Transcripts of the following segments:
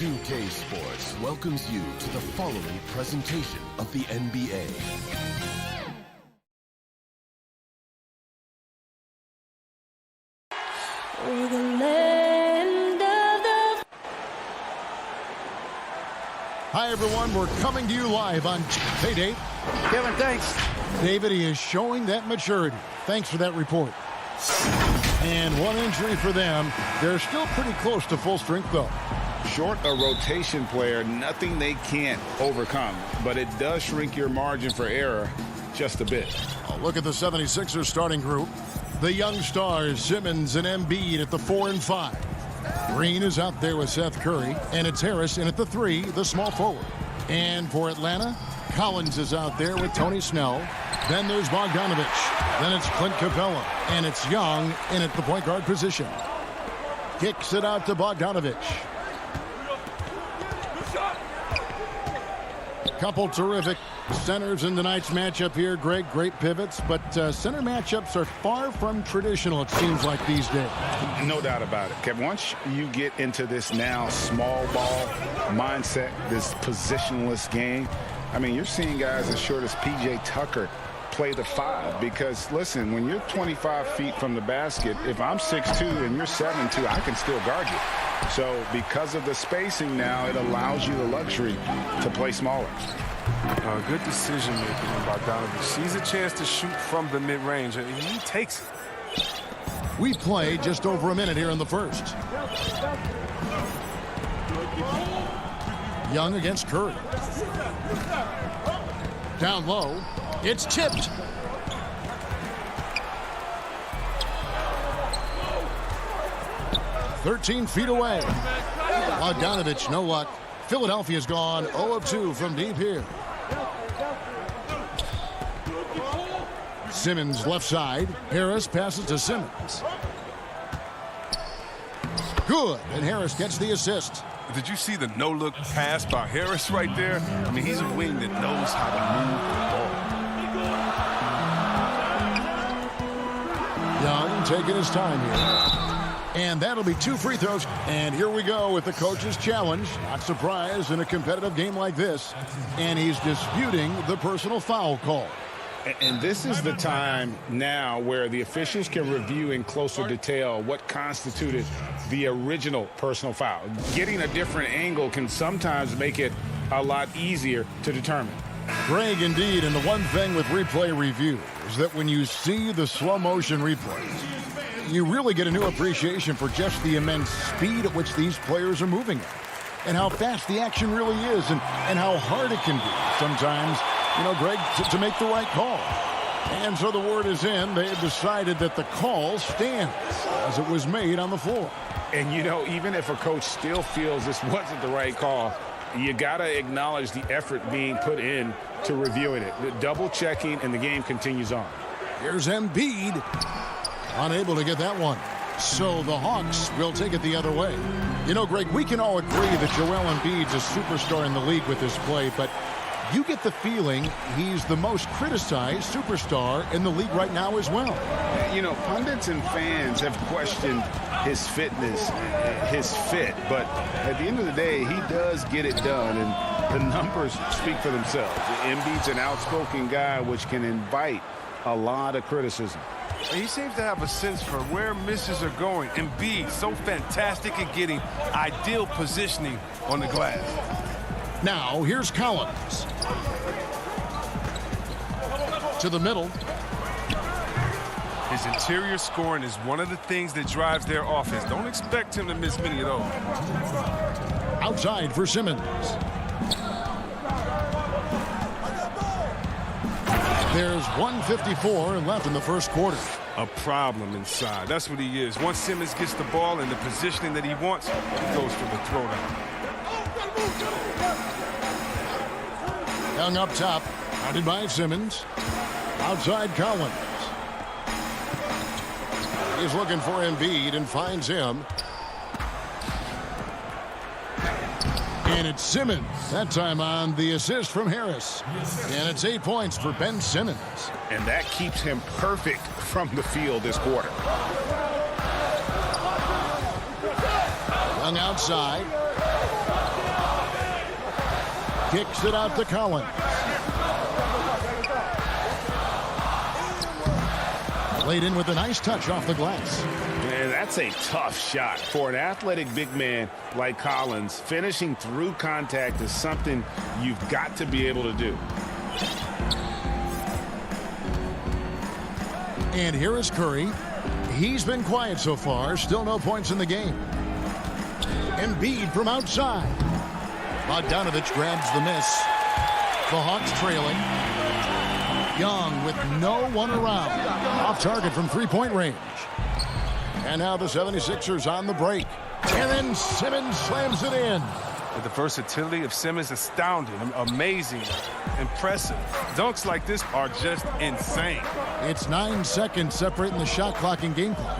2K Sports welcomes you to the following presentation of the NBA. Hi, everyone. We're coming to you live on... Hey, Dave. Kevin, thanks. David, he is showing that maturity. Thanks for that report. And one injury for them. They're still pretty close to full strength, though. Short a rotation player, nothing they can't overcome. But it does shrink your margin for error just a bit. Oh, look at the 76ers starting group. The young stars, Simmons and Embiid at the 4 and 5. Green is out there with Seth Curry, and it's Harris in at the 3, the small forward. And for Atlanta, Collins is out there with Tony Snell. Then there's Bogdanovich. Then it's Clint Capella, and it's Young in at the point guard position. Kicks it out to Bogdanovich. Couple terrific centers in tonight's matchup here, Greg. Great pivots, but center matchups are far from traditional, it seems like, these days. No doubt about it, Kevin. Once you get into this now small ball mindset, this positionless game, I mean, you're seeing guys as short as P.J. Tucker play the 5 because, listen, when you're 25 feet from the basket, if I'm 6'2 and you're 7'2, I can still guard you. So because of the spacing now, it allows you the luxury to play smaller. Good decision making by Bogdanovich. Sees a chance to shoot from the mid-range, and he takes it. We play just over a minute here in the first. Young against Curry. Down low. It's tipped. "13 feet away." Bogdanovich, no luck. Philadelphia's gone 0 of 2 from deep here. Simmons left side. Harris passes to Simmons. Good, and Harris gets the assist. Did you see the no-look pass by Harris right there? I mean, he's a wing that knows how to move the ball. Young taking his time here. And that'll be 2 free throws. And here we go with the coach's challenge. Not surprised in a competitive game like this. And he's disputing the personal foul call. And this is the time now where the officials can review in closer detail what constituted the original personal foul. Getting a different angle can sometimes make it a lot easier to determine. Greg, indeed, and the one thing with replay review is that when you see the slow motion replays, you really get a new appreciation for just the immense speed at which these players are moving at, and how fast the action really is, and how hard it can be sometimes, you know, Greg, to make the right call. And so the word is in. They have decided that the call stands as it was made on the floor. And, you know, even if a coach still feels this wasn't the right call, you got to acknowledge the effort being put in to reviewing it. The double checking, and the game continues on. Here's Embiid. Unable to get that one. So the Hawks will take it the other way. You know, Greg, we can all agree that Joel Embiid's a superstar in the league with this play, but you get the feeling he's the most criticized superstar in the league right now as well. You know, pundits and fans have questioned his fitness, his fit, but at the end of the day, he does get it done, and the numbers speak for themselves. Embiid's an outspoken guy, which can invite a lot of criticism. He seems to have a sense for where misses are going. Embiid, so fantastic at getting ideal positioning on the glass. Now, here's Collins. To the middle. His interior scoring is one of the things that drives their offense. Don't expect him to miss many of those. Outside for Simmons. There's 1:54 left in the first quarter. A problem inside. That's what he is. Once Simmons gets the ball in the positioning that he wants, he goes for the throwdown. Young up top. Guarded by Simmons. Outside Collins. He's looking for Embiid and finds him. And it's Simmons. That time on the assist from Harris. And it's 8 points for Ben Simmons. And that keeps him perfect from the field this quarter. Young outside. Kicks it out to Collins. Laid in with a nice touch off the glass. Man, that's a tough shot. For an athletic big man like Collins, finishing through contact is something you've got to be able to do. And here is Curry. He's been quiet so far. Still no points in the game. Embiid from outside. Bogdanovich grabs the miss. The Hawks trailing. Young with no one around. Off target from three-point range. And now the 76ers on the break. And then Simmons slams it in. The versatility of Simmons, astounding, amazing, impressive. Dunks like this are just insane. It's 9 seconds separating the shot clock and game clock.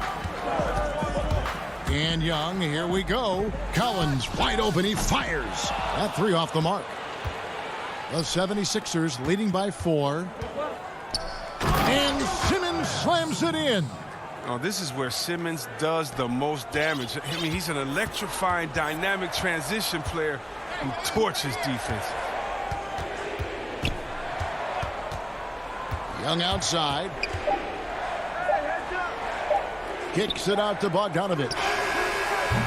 And Young, here we go. Collins wide open, he fires. That three off the mark. The 76ers leading by 4. And Simmons slams it in. Oh, this is where Simmons does the most damage. I mean, he's an electrifying, dynamic transition player who torches defense. Young outside. Kicks it out to Bogdanovich.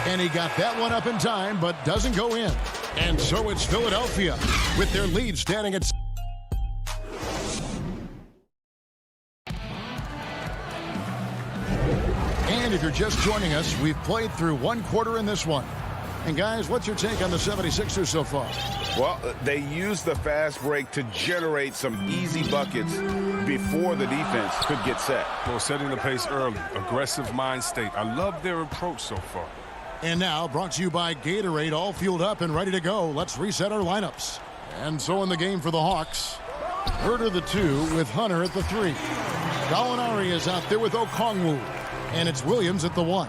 And he got that one up in time, but doesn't go in. And so it's Philadelphia with their lead standing at... And if you're just joining us, we've played through one quarter in this one. And guys, what's your take on the 76ers so far? Well, they used the fast break to generate some easy buckets before the defense could get set. Well, setting the pace early, aggressive mind state. I love their approach so far. And now, brought to you by Gatorade, all fueled up and ready to go. Let's reset our lineups. And so in the game for the Hawks, Herter the 2 with Hunter at the 3. Gallinari is out there with Okongwu. And it's Williams at the 1.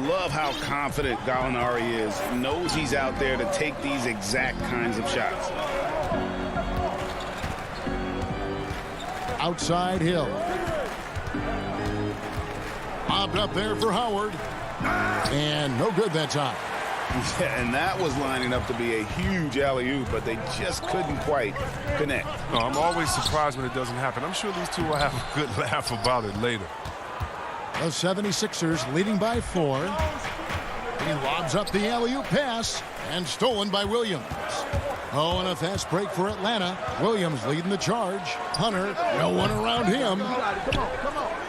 Love how confident Gallinari is. Knows he's out there to take these exact kinds of shots. Outside Hill. Bobbed up there for Howard. And no good that time. Yeah, and that was lining up to be a huge alley-oop, but they just couldn't quite connect. No, I'm always surprised when it doesn't happen. I'm sure these two will have a good laugh about it later. The 76ers leading by 4. He lobs up the alley-oop pass and stolen by Williams. Oh, and a fast break for Atlanta. Williams leading the charge. Hunter, no one around him.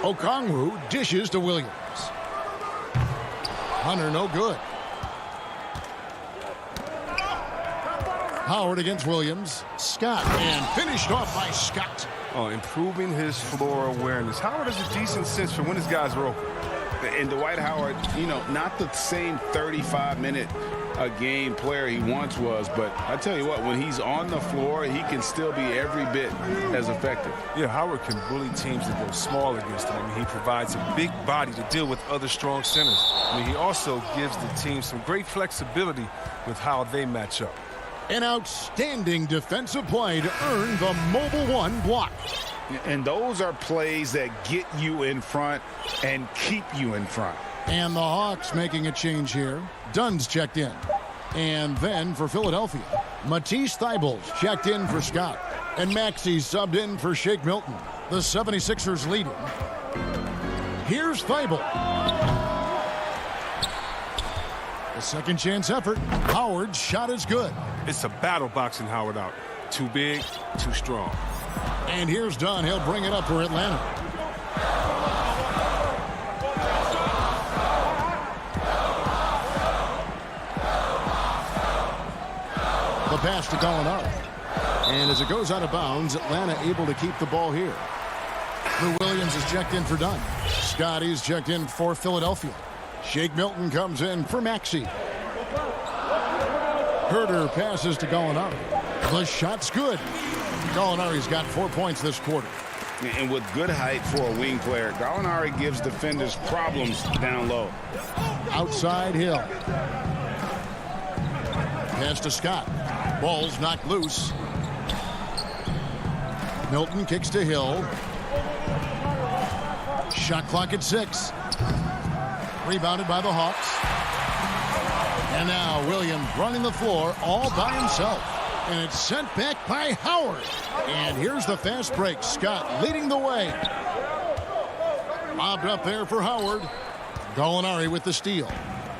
Okongwu dishes to Williams. Hunter, no good. Howard against Williams. Scott, and finished off by Scott. Oh, improving his floor awareness. Howard has a decent sense for when his guys are open. And Dwight Howard, you know, not the same 35-minute a game player he once was, but I tell you what, when he's on the floor, he can still be every bit as effective. Yeah, Howard can bully teams that go small against him. I mean, he provides a big body to deal with other strong centers. I mean, he also gives the team some great flexibility with how they match up. An outstanding defensive play to earn the Mobile One block. And those are plays that get you in front and keep you in front. And the Hawks making a change here. Dunn's checked in. And then for Philadelphia, Matisse Thybulle's checked in for Scott. And Maxey subbed in for Shake Milton. The 76ers leading. Here's Thybulle. A second chance effort. Howard's shot is good. It's a battle boxing Howard out. Too big, too strong. And here's Dunn. He'll bring it up for Atlanta. The pass to Gallinari. And as it goes out of bounds, Atlanta able to keep the ball here. Lou Williams is checked in for Dunn. Scotty's checked in for Philadelphia. Shake Milton comes in for Maxey. Herter passes to Gallinari. The shot's good. Gallinari's got 4 points this quarter. And with good height for a wing player, Gallinari gives defenders problems down low. Outside Hill. Pass to Scott. Ball's knocked loose. Milton kicks to Hill. Shot clock at 6. Rebounded by the Hawks. And now Williams running the floor all by himself. And it's sent back by Howard. And here's the fast break. Scott leading the way. Lobbed up there for Howard. Gallinari with the steal.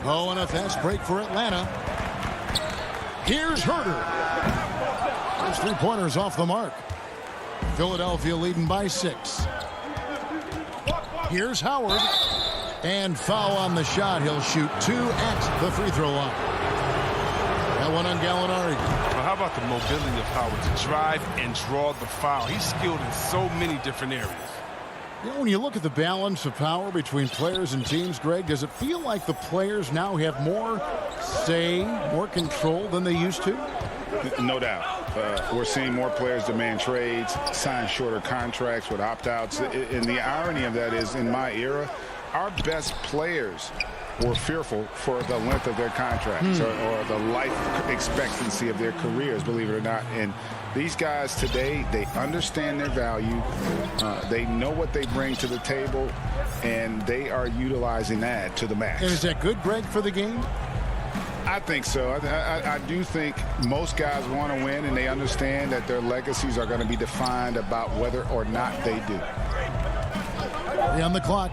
Oh, and a fast break for Atlanta. Here's Herter. Those three-pointers off the mark. Philadelphia leading by 6. Here's Howard. And foul on the shot. He'll shoot 2 at the free throw line. That one on Gallinari. Well, how about the mobility of Howard to drive and draw the foul? He's skilled in so many different areas. You know, when you look at the balance of power between players and teams, Greg, does it feel like the players now have more say, more control than they used to? No doubt. We're seeing more players demand trades, sign shorter contracts with opt-outs. And the irony of that is, in my era, our best players were fearful for the length of their contracts or the life expectancy of their careers, believe it or not. And these guys today, they understand their value. They know what they bring to the table, and they are utilizing that to the max. And is that good, Greg, for the game? I think so. I do think most guys want to win, and they understand that their legacies are going to be defined about whether or not they do. On the clock.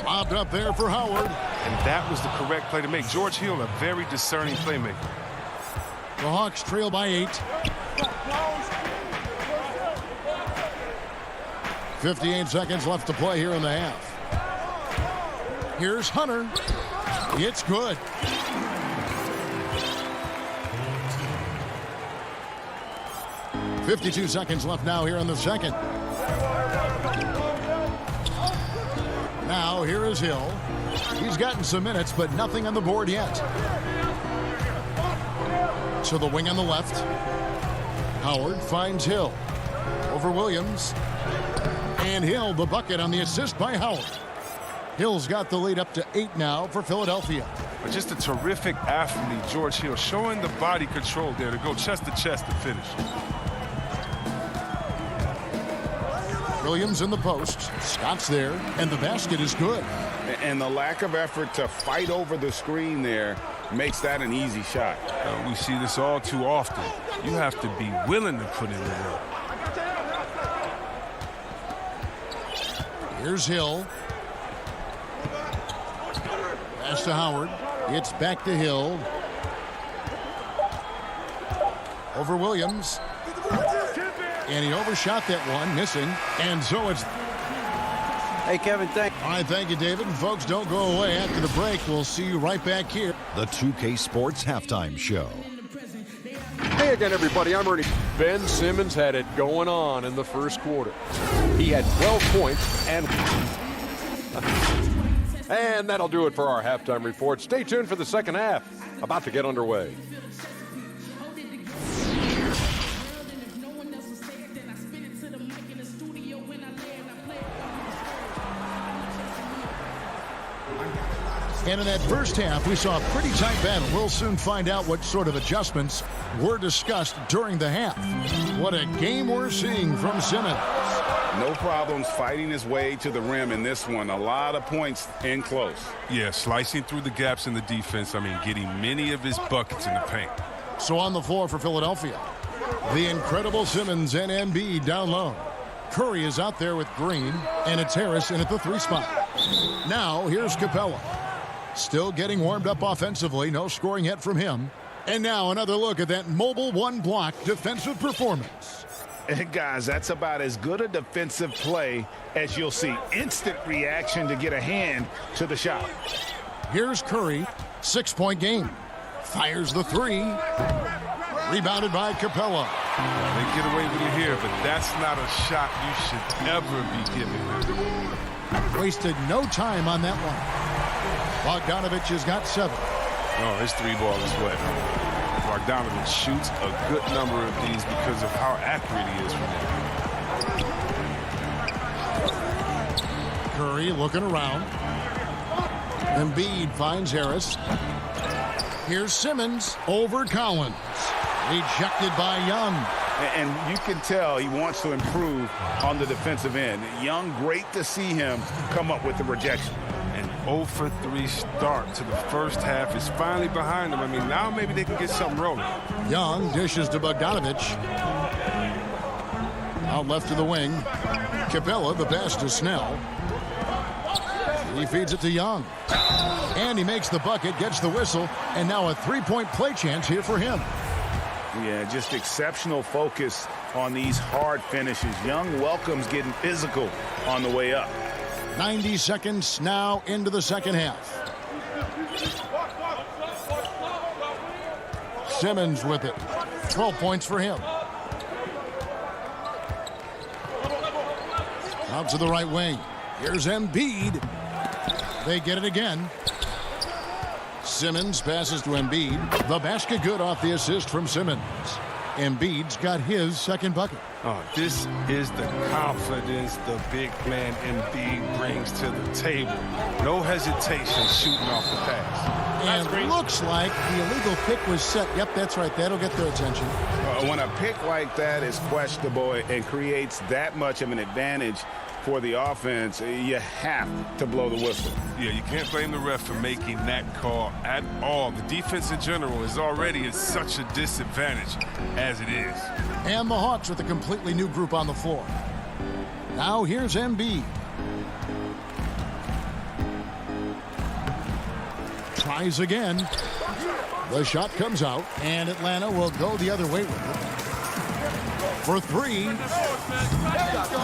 Lobbed up there for Howard. And that was the correct play to make. George Hill, a very discerning playmaker. The Hawks trail by 8. 58 seconds left to play here in the half. Here's Hunter. It's good. .52 seconds left now here in the second. Now here is Hill. He's gotten some minutes, but nothing on the board yet. So the wing on the left. Howard finds Hill. Over Williams. And Hill, the bucket on the assist by Howard. Hill's got the lead up to 8 now for Philadelphia. But just a terrific athlete, George Hill, showing the body control there to go chest to chest to finish. Williams in the post. Scott's there, and the basket is good. And the lack of effort to fight over the screen there makes that an easy shot. We see this all too often. You have to be willing to put in the work. Here's Hill. Pass to Howard. It's back to Hill. Over Williams. And he overshot that one, missing. And so it's... Hey, Kevin, thank you. All right, thank you, David. And folks, don't go away. After the break, we'll see you right back here. The 2K Sports Halftime Show. Hey again, everybody. I'm Ernie. Ben Simmons had it going on in the first quarter. He had 12 points and that'll do it for our halftime report. Stay tuned for the second half. About to get underway. And in that first half, we saw a pretty tight battle. We'll soon find out what sort of adjustments were discussed during the half. What a game we're seeing from Simmons. No problems fighting his way to the rim in this one. A lot of points in close. Yeah, slicing through the gaps in the defense. I mean, getting many of his buckets in the paint. So on the floor for Philadelphia, the incredible Simmons and Embiid down low. Curry is out there with Green, and it's Harris in at the 3 spot. Now, here's Capella. Still getting warmed up offensively. No scoring yet from him. And now another look at that mobile one-block defensive performance. And guys, that's about as good a defensive play as you'll see. Instant reaction to get a hand to the shot. Here's Curry. 6-point game. Fires the 3. Rebounded by Capella. They get away with it here, but that's not a shot you should ever be giving. Wasted no time on that one. Bogdanovich has got 7. Oh, his 3 ball is wet. Bogdanovich shoots a good number of these because of how accurate he is from there. Curry looking around. Embiid finds Harris. Here's Simmons over Collins. Rejected by Young. And you can tell he wants to improve on the defensive end. Young, great to see him come up with the rejection. And 0 for 3 start to the first half is finally behind them. I mean, now maybe they can get something rolling. Young dishes to Bogdanovich. Out left to the wing. Capella, the pass to Snell. He feeds it to Young. And he makes the bucket, gets the whistle, and now a three-point play chance here for him. Yeah, just exceptional focus on these hard finishes. Young welcomes getting physical on the way up. 90 seconds now into the second half. Simmons with it. 12 points for him. Out to the right wing. Here's Embiid. They get it again. Simmons passes to Embiid. The basket good off the assist from Simmons. Embiid's got his second bucket. Oh, this is the confidence the big man Embiid brings to the table. No hesitation shooting off the pass. And looks like the illegal pick was set. Yep, that's right. That'll get their attention. When a pick like that is questionable and creates that much of an advantage for the offense, you have to blow the whistle. Yeah, you can't blame the ref for making that call at all. The defense in general is already at such a disadvantage as it is. And the Hawks with a completely new group on the floor. Now here's Embiid. Tries again. The shot comes out, and Atlanta will go the other way with it. For three.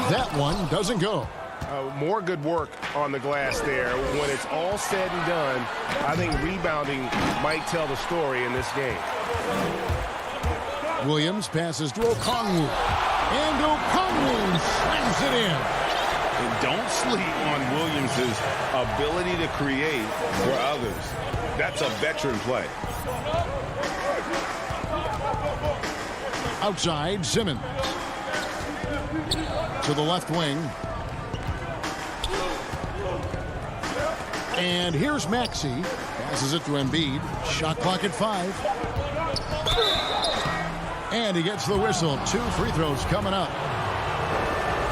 That one doesn't go. More good work on the glass there. When it's all said and done, I think rebounding might tell the story in this game. Williams passes to Okongwu. And Okongwu slams it in. And don't sleep on Williams' ability to create for others. That's a veteran play. Outside, Simmons. To the left wing. And here's Maxey. Passes it to Embiid. Shot clock at 5. And he gets the whistle. 2 free throws coming up.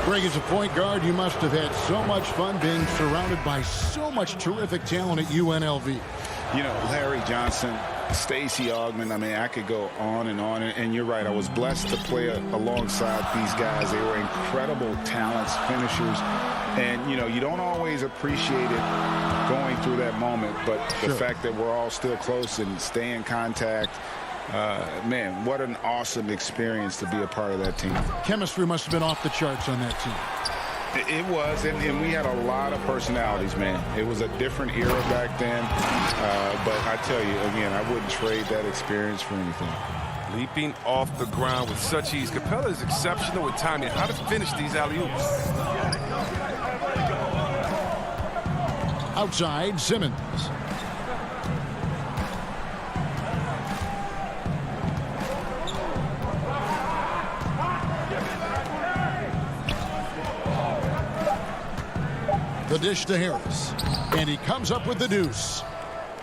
Greg, as a point guard, you must have had so much fun being surrounded by so much terrific talent at UNLV. You know, Larry Johnson, Stacey Augmon, I mean, I could go on. And you're right, I was blessed to play alongside these guys. They were incredible talents, finishers. And, you know, you don't always appreciate it going through that moment. But the fact that we're all still close and stay in contact, man, what an awesome experience to be a part of that team. Chemistry must have been off the charts on that team. It was, and we had a lot of personalities, man. It was a different era back then. But I tell you, again, I wouldn't trade that experience for anything. Leaping off the ground with such ease. Capella is exceptional with timing. How to finish these alley-oops. Outside, Simmons. The dish to Harris. And he comes up with the deuce.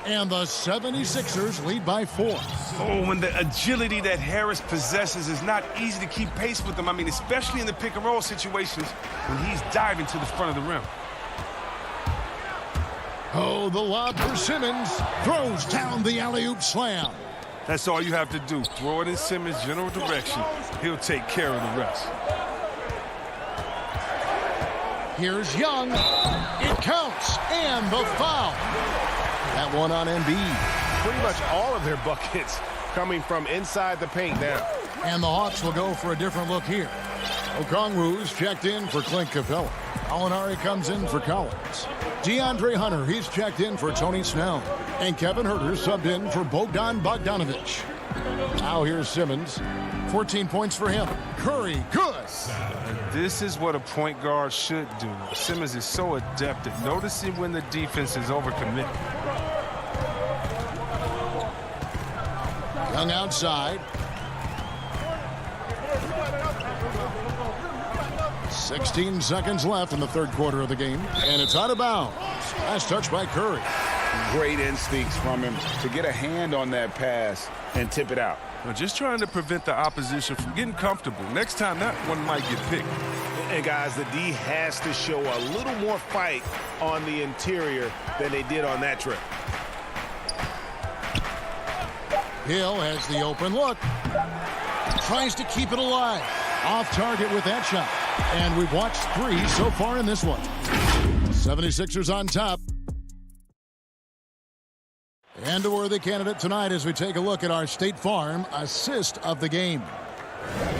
And the 76ers lead by 4. Oh, and the agility that Harris possesses is not easy to keep pace with him. I mean, especially in the pick-and-roll situations when he's diving to the front of the rim. Oh, the lob for Simmons. Throws down the alley-oop slam. That's all you have to do. Throw it in Simmons' general direction. He'll take care of the rest. Here's Young. It counts. And the foul. That one on Embiid. Pretty much all of their buckets coming from inside the paint now. And the Hawks will go for a different look here. Okongwu's checked in for Clint Capella. Alinari comes in for Collins. DeAndre Hunter, he's checked in for Tony Snell. And Kevin Huerter subbed in for Bogdan Bogdanovich. Now here's Simmons. 14 points for him. Curry, good. This is what a point guard should do. Simmons is so adept at noticing when the defense is overcommitted. Young outside. 16 seconds left in the third quarter of the game. And it's out of bounds. Last touch by Curry. Great instincts from him to get a hand on that pass and tip it out. Just trying to prevent the opposition from getting comfortable. Next time, that one might get picked. And guys, the D has to show a little more fight on the interior than they did on that trip. Hill has the open look. Tries to keep it alive. Off target with that shot. And we've watched 3 so far in this one. 76ers on top. And a worthy candidate tonight as we take a look at our State Farm assist of the game.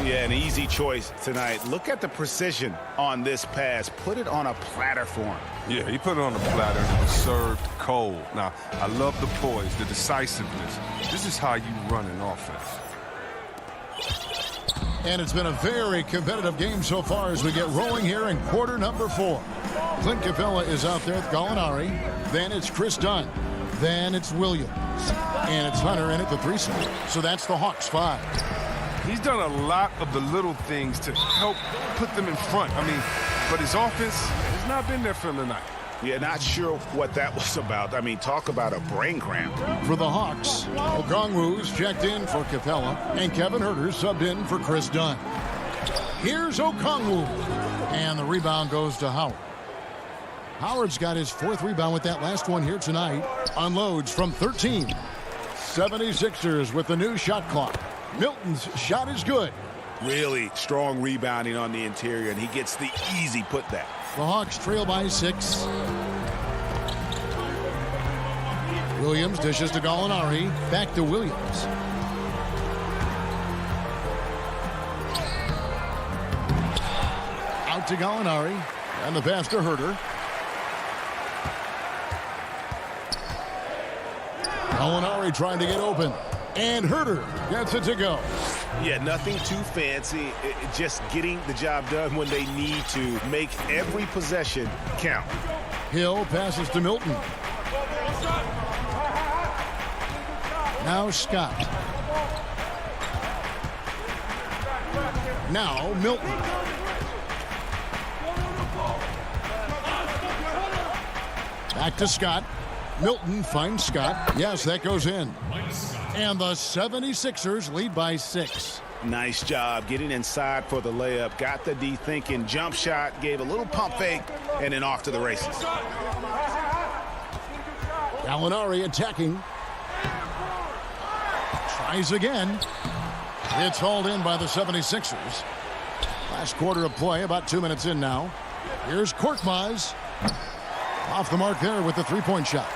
Yeah, an easy choice tonight. Look at the precision on this pass. Put it on a platter for him. Yeah, he put it on the platter and it was served cold. Now, I love the poise, the decisiveness. This is how you run an offense. And it's been a very competitive game so far as we get rolling here in quarter number 4. Clint Capella is out there with Gallinari. Then it's Chris Dunn. Then it's Williams. And it's Hunter in at the 3 spot. So that's the Hawks 5. He's done a lot of the little things to help put them in front. I mean, but his offense has not been there for him tonight. Yeah, not sure what that was about. I mean, talk about a brain cramp. For the Hawks, Okongwu's checked in for Capella, and Kevin Huerter subbed in for Chris Dunn. Here's Okongwu, and the rebound goes to Howard. Howard's got his 4th rebound with that last one here tonight. Unloads from 13. 76ers with the new shot clock. Milton's shot is good. Really strong rebounding on the interior, and he gets the easy putback. The Hawks trail by 6. Williams dishes to Gallinari. Back to Williams. Out to Gallinari. And the pass to Huerter. Gallinari trying to get open. And Huerter gets it to go. Yeah, nothing too fancy. Just getting the job done when they need to. Make every possession count. Hill passes to Milton. Now Scott. Now Milton. Back to Scott. Milton finds Scott. Yes, that goes in. And the 76ers lead by 6. Nice job getting inside for the layup. Got the D thinking. Jump shot. Gave a little pump fake. And then off to the races. Gallinari attacking. Tries again. It's hauled in by the 76ers. Last quarter of play, about 2 minutes in now. Here's Korkmaz. Off the mark there with the 3-point shot.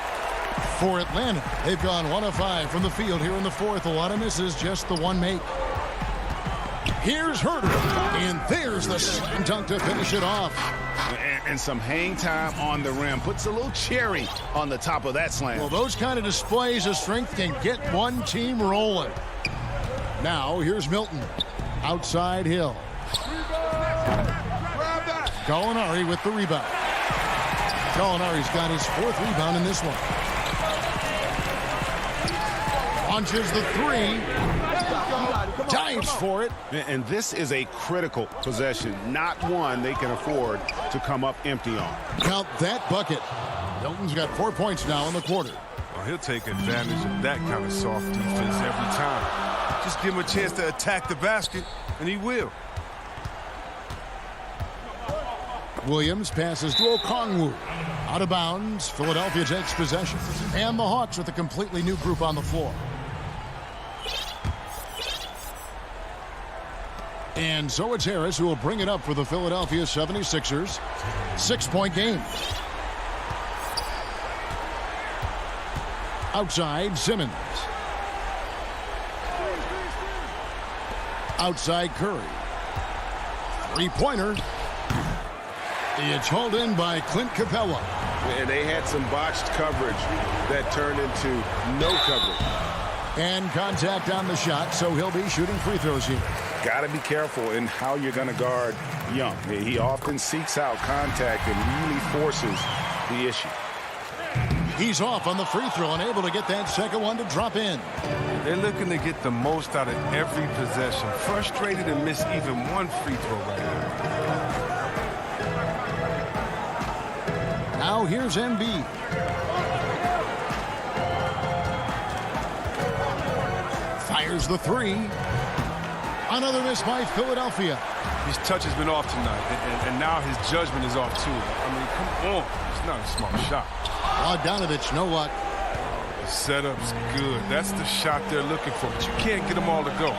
For Atlanta, they've gone 1 of 5 from the field here in the 4th. A lot of misses, just the 1 make. Here's Huerter, and there's the slam dunk to finish it off. And some hang time on the rim. Puts a little cherry on the top of that slam. Well, those kind of displays of strength can get one team rolling. Now, here's Milton. Outside Hill. Gallinari with the rebound. Gallinari's got his 4th rebound in this one. Launches the 3. Dives for it. And this is a critical possession. Not one they can afford to come up empty on. Count that bucket. Milton's got 4 points now in the quarter. Well, he'll take advantage of that kind of soft defense every time. Just give him a chance to attack the basket, and he will. Williams passes to Okongwu. Out of bounds. Philadelphia takes possession. And the Hawks with a completely new group on the floor. And so it's Harris who will bring it up for the Philadelphia 76ers. 6-point game. Outside, Simmons. Outside, Curry. 3-pointer. It's hauled in by Clint Capella. And they had some botched coverage that turned into no coverage. And contact on the shot, so he'll be shooting free throws here. Got to be careful in how you're going to guard Young. He often seeks out contact and really forces the issue. He's off on the free throw and able to get that second one to drop in. They're looking to get the most out of every possession. Frustrated to miss even one free throw right now. Now here's Embiid. Fires the 3. Another miss by Philadelphia. His touch has been off tonight, and now his judgment is off too. I mean, come on. It's not a smart shot. Bogdanovich, no luck. The setup's good. That's the shot they're looking for, but you can't get them all to go.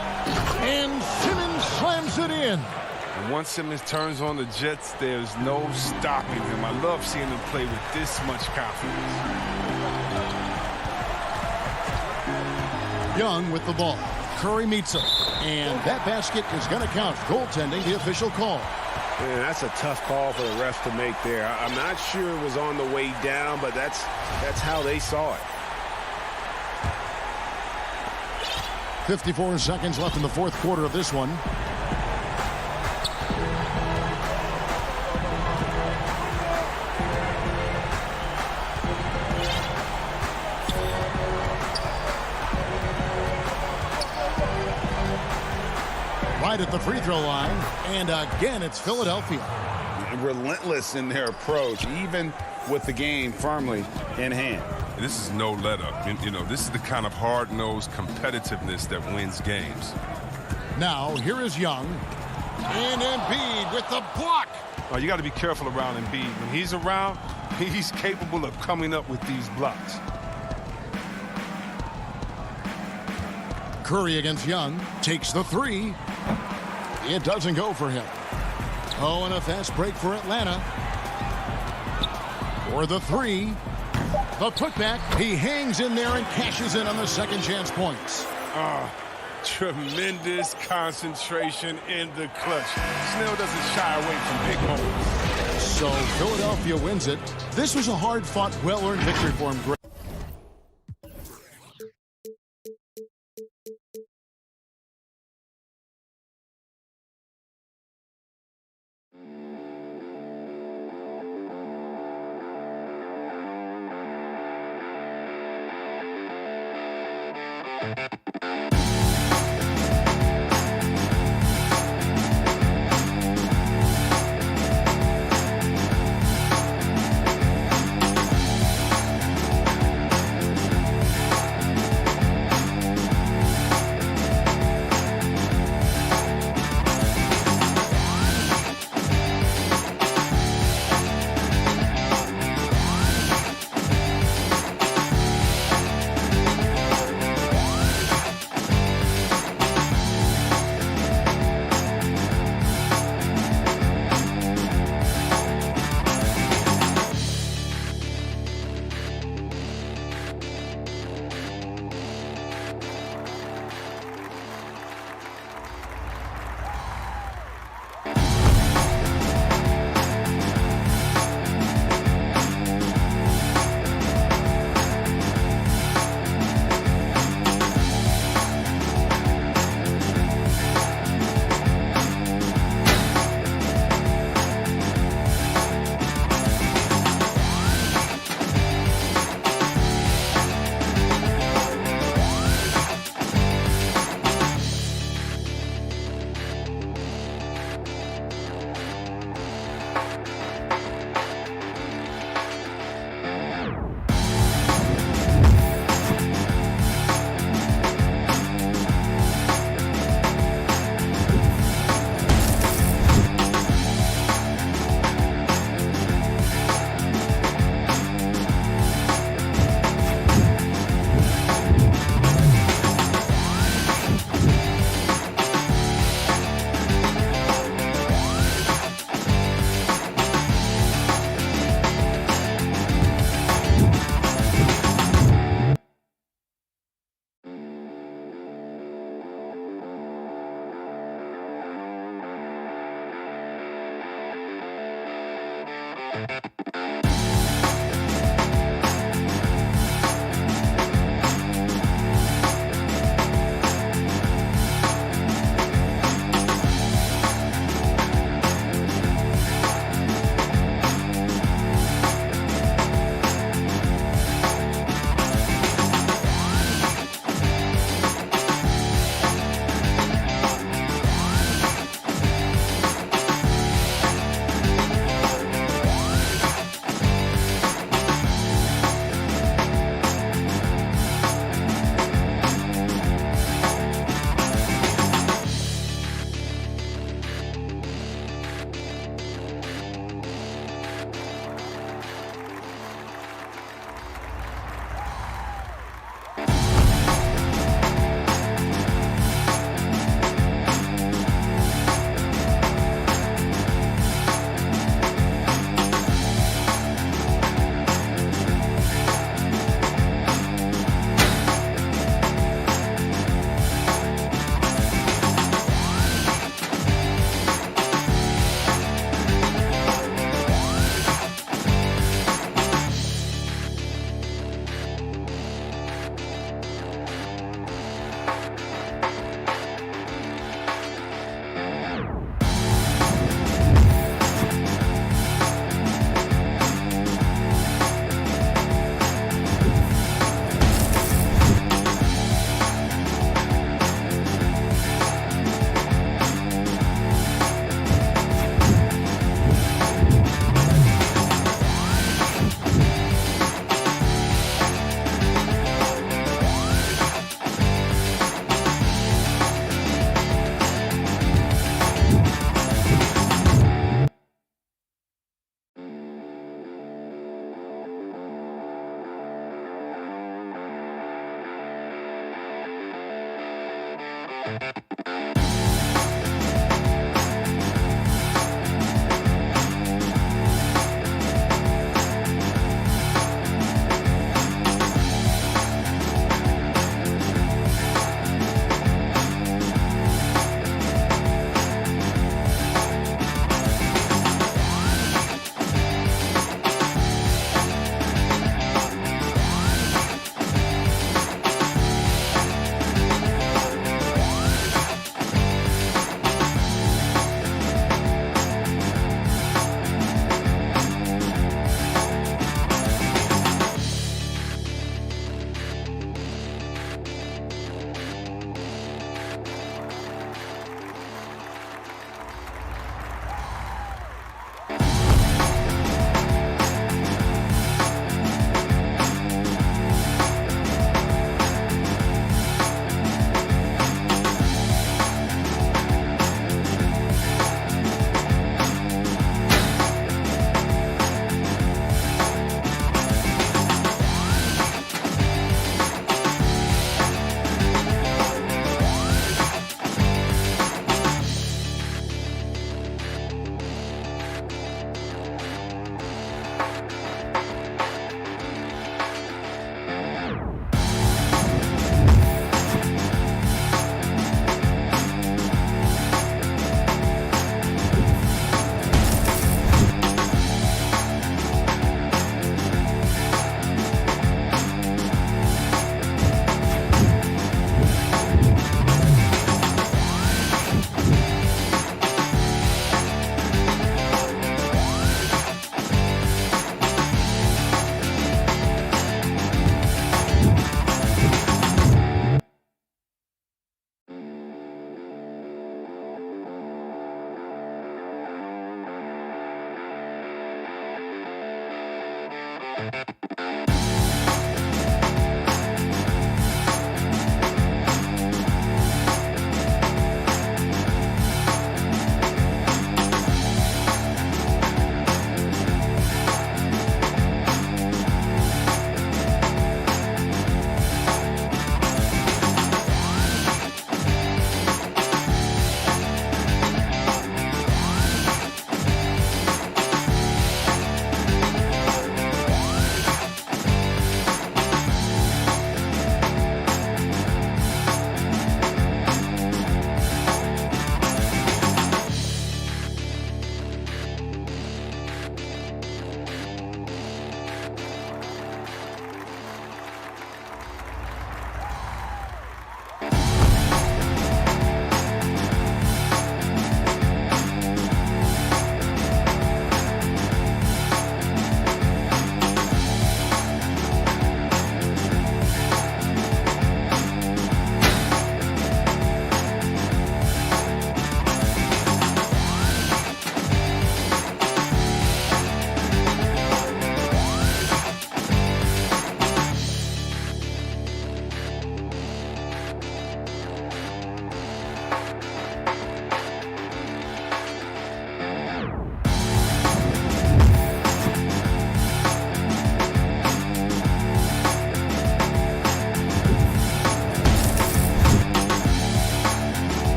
And Simmons slams it in. And once Simmons turns on the Jets, there's no stopping him. I love seeing him play with this much confidence. Young with the ball. Curry meets him. And that basket is going to count. Goaltending, the official call. Man, that's a tough call for the refs to make there. I'm not sure it was on the way down, but that's how they saw it. 54 seconds left in the fourth quarter of this one. Right at the free throw line, and again it's Philadelphia. Relentless in their approach, even with the game firmly in hand. This is no let-up. You know, this is the kind of hard-nosed competitiveness that wins games. Now, here is Young. And Embiid with the block. Oh, you got to be careful around Embiid. When he's around, he's capable of coming up with these blocks. Curry against Young. Takes the three. It doesn't go for him. Oh, and a fast break for Atlanta. For the three. The putback. He hangs in there and cashes in on the second chance points. Tremendous concentration in the clutch. Snell doesn't shy away from big moments. So Philadelphia wins it. This was a hard-fought, well-earned victory for him.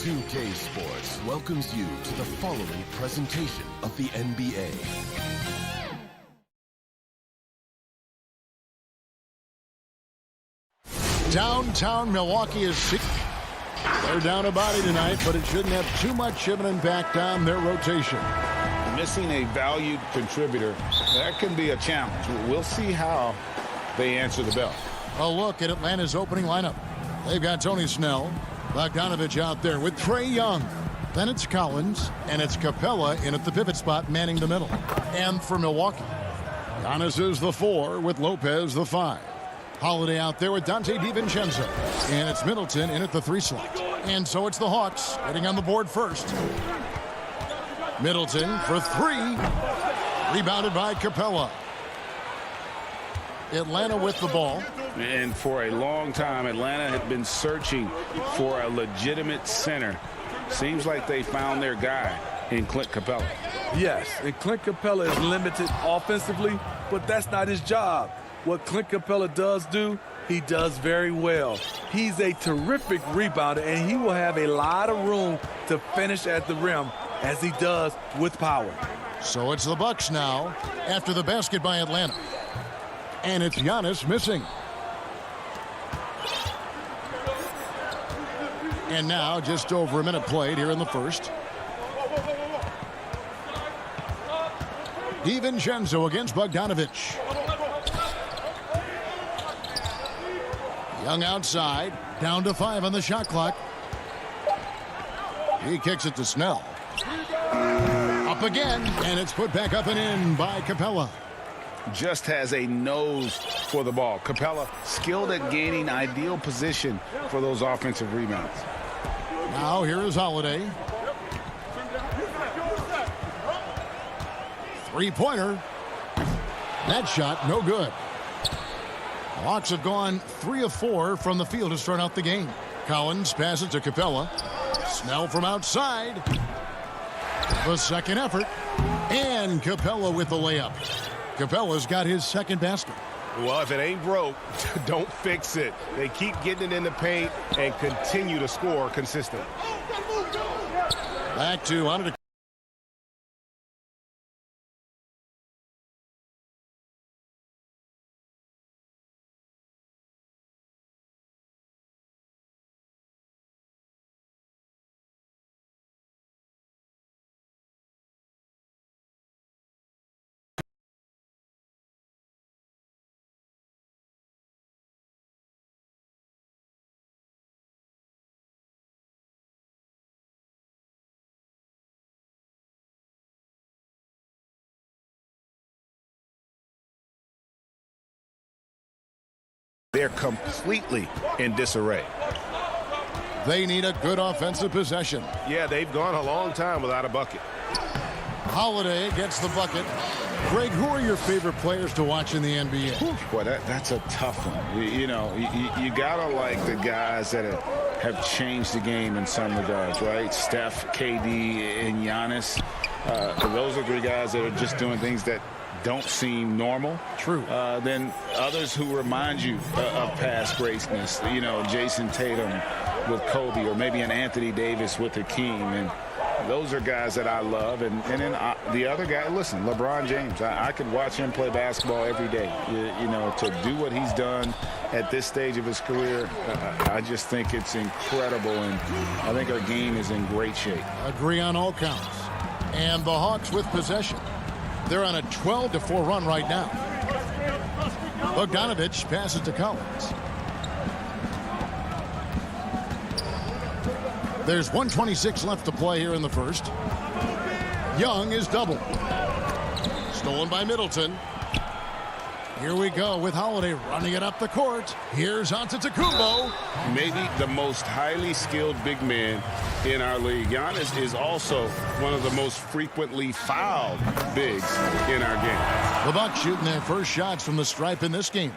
2K Sports welcomes you to the following presentation of the NBA. Downtown Milwaukee is They're down a body tonight, but it shouldn't have too much of an impact on their rotation. Missing a valued contributor, that can be a challenge. We'll see how they answer the bell. A look at Atlanta's opening lineup. They've got Tony Snell, Bogdanovich out there with Trae Young. Then it's Collins, and it's Capella in at the pivot spot, manning the middle. And for Milwaukee, Giannis is the 4 with Lopez the 5. Holiday out there with Dante DiVincenzo. And it's Middleton in at the 3 slot. And so it's the Hawks getting on the board first. Middleton for 3. Rebounded by Capella. Atlanta with the ball. And for a long time, Atlanta had been searching for a legitimate center. Seems like they found their guy in Clint Capella. Yes, and Clint Capella is limited offensively, but that's not his job. What Clint Capella does do, he does very well. He's a terrific rebounder, and he will have a lot of room to finish at the rim, as he does with power. So it's the Bucks now after the basket by Atlanta. And it's Giannis missing. And now just over a minute played here in the first. DiVincenzo against Bogdanovich. Young outside, down to 5 on the shot clock. He kicks it to Snell. Up again, and it's put back up and in by Capella. Just has a nose for the ball. Capella skilled at gaining ideal position for those offensive rebounds. Now here is Holiday. 3-pointer. That shot no good. Hawks have gone 3 of 4 from the field to start out the game. Collins passes to Capella. Snell from outside. The second effort. And Capella with the layup. Capella's got his second basket. Well, if it ain't broke, don't fix it. They keep getting it in the paint and continue to score consistently. Back to under. They're completely in disarray. They need a good offensive possession. Yeah, they've gone a long time without a bucket. Holiday gets the bucket. Greg, who are your favorite players to watch in the NBA? Boy, that's a tough one. You gotta like the guys that have changed the game in some regards, right? Steph, KD, and Giannis. Those are the guys that are just doing things that don't seem normal. True. Then others who remind you of past greatness. Jason Tatum with Kobe, or maybe an Anthony Davis with Hakeem. And those are guys that I love. And then the other guy, listen, LeBron James. I could watch him play basketball every day. To do what he's done at this stage of his career, I just think it's incredible. And I think our game is in great shape. Agree on all counts. And the Hawks with possession. They're on a 12-4 run right now. Bogdanovich passes to Collins. There's 1:26 left to play here in the first. Young is doubled. Stolen by Middleton. Here we go with Holiday running it up the court. Here's Antetokounmpo. Maybe the most highly skilled big man in our league. Giannis is also one of the most frequently fouled bigs in our game. The Bucks shooting their first shots from the stripe in this game.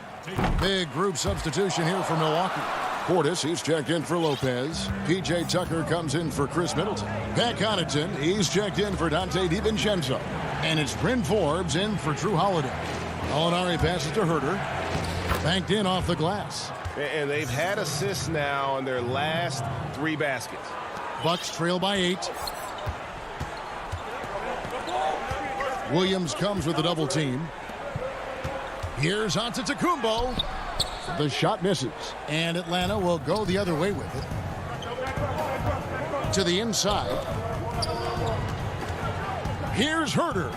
Big group substitution here for Milwaukee. Portis, he's checked in for Lopez. P.J. Tucker comes in for Chris Middleton. Pat Connaughton, he's checked in for Dante DiVincenzo. And it's Bryn Forbes in for Drew Holiday. Molinari passes to Herter. Banked in off the glass. And they've had assists now on their last 3 baskets. Bucks trail by 8. Williams comes with a double team. Here's Antetokounmpo. The shot misses. And Atlanta will go the other way with it. To the inside. Here's Herter.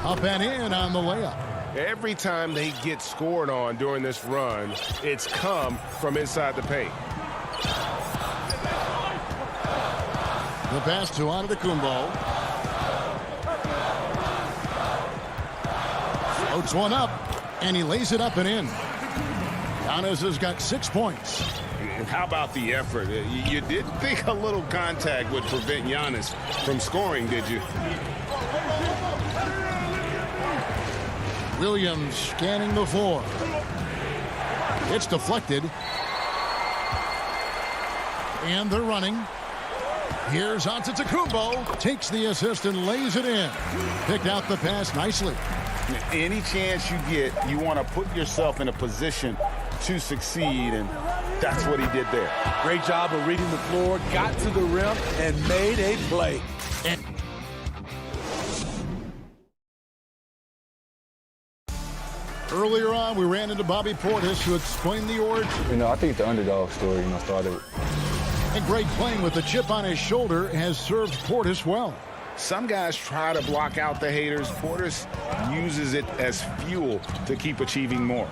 Up and in on the layup. Every time they get scored on during this run, it's come from inside the paint. The pass to Antetokounmpo. Floats one up, and he lays it up and in. Giannis has got 6 points. And how about the effort? You didn't think a little contact would prevent Giannis from scoring, did you? Williams scanning the floor. It's deflected. And they're running. Here's Antetokounmpo. Takes the assist and lays it in. Picked out the pass nicely. Any chance you get, you want to put yourself in a position to succeed, and that's what he did there. Great job of reading the floor, got to the rim, and made a play. Earlier on, we ran into Bobby Portis to explain the origin. I think the underdog story, started. And Greg, playing with a chip on his shoulder, has served Portis well. Some guys try to block out the haters. Portis uses it as fuel to keep achieving more.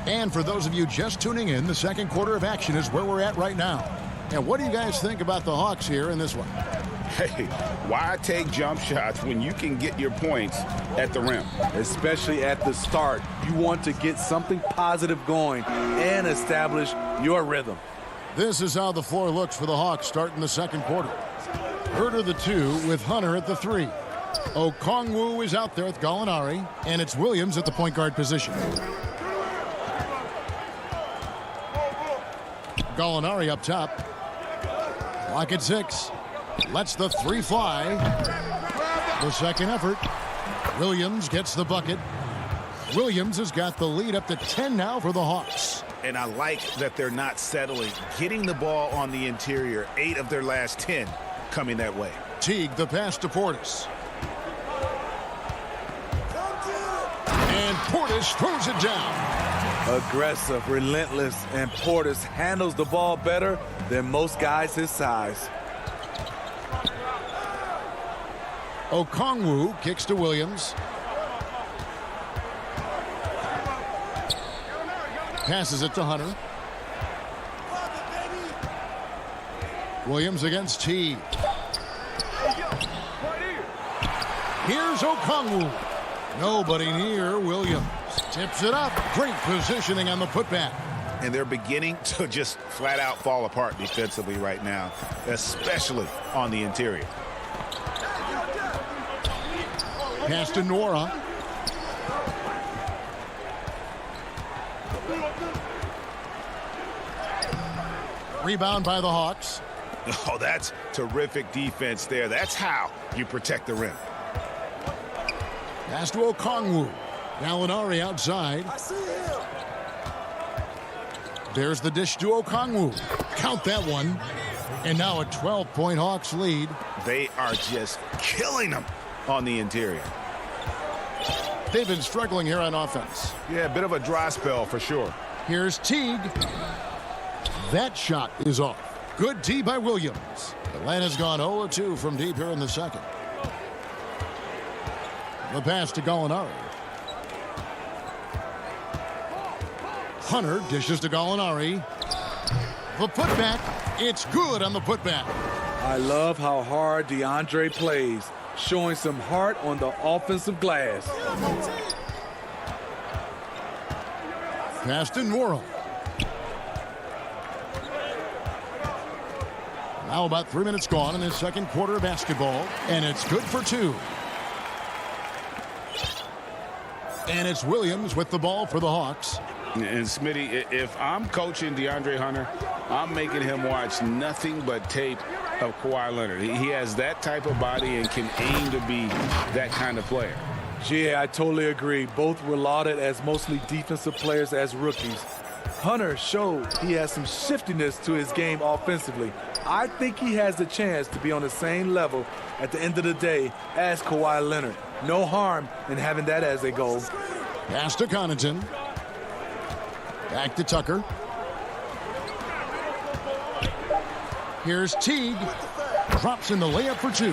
And for those of you just tuning in, the second quarter of action is where we're at right now. And what do you guys think about the Hawks here in this one? Hey, why take jump shots when you can get your points at the rim? Especially at the start. You want to get something positive going and establish your rhythm. This is how the floor looks for the Hawks starting the second quarter. Herter the 2 with Hunter at the 3. Okongwu is out there with Gallinari, and it's Williams at the point guard position. Gallinari up top. Clock at 6. Lets the 3 fly. The second effort. Williams gets the bucket. Williams has got the lead up to 10 now for the Hawks. And I like that they're not settling. Getting the ball on the interior, 8 of their last 10 coming that way. Teague the pass to Portis. And Portis throws it down. Aggressive, relentless, and Portis handles the ball better than most guys his size. Okongwu kicks to Williams. Passes it to Hunter. Williams against Teague. Here's Okongwu. Nobody near Williams. Tips it up. Great positioning on the putback. And they're beginning to just flat out fall apart defensively right now, especially on the interior. Pass to Nora. Rebound by the Hawks. Oh, that's terrific defense there. That's how you protect the rim. Pass to Okongwu. Gallinari outside. There's the dish to Okongwu. Count that one. And now a 12-point Hawks lead. They are just killing them on the interior. They've been struggling here on offense. Yeah, a bit of a dry spell for sure. Here's Teague. That shot is off. Good D by Williams. Atlanta's gone 0-2 from deep here in the second. The pass to Gallinari. Hunter dishes to Gallinari. The putback. It's good on the putback. I love how hard DeAndre plays, showing some heart on the offensive glass. Pass to Nora. Now about 3 minutes gone in the second quarter of basketball, and it's good for 2. And it's Williams with the ball for the Hawks. And Smitty, if I'm coaching DeAndre Hunter, I'm making him watch nothing but tape of Kawhi Leonard. He has that type of body and can aim to be that kind of player. Yeah, I totally agree. Both were lauded as mostly defensive players as rookies. Hunter showed he has some shiftiness to his game offensively. I think he has the chance to be on the same level at the end of the day as Kawhi Leonard. No harm in having that as a goal. Pass to Connaughton. Back to Tucker. Here's Teague. Drops in the layup for 2.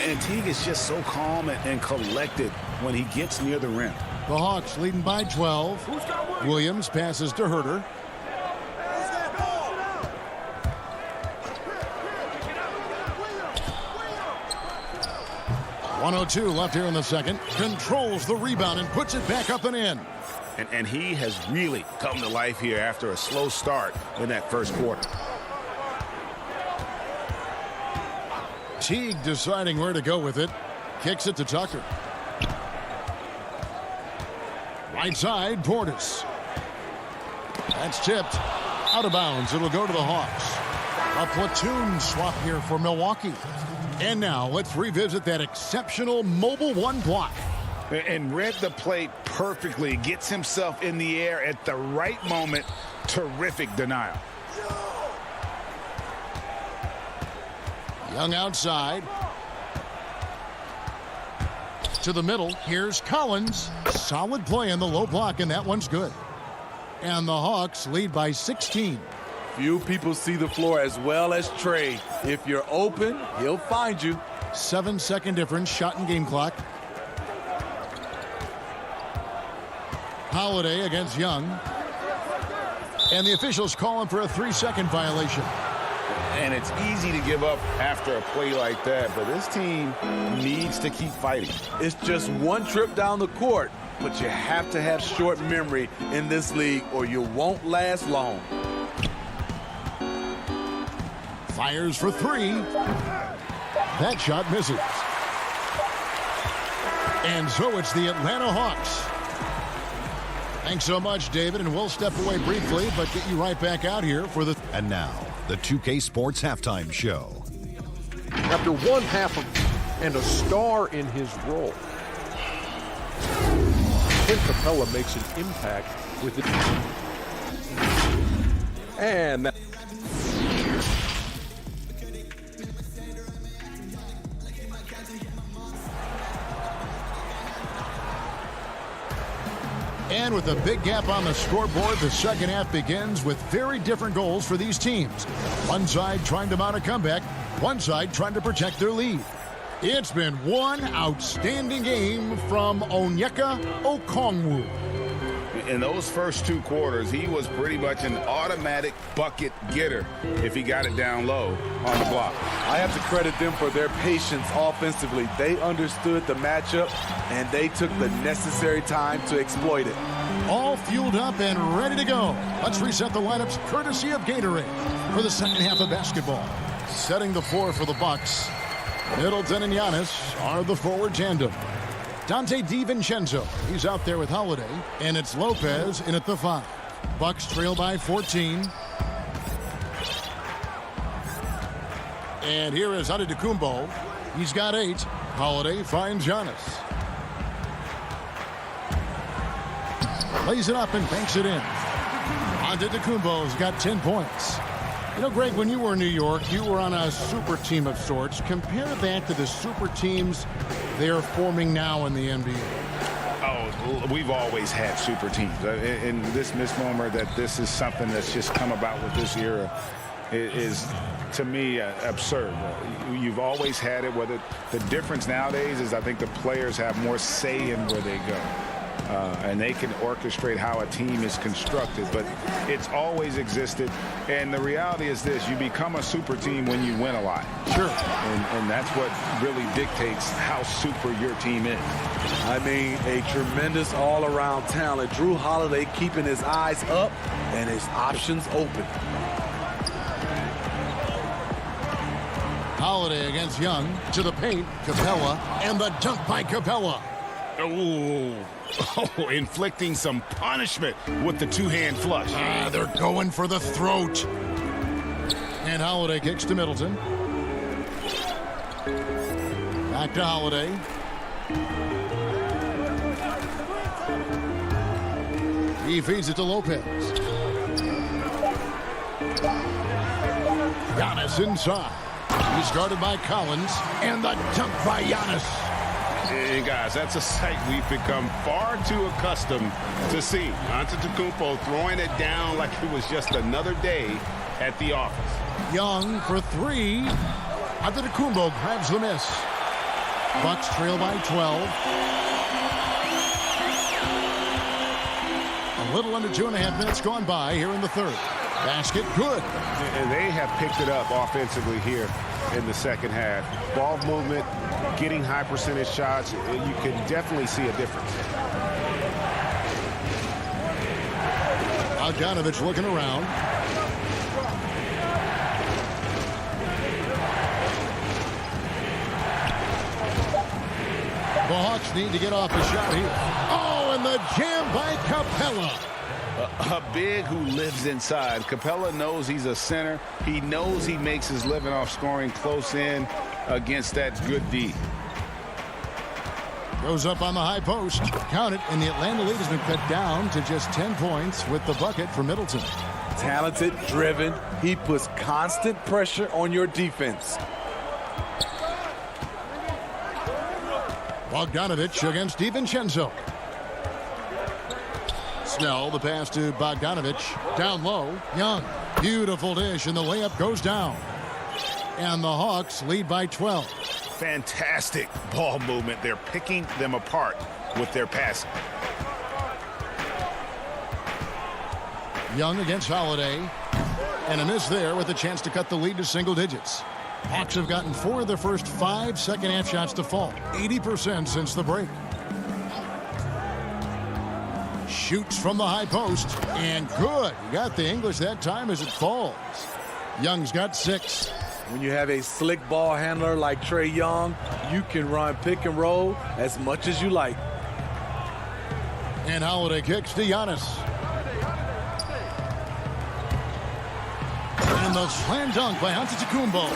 And Teague is just so calm and collected when he gets near the rim. The Hawks leading by 12. Williams passes to Herter. .102 left here in the second. Controls the rebound and puts it back up and in. And he has really come to life here after a slow start in that first quarter. Teague deciding where to go with it. Kicks it to Tucker. Right side, Portis. That's tipped. Out of bounds. It'll go to the Hawks. A platoon swap here for Milwaukee. And now let's revisit that exceptional mobile 1 block. And read the play perfectly. Gets himself in the air at the right moment. Terrific denial. Young outside. To the middle. Here's Collins. Solid play in the low block, and that one's good. And the Hawks lead by 16. Few people see the floor as well as Trey. If you're open, he'll find you. 7-second difference, shot and game clock. Holiday against Young. And the officials calling for a 3-second violation. And it's easy to give up after a play like that, but this team needs to keep fighting. It's just one trip down the court, but you have to have short memory in this league or you won't last long. Fires for 3. That shot misses. And so it's the Atlanta Hawks. Thanks so much, David, and we'll step away briefly, but get you right back out here for the... And now, the 2K Sports Halftime Show. After 1 half and a star in his role, Clint Capella makes an impact with it. And that... And with a big gap on the scoreboard, the second half begins with very different goals for these teams. One side trying to mount a comeback, one side trying to protect their lead. It's been one outstanding game from Onyeka Okongwu. In those first 2 quarters, he was pretty much an automatic bucket getter if he got it down low on the block. I have to credit them for their patience offensively. They understood the matchup, and they took the necessary time to exploit it. All fueled up and ready to go. Let's reset the lineups courtesy of Gatorade for the second half of basketball. Setting the floor for the Bucks. Middleton and Giannis are the forward tandem. Dante DiVincenzo, he's out there with Holiday, and it's Lopez in at the 5. Bucks trail by 14. And here is Antetokounmpo. He's got 8. Holiday finds Giannis. Lays it up and banks it in. Antetokounmpo's got 10 points. You know, Greg, when you were in New York, you were on a super team of sorts. Compare that to the super teams they are forming now in the NBA. Oh, we've always had super teams. And this misnomer that this is something that's just come about with this era is, to me, absurd. You've always had it. Whether the difference nowadays is I think the players have more say in where they go. And they can orchestrate how a team is constructed, but it's always existed. And the reality is this: you become a super team when you win a lot. Sure. And that's what really dictates how super your team is. I mean, a tremendous all-around talent. Drew Holiday keeping his eyes up and his options open. Holiday against Young, to the paint, Capella, and the dunk by Capella. Oh, inflicting some punishment with the 2-hand flush. They're going for the throat. And Holiday kicks to Middleton. Back to Holiday. He feeds it to Lopez. Giannis inside. He's guarded by Collins. And the dunk by Giannis. And guys, that's a sight we've become far too accustomed to see. Antetokounmpo throwing it down like it was just another day at the office. Young for three. Antetokounmpo grabs the miss. Bucks trail by 12. A little under 2.5 minutes gone by here in the third. Basket good. And they have picked it up offensively here in the second half. Ball movement, getting high percentage shots. You can definitely see a difference. Bogdanovich looking around. The Hawks need to get off a shot here. Oh, and the jam by Capella. A big who lives inside. Capella knows he's a center. He knows he makes his living off scoring close in against that good D. Goes up on the high post. Count it, and the Atlanta lead has been cut down to just 10 points with the bucket for Middleton. Talented, driven. He puts constant pressure on your defense. Bogdanovich against DiVincenzo. Snell, the pass to Bogdanovich. Down low. Young. Beautiful dish, and the layup goes down. And the Hawks lead by 12. Fantastic ball movement. They're picking them apart with their passing. Young against Holiday. And a miss there with a chance to cut the lead to single digits. Hawks have gotten 4 of their first 5 second-half shots to fall. 80% since the break. Shoots from the high post. And good. He got the English that time as it falls. Young's got 6. When you have a slick ball handler like Trae Young, you can run pick and roll as much as you like. And Holiday kicks to Giannis. And the slam dunk by Antetokounmpo.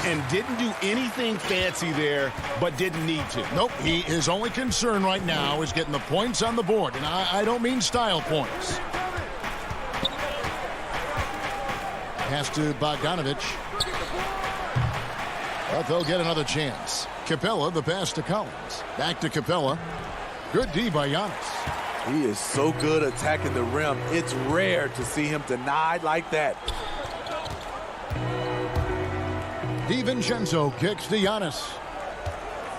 And didn't do anything fancy there, but didn't need to. Nope, his only concern right now is getting the points on the board. And I don't mean style points. Pass to Bogdanovich. But they'll get another chance. Capella, the pass to Collins. Back to Capella. Good D by Giannis. He is so good attacking the rim. It's rare to see him denied like that. DiVincenzo kicks to Giannis.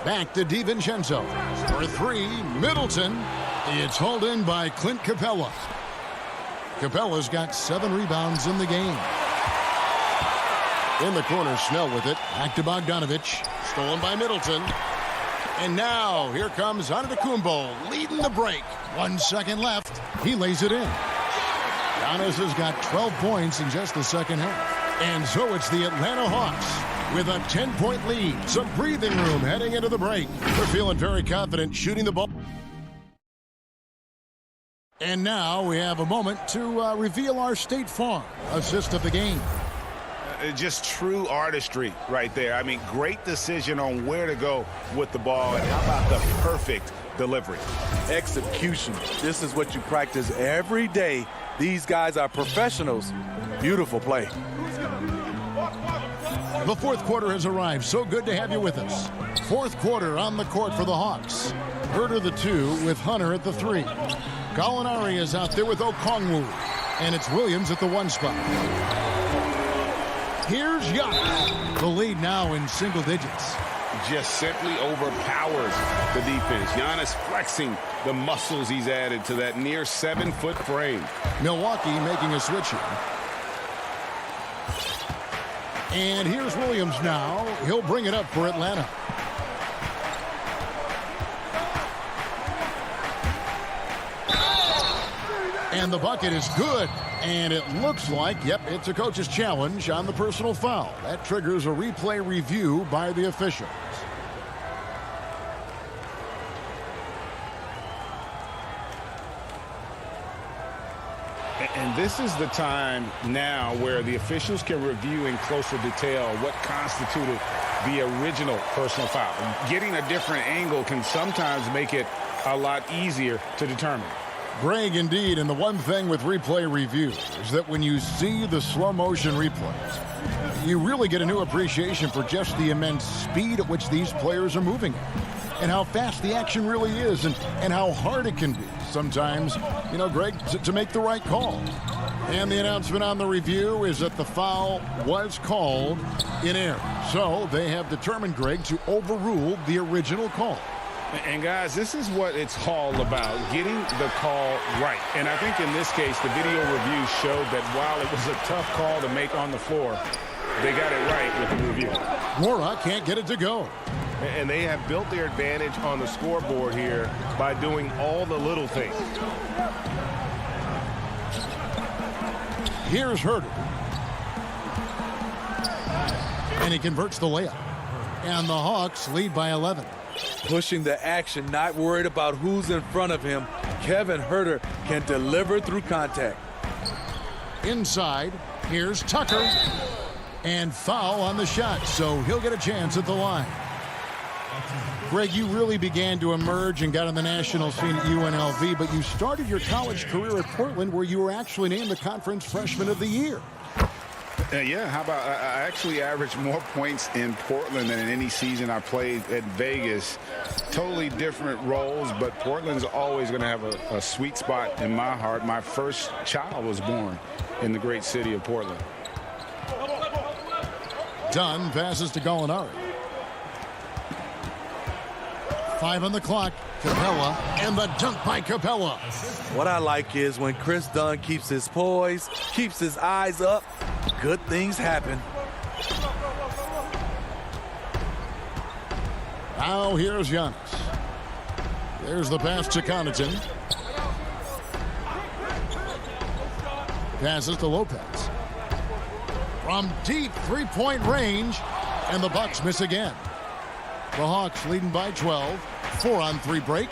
Back to DiVincenzo. For 3, Middleton. It's hauled in by Clint Capella. Capella's got 7 rebounds in the game. In the corner, Snell with it. Back to Bogdanovich. Stolen by Middleton. And now, here comes Antetokounmpo leading the break. 1 second left. He lays it in. Giannis has got 12 points in just the second half. And so it's the Atlanta Hawks with a 10-point lead. Some breathing room heading into the break. They're feeling very confident shooting the ball. And now we have a moment to reveal our State Farm assist of the game. Just true artistry right there. I mean, great decision on where to go with the ball. And how about the perfect delivery? Execution. This is what you practice every day. These guys are professionals. Beautiful play. The fourth quarter has arrived. So good to have you with us. Fourth quarter on the court for the Hawks. Herter the 2 with Hunter at the 3. Gallinari is out there with Okongwu. And it's Williams at the 1 spot. Here's Giannis. The lead now in single digits. Just simply overpowers the defense. Giannis flexing the muscles he's added to that near 7-foot frame. Milwaukee making a switch here. And here's Williams now. He'll bring it up for Atlanta. And the bucket is good. And it looks like, yep, it's a coach's challenge on the personal foul. That triggers a replay review by the officials. And this is the time now where the officials can review in closer detail what constituted the original personal foul. Getting a different angle can sometimes make it a lot easier to determine. Greg, indeed, and the one thing with replay review is that when you see the slow motion replays, you really get a new appreciation for just the immense speed at which these players are moving and how fast the action really is and how hard it can be sometimes, you know, Greg, to make the right call. And the announcement on the review is that the foul was called in error. So they have determined, Greg, to overrule the original call. And, guys, this is what it's all about, getting the call right. And I think in this case, the video review showed that while it was a tough call to make on the floor, they got it right with the review. Mora can't get it to go. And they have built their advantage on the scoreboard here by doing all the little things. Here's Herder. And he converts the layup. And the Hawks lead by 11. Pushing the action, not worried about who's in front of him. Kevin Herder can deliver through contact. Inside, here's Tucker. And foul on the shot, so he'll get a chance at the line. Greg, you really began to emerge and got on the national scene at UNLV, but you started your college career at Portland, where you were actually named the Conference Freshman of the Year. Yeah, how about I actually averaged more points in Portland than in any season I played at Vegas. Totally different roles, but Portland's always going to have a sweet spot in my heart. My first child was born in the great city of Portland. Dunn passes to Gallinari. 5 on the clock. Capella, and the dunk by Capella. What I like is when Chris Dunn keeps his poise, keeps his eyes up, good things happen. Now here's Giannis. There's the pass to Connaughton. Passes to Lopez. From deep three-point range, and the Bucks miss again. The Hawks leading by 12. 4-on-3 break.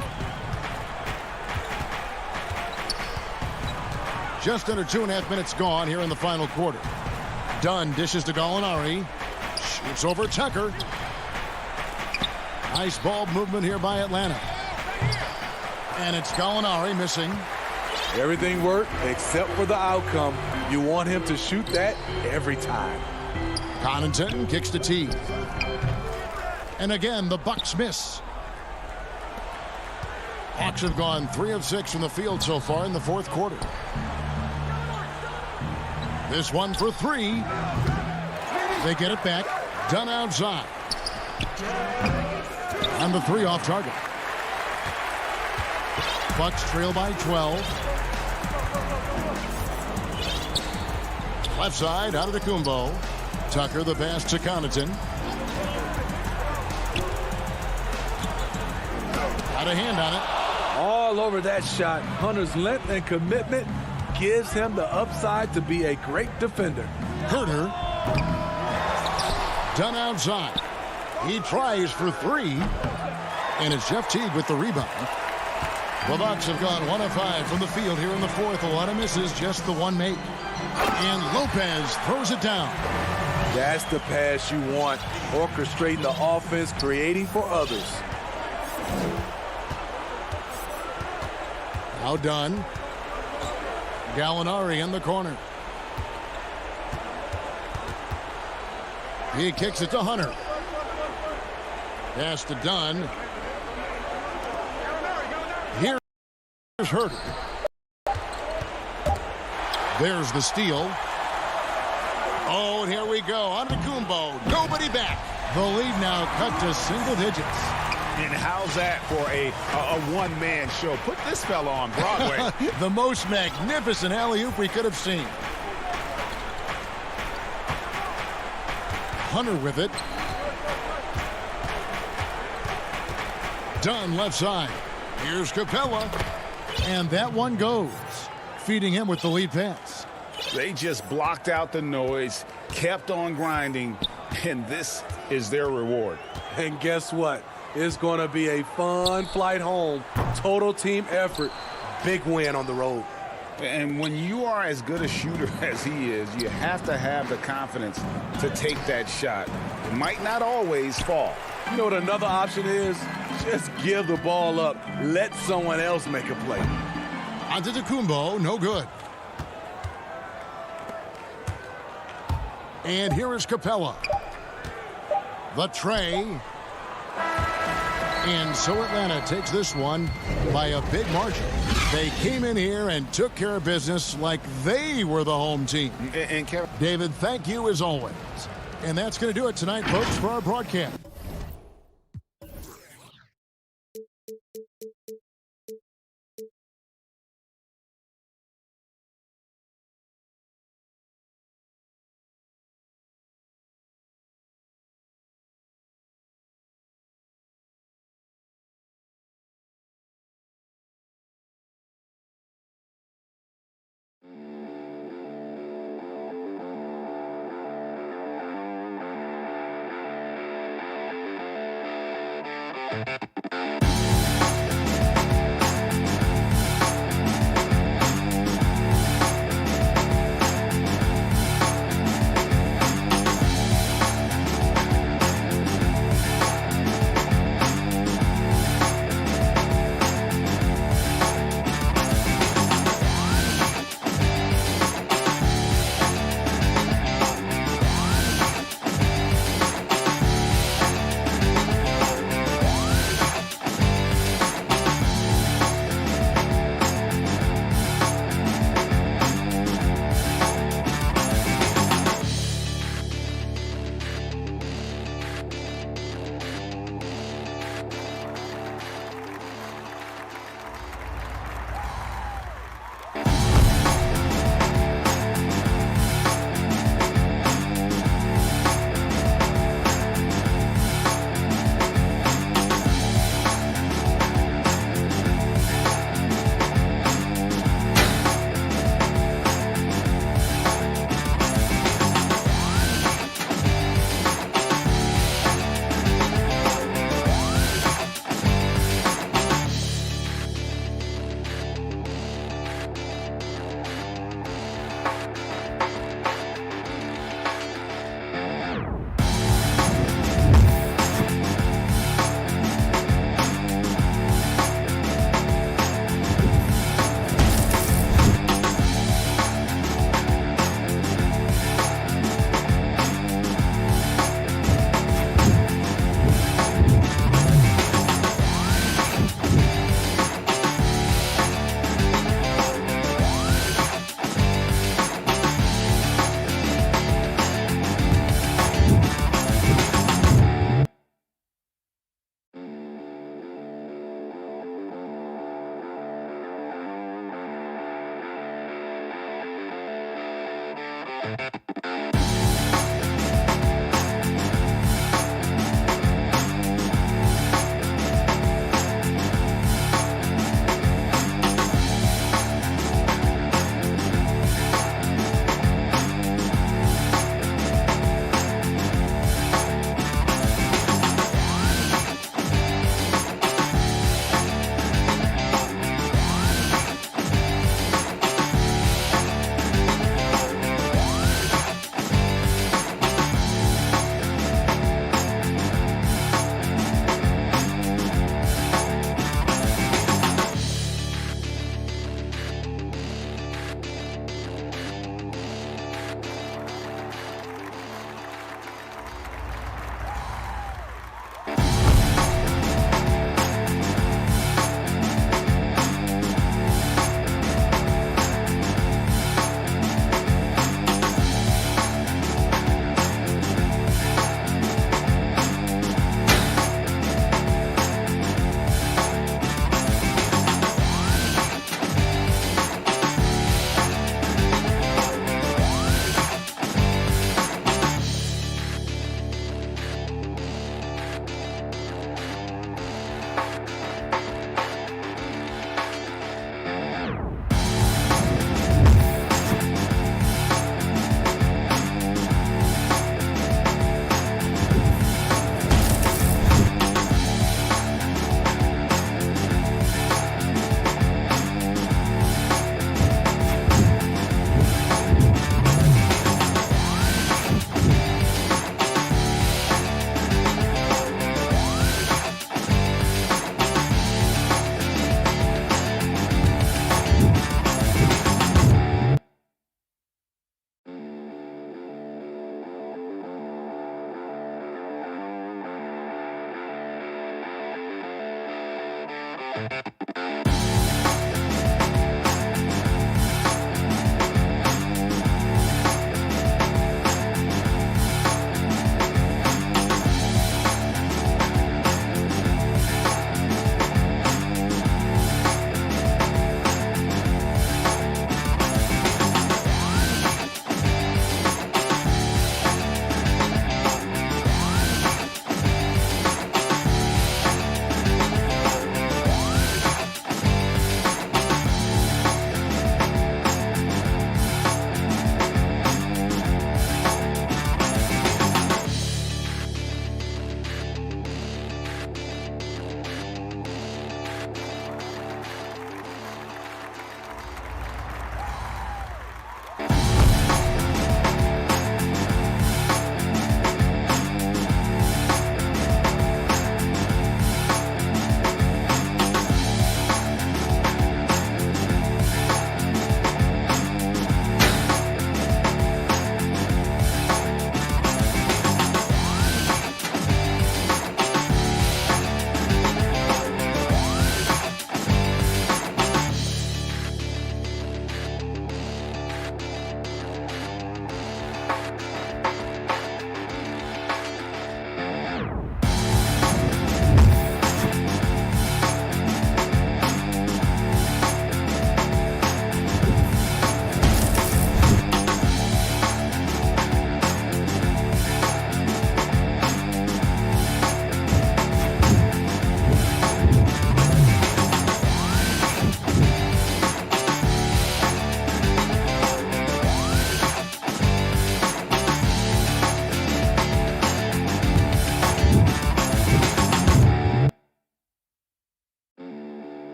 Just under 2.5 minutes gone here in the final quarter. Dunn dishes to Gallinari. Shoots over Tucker. Nice ball movement here by Atlanta. And it's Gallinari missing. Everything worked except for the outcome. You want him to shoot that every time. Connaughton kicks to T. And again, the Bucks miss. Hawks have gone 3 of 6 from the field so far in the fourth quarter. This one for 3. They get it back. Dunn outside. And the 3 off target. Bucks trail by 12. Left side out of the Kumbo. Tucker the pass to Connaughton. Got a hand on it. All over that shot. Hunter's length and commitment gives him the upside to be a great defender. Herder. Dunn outside. He tries for 3. And it's Jeff Teague with the rebound. The Bucks have gone 1 of 5 from the field here in the fourth. A lot of misses, just the one made. And Lopez throws it down. That's the pass you want. Orchestrating the offense, creating for others. Now Dunn. Gallinari in the corner. He kicks it to Hunter. Pass to Dunn. Here's Herder. There's the steal. Oh, and here we go. Antetokounmpo. Nobody back. The lead now cut to single digits. And how's that for a one-man show? Put this fella on Broadway. The most magnificent alley-oop we could have seen. Hunter with it. Dunn left side. Here's Capella. And that one goes. Feeding him with the lead pass. They just blocked out the noise, kept on grinding, and this is their reward. And guess what? It's going to be a fun flight home. Total team effort. Big win on the road. And when you are as good a shooter as he is, you have to have the confidence to take that shot. It might not always fall. You know what another option is? Just give the ball up. Let someone else make a play. Antetokounmpo, no good. And here is Capella. The tray. And so Atlanta takes this one by a big margin. They came in here and took care of business like they were the home team. And Kevin, David, thank you as always. And that's going to do it tonight, folks, for our broadcast.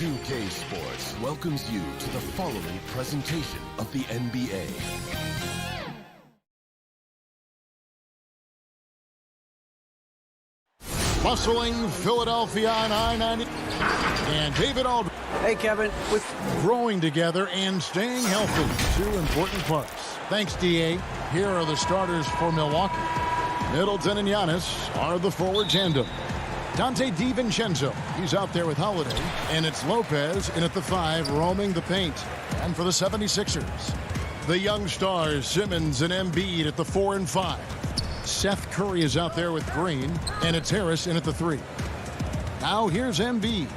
2K Sports welcomes you to the following presentation of the NBA. Bustling Philadelphia on I-90. And David Aldridge. Hey, Kevin. With growing together and staying healthy. Two important parts. Thanks, D.A. Here are the starters for Milwaukee. Middleton and Giannis are the forward tandem. Dante DiVincenzo, he's out there with Holiday. And it's Lopez in at the 5, roaming the paint. And for the 76ers, the young stars, Simmons and Embiid at the 4 and 5. Seth Curry is out there with Green, and it's Harris in at the 3. Now here's Embiid.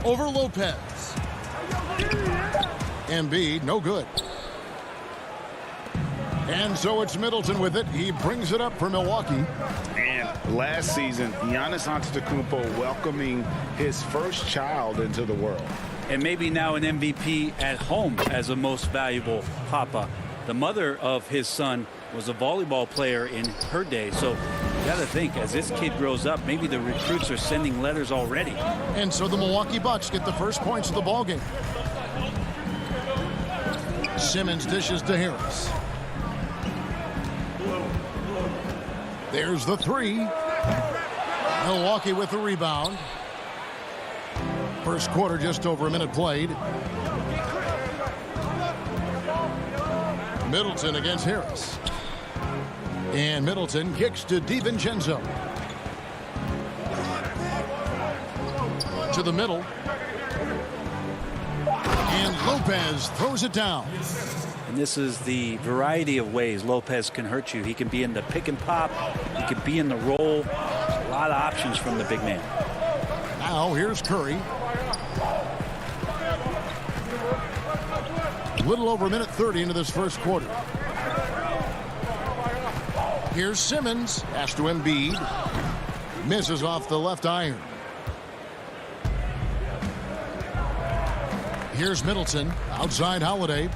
Over Lopez. Embiid, no good. And so it's Middleton with it. He brings it up for Milwaukee. And last season, Giannis Antetokounmpo welcoming his first child into the world. And maybe now an MVP at home as a most valuable papa. The mother of his son was a volleyball player in her day. So got to think, as this kid grows up, maybe the recruits are sending letters already. And so the Milwaukee Bucks get the first points of the ballgame. Simmons dishes to Harris. There's the three. Milwaukee with the rebound. First quarter, just over a minute played. Middleton against Harris. And Middleton kicks to DiVincenzo. To the middle. And Lopez throws it down. And this is the variety of ways Lopez can hurt you. He can be in the pick and pop. He can be in the roll. A lot of options from the big man. Now here's Curry. A little over a minute 30 into this first quarter. Here's Simmons. Pass to Embiid. Misses off the left iron. Here's Middleton. Outside Holiday.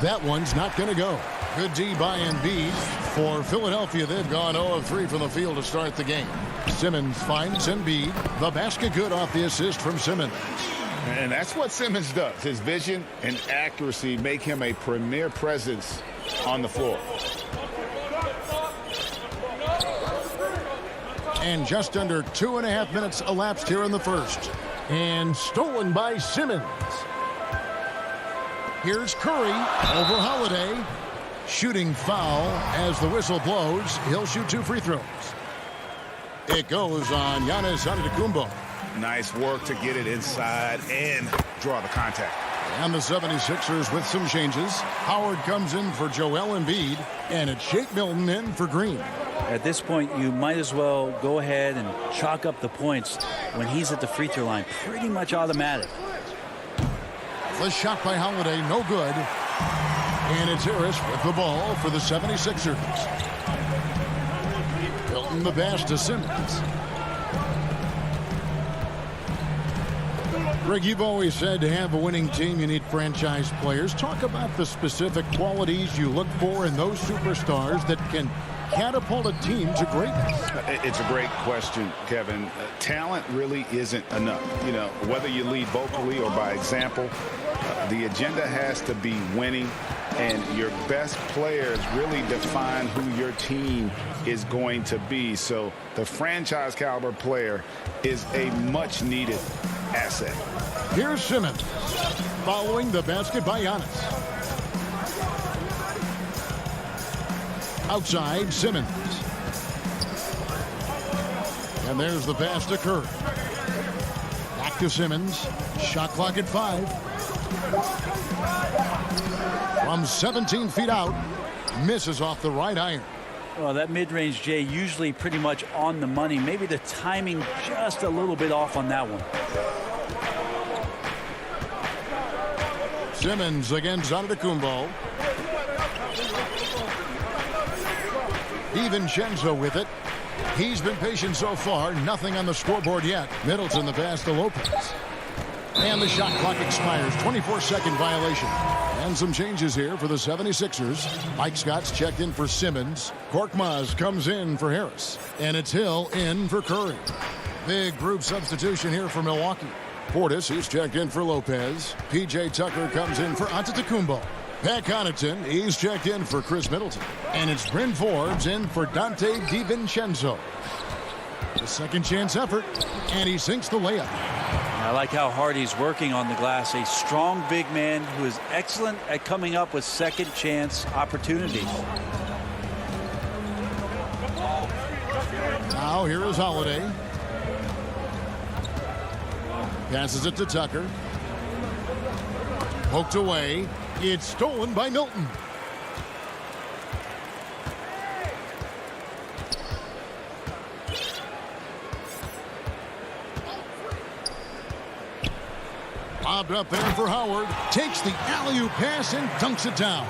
That one's not going to go. Good D by Embiid. For Philadelphia, they've gone 0 of 3 from the field to start the game. Simmons finds Embiid. The basket good off the assist from Simmons. And that's what Simmons does. His vision and accuracy make him a premier presence on the floor. And just under 2.5 minutes elapsed here in the first. And stolen by Simmons. Here's Curry over Holiday. Shooting foul as the whistle blows. He'll shoot 2 free throws. It goes on Giannis Antetokounmpo. Nice work to get it inside and draw the contact. And the 76ers with some changes. Howard comes in for Joel Embiid, and it's Shake Milton in for Green. At this point, you might as well go ahead and chalk up the points when he's at the free throw line. Pretty much automatic. The shot by Holiday, no good. And it's Harris with the ball for the 76ers. Milton the pass to Simmons. Greg, you've always said to have a winning team, you need franchise players. Talk about the specific qualities you look for in those superstars that can catapult a team to greatness. It's a great question, Kevin. Talent really isn't enough. You know, whether you lead vocally or by example, the agenda has to be winning, and your best players really define who your team is going to be. So the franchise caliber player is a much needed asset. Here's Simmons following the basket by Giannis. Outside Simmons. And there's the pass to Curry. Back to Simmons. Shot clock at 5. From 17 feet out. Misses off the right iron. Well, that mid-range, Jay, usually pretty much on the money. Maybe the timing just a little bit off on that one. Simmons against Antetokounmpo. DiVincenzo with it. He's been patient so far. Nothing on the scoreboard yet. Middleton the pass to Lopez. And the shot clock expires. 24-second violation. And some changes here for the 76ers. Mike Scott's checked in for Simmons. Korkmaz comes in for Harris. And it's Hill in for Curry. Big group substitution here for Milwaukee. Portis, he's checked in for Lopez. P.J. Tucker comes in for Antetokounmpo. Pat Connaughton, he's checked in for Chris Middleton. And it's Bryn Forbes in for Dante DiVincenzo. The second chance effort, and he sinks the layup. I like how hard he's working on the glass. A strong big man who is excellent at coming up with second chance opportunities. Now here is Holiday. Passes it to Tucker. Poked away. It's stolen by Milton. Bobbed up there for Howard. Takes the alley-oop pass and dunks it down.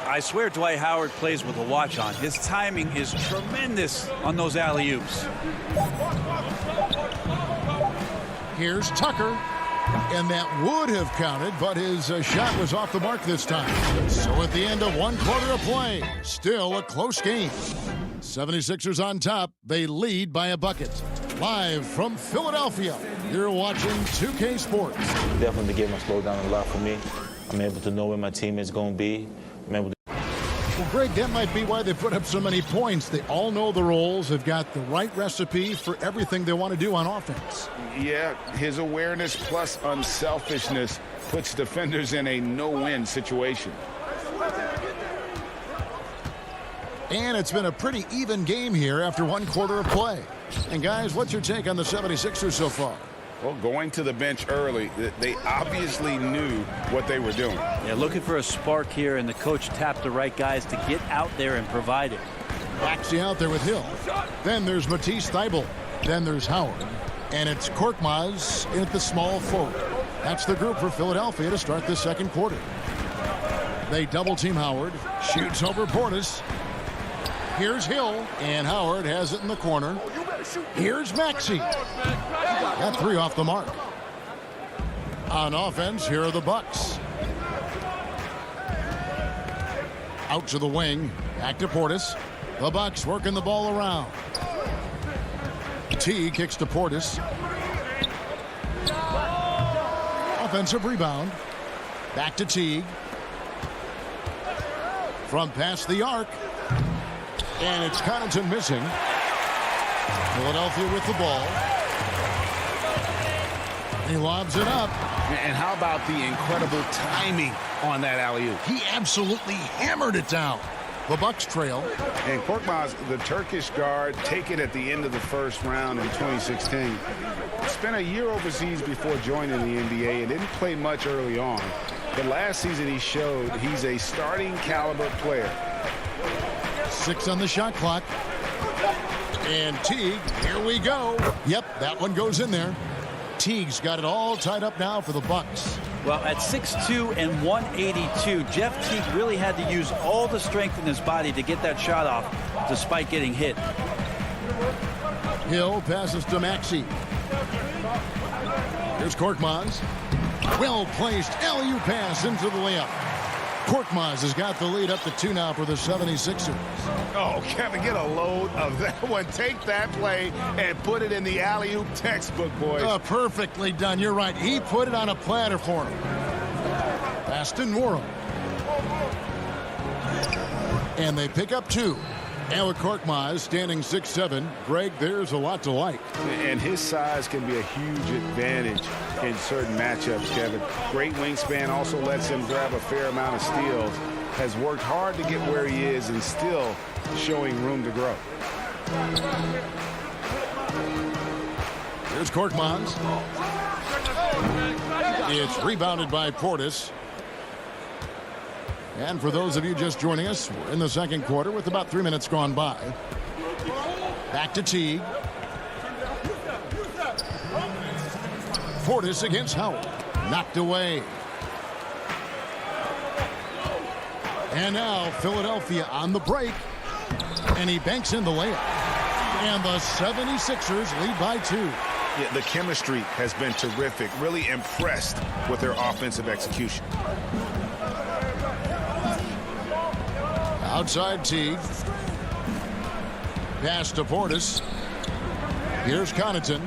I swear Dwight Howard plays with a watch on. His timing is tremendous on those alley-oops. Here's Tucker. And that would have counted, but his shot was off the mark this time. So at the end of one quarter of play, still a close game. 76ers on top. They lead by a bucket. Live from Philadelphia, you're watching 2K Sports. Definitely the game has slowed down a lot for me. I'm able to know where my teammates going to be. I'm able to. Well, Greg, that might be why they put up so many points. They all know the roles. They've got the right recipe for everything they want to do on offense. Yeah, his awareness plus unselfishness puts defenders in a no-win situation. And it's been a pretty even game here after one quarter of play. And guys, what's your take on the 76ers so far? Well, going to the bench early, they obviously knew what they were doing. Yeah, looking for a spark here, and the coach tapped the right guys to get out there and provide it. Maxey out there with Hill. Then there's Matisse Thybulle. Then there's Howard. And it's Korkmaz in at the small forward. That's the group for Philadelphia to start this second quarter. They double-team Howard. Shoots over Portis. Here's Hill. And Howard has it in the corner. Here's Maxey. That three off the mark. On offense, here are the Bucks. Out to the wing. Back to Portis. The Bucks working the ball around. T kicks to Portis. Offensive rebound. Back to Teague. From past the arc. And it's Connaughton missing. Philadelphia with the ball. He lobs it up. And how about the incredible timing on that alley-oop? He absolutely hammered it down. The Bucks trail. And Korkmaz, the Turkish guard, taken at the end of the first round in 2016. Spent a year overseas before joining the NBA and didn't play much early on. But last season he showed he's a starting caliber player. 6 on the shot clock. And Teague, here we go. Yep, that one goes in there. Teague's got it all tied up now for the Bucks. Well, at 6'2" and 182, Jeff Teague really had to use all the strength in his body to get that shot off, despite getting hit. Hill passes to Maxey. Here's Korkmaz. Well-placed alley-oop pass into the layup. Korkmaz has got the lead up to 2 now for the 76ers. Oh, Kevin, get a load of that one. Take that play and put it in the alley-oop textbook, boys. Perfectly done. You're right. He put it on a platter for him. Pass to Norham. And they pick up 2. And with Korkmaz standing 6'7", Greg, there's a lot to like. And his size can be a huge advantage in certain matchups, Kevin. Great wingspan also lets him grab a fair amount of steals. Has worked hard to get where he is and still showing room to grow. Here's Korkmaz. It's rebounded by Portis. And for those of you just joining us, we're in the second quarter with about 3 minutes gone by. Back to Teague. Portis against Howard. Knocked away. And now Philadelphia on the break. And he banks in the layup. And the 76ers lead by 2. Yeah, the chemistry has been terrific. Really impressed with their offensive execution. Outside Teague. Pass to Portis. Here's Connaughton.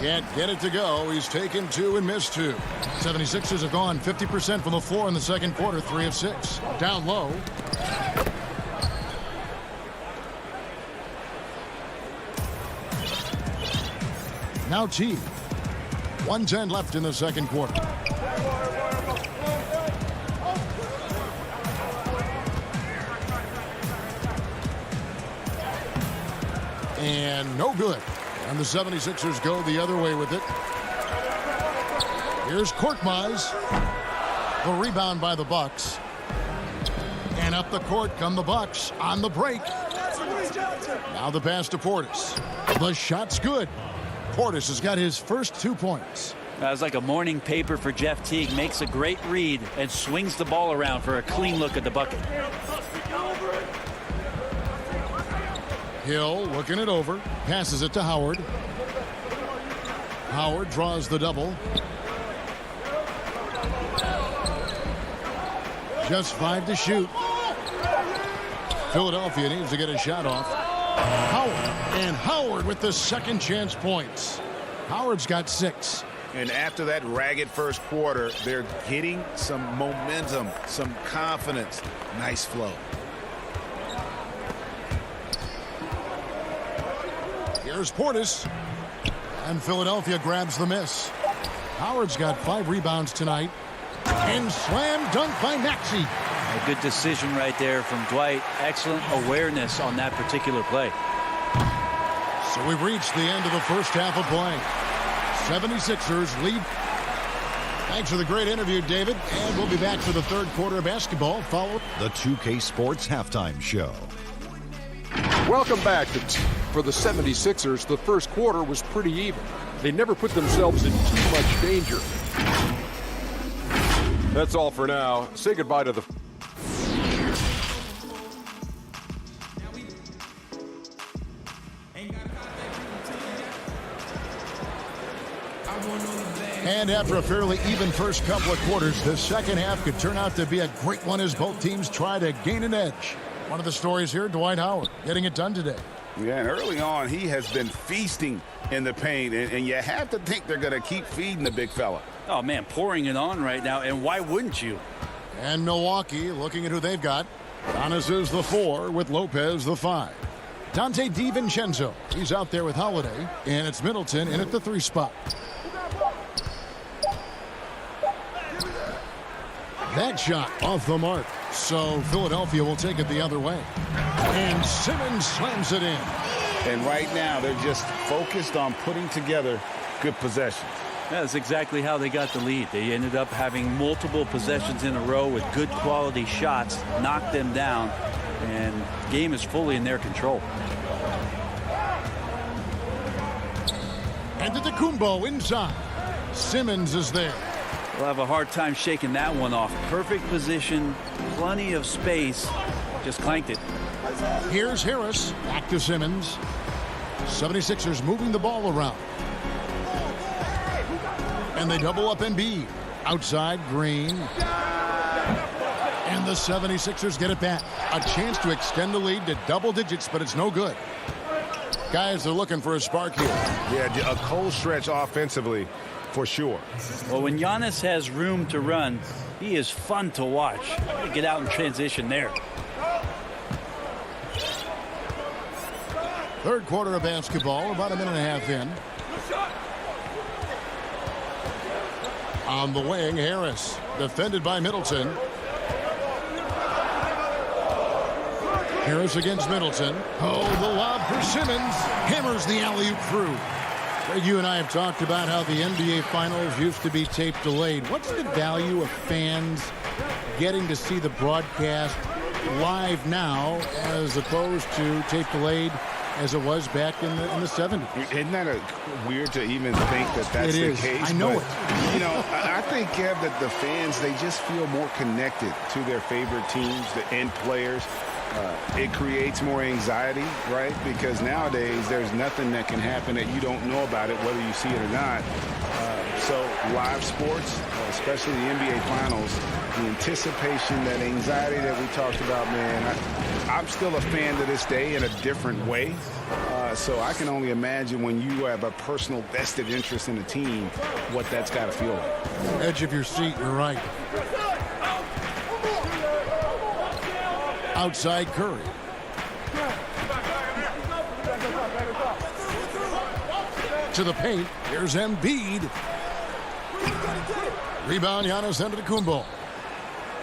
Can't get it to go. He's taken 2 and missed 2. 76ers have gone 50% from the floor in the second quarter, 3 of 6. Down low. Now Teague. 1:10 left in the second quarter. And no good. And the 76ers go the other way with it. Here's Korkmaz. The rebound by the Bucks. And up the court come the Bucks on the break. Now the pass to Portis. The shot's good. Portis has got his first 2 points. That was like a morning paper for Jeff Teague. Makes a great read and swings the ball around for a clean look at the bucket. Hill looking it over. Passes it to Howard. Howard draws the double. Just 5 to shoot. Philadelphia needs to get a shot off. Howard. And Howard with the second chance points. Howard's got 6. And after that ragged first quarter, they're getting some momentum, some confidence. Nice flow. Here's Portis. And Philadelphia grabs the miss. Howard's got 5 rebounds tonight. And slam dunk by Maxey. A good decision right there from Dwight. Excellent awareness on that particular play. So we've reached the end of the first half of play. 76ers lead. Thanks for the great interview, David. And we'll be back for the third quarter of basketball. Follow the 2K Sports Halftime Show. Welcome back. For the 76ers, the first quarter was pretty even. They never put themselves in too much danger. That's all for now. Say goodbye to the... And after a fairly even first couple of quarters, the second half could turn out to be a great one as both teams try to gain an edge. One of the stories here, Dwight Howard getting it done today. Yeah, and early on, he has been feasting in the paint, and you have to think they're going to keep feeding the big fella. Oh, man, pouring it on right now, and why wouldn't you? And Milwaukee looking at who they've got. Giannis is the 4 with Lopez the 5. Dante DiVincenzo, he's out there with Holiday, and it's Middleton in at the 3 spot. That shot off the mark. So Philadelphia will take it the other way. And Simmons slams it in. And right now they're just focused on putting together good possessions. That's exactly how they got the lead. They ended up having multiple possessions in a row with good quality shots, knocked them down, and the game is fully in their control. And Antetokounmpo inside. Simmons is there. We'll have a hard time shaking that one off. Perfect position, plenty of space. Just clanked it. Here's Harris. Back to Simmons. 76ers moving the ball around. And they double up Embiid. Outside, Green. And the 76ers get it back. A chance to extend the lead to double digits, but it's no good. Guys are looking for a spark here. Yeah, a cold stretch offensively. For sure. Well, when Giannis has room to run, he is fun to watch. Get out in transition there. Third quarter of basketball, about a minute and a half in. On the wing, Harris, defended by Middleton. Harris against Middleton. Oh, the lob for Simmons. Hammers the alley-oop through. Greg, you and I have talked about how the NBA Finals used to be tape delayed. What's the value of fans getting to see the broadcast live now as opposed to tape delayed as it was back in the 70s? Isn't that weird to even think that that's the case? I know but, it. You know, I think, Kev, that the fans, they just feel more connected to their favorite teams and players. It creates more anxiety, right? Because nowadays there's nothing that can happen that you don't know about it, whether you see it or not. So live sports, especially the NBA Finals, the anticipation, that anxiety that we talked about, man, I'm still a fan to this day in a different way. So I can only imagine when you have a personal vested interest in the team, what that's got to feel like. Edge of your seat, you're right. Outside Curry. To the paint. Here's Embiid. Rebound, Giannis Antetokounmpo.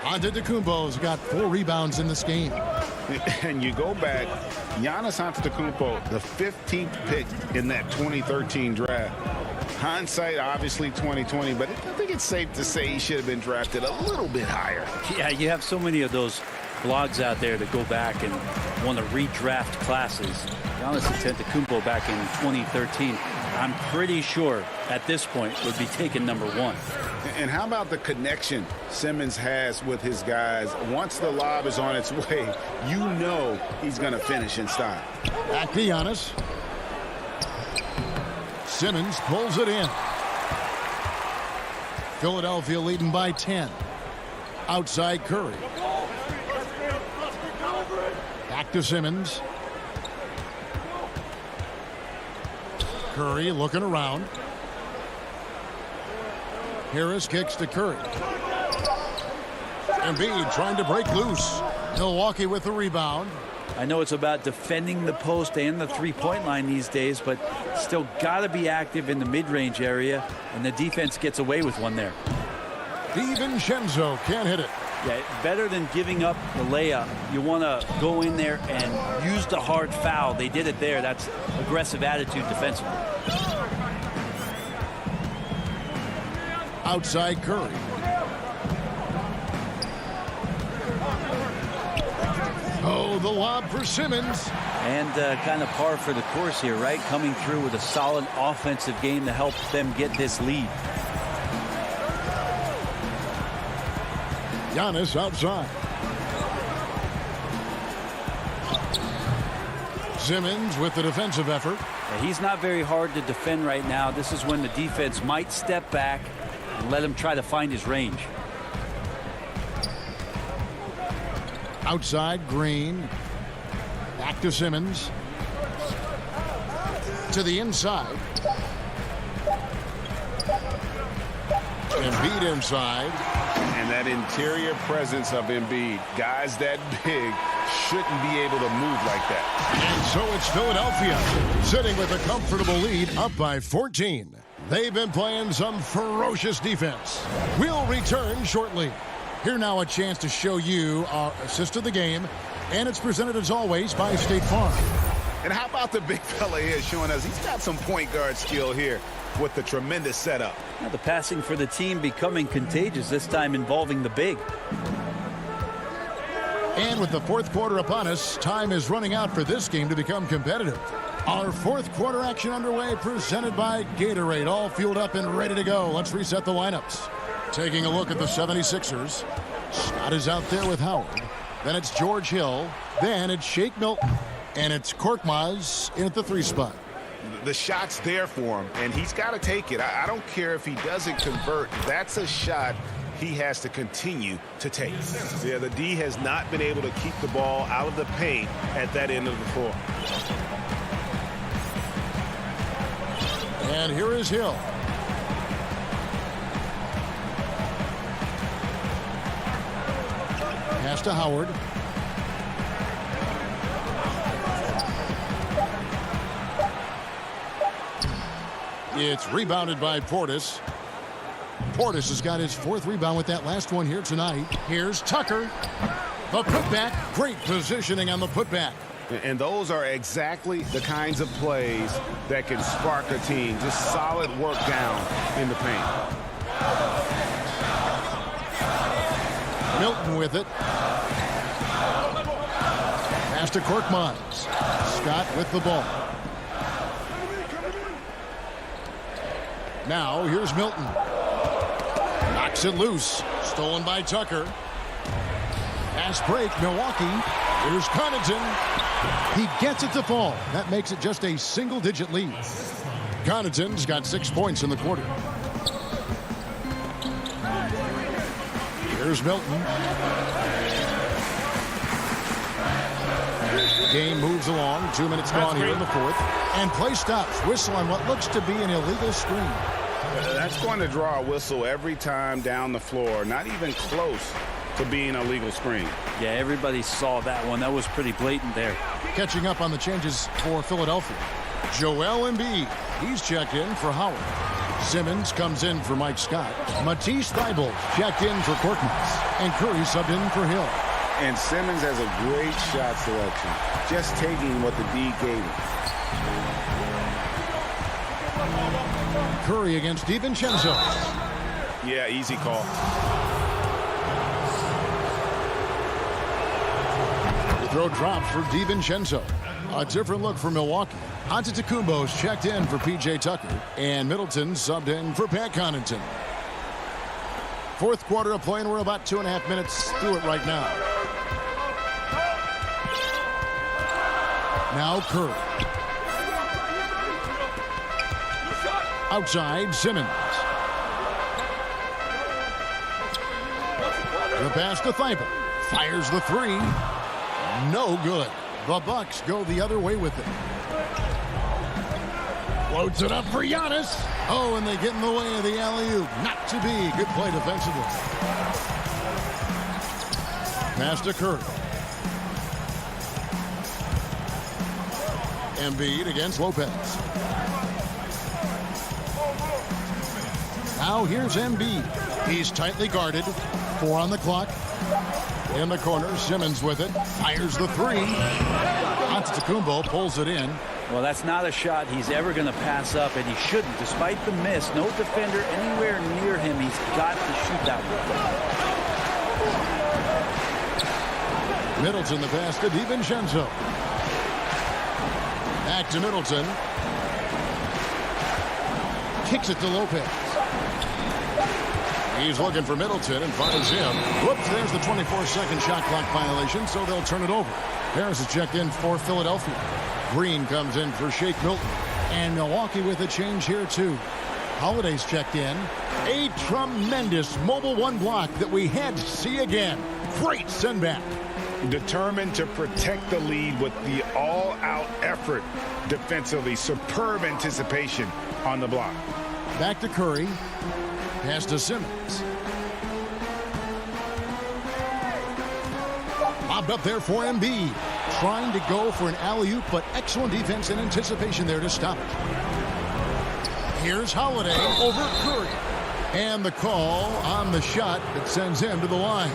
Antetokounmpo's got 4 rebounds in this game. And you go back, Giannis Antetokounmpo, the 15th pick in that 2013 draft. Hindsight, obviously 2020, but I think it's safe to say he should have been drafted a little bit higher. Yeah, you have so many of those blogs out there that go back and want to redraft classes. Giannis Antetokounmpo back in 2013. I'm pretty sure at this point would be taking number 1. And how about the connection Simmons has with his guys? Once the lob is on its way, you know he's going to finish in style. Back to Giannis. Simmons pulls it in. Philadelphia leading by 10. Outside Curry. Back to Simmons. Curry looking around. Harris kicks to Curry. Embiid trying to break loose. Milwaukee with the rebound. I know it's about defending the post and the three-point line these days, but still got to be active in the mid-range area, and the defense gets away with one there. DiVincenzo can't hit it. Yeah, better than giving up the layup. You want to go in there and use the hard foul. They did it there. That's aggressive attitude defensively. Outside Curry. Oh, the lob for Simmons. And kind of par for the course here, right? Coming through with a solid offensive game to help them get this lead. Giannis outside. Simmons with the defensive effort. He's not very hard to defend right now. This is when the defense might step back and let him try to find his range. Outside Green. Back to Simmons. To the inside. Embiid inside. And that interior presence of Embiid, guys that big, shouldn't be able to move like that. And so it's Philadelphia sitting with a comfortable lead up by 14. They've been playing some ferocious defense. We'll return shortly. Here now a chance to show you our assist of the game, and it's presented as always by State Farm. And how about the big fella here showing us he's got some point guard skill here with the tremendous setup. Now the passing for the team becoming contagious, this time involving the big. And with the fourth quarter upon us, time is running out for this game to become competitive. Our fourth quarter action underway, presented by Gatorade, all fueled up and ready to go. Let's reset the lineups. Taking a look at the 76ers. Scott is out there with Howard. Then it's George Hill. Then it's Shake Milton. And it's Korkmaz in at the 3 spot. The shot's there for him, and he's got to take it. I don't care if he doesn't convert. That's a shot he has to continue to take. Yeah, the D has not been able to keep the ball out of the paint at that end of the floor. And here is Hill. Pass to Howard. It's rebounded by Portis. Portis has got his 4th rebound with that last one here tonight. Here's Tucker. The putback. Great positioning on the putback. And those are exactly the kinds of plays that can spark a team. Just solid work down in the paint. Milton with it. Pass to Korkmaz. Scott with the ball. Now here's Milton. Knocks it loose. Stolen by Tucker. Fast break, Milwaukee. Here's Connaughton. He gets it to fall. That makes it just a single-digit lead. Connaughton's got 6 points in the quarter. Here's Milton. Game moves along. 2 minutes gone here in the fourth. And play stops. Whistle on what looks to be an illegal screen. That's going to draw a whistle every time down the floor. Not even close to being a legal screen. Yeah, everybody saw that one. That was pretty blatant there. Catching up on the changes for Philadelphia. Joel Embiid. He's checked in for Howard. Simmons comes in for Mike Scott. Matisse Thybulle checked in for Korkmaz. And Curry subbed in for Hill. And Simmons has a great shot selection. Just taking what the D gave him. Curry against DiVincenzo. Yeah, easy call. The throw drops for DiVincenzo. A different look for Milwaukee. Antetokounmpo's checked in for P.J. Tucker, and Middleton subbed in for Pat Connaughton. Fourth quarter of play, and we're about 2.5 minutes through it right now. Now Curry. Outside, Simmons. The pass to Thibault. Fires the three. No good. The Bucks go the other way with it. Floats it up for Giannis. Oh, and they get in the way of the alley-oop. Not to be. Good play defensively. Pass to Curry. Embiid against Lopez. Now here's Embiid. He's tightly guarded. 4 on the clock. In the corner, Simmons with it. Fires the three. Antetokounmpo pulls it in. Well, that's not a shot he's ever going to pass up, and he shouldn't. Despite the miss, no defender anywhere near him. He's got to shoot that one. Middleton, the pass to DiVincenzo. Back to Middleton. Kicks it to Lopez. He's looking for Middleton and finds him. Whoops, there's the 24-second shot clock violation, so they'll turn it over. Harris is checked in for Philadelphia. Green comes in for Shake Milton. And Milwaukee with a change here, too. Holiday's checked in. A tremendous mobile one block that we had to see again. Great send back. Determined to protect the lead with the all-out effort defensively. Superb anticipation on the block. Back to Curry. Pass to Simmons. Lobbed up there for Embiid. Trying to go for an alley-oop, but excellent defense and anticipation there to stop it. Here's Holiday over Curry. And the call on the shot that sends him to the line.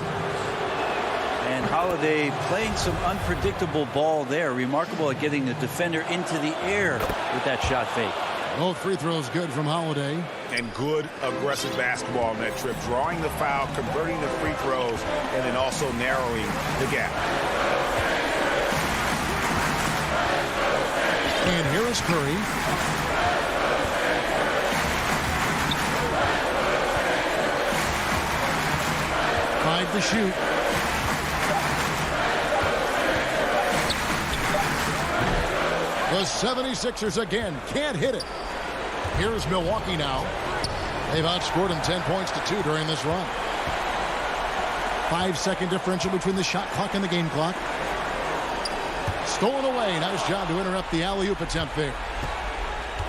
And Holiday playing some unpredictable ball there. Remarkable at getting the defender into the air with that shot fake. Both free throws good from Holiday. And good aggressive basketball on that trip. Drawing the foul, converting the free throws, and then also narrowing the gap. And here is Curry. Five to shoot. The 76ers again can't hit it. Here's Milwaukee now. They've outscored them 10 points to 2 during this run. 5-second differential between the shot clock and the game clock. Stolen away. Nice job to interrupt the alley-oop attempt there.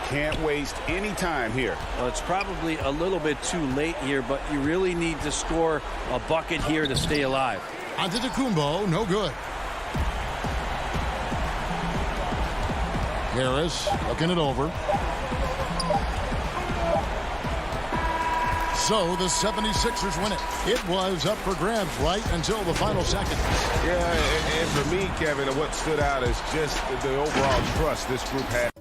Can't waste any time here. Well, it's probably a little bit too late here, but you really need to score a bucket here to stay alive. Antetokounmpo, no good. Harris looking it over. So the 76ers win it. It was up for grabs right until the final seconds. Yeah, and for me, Kevin, what stood out is just the overall trust this group had.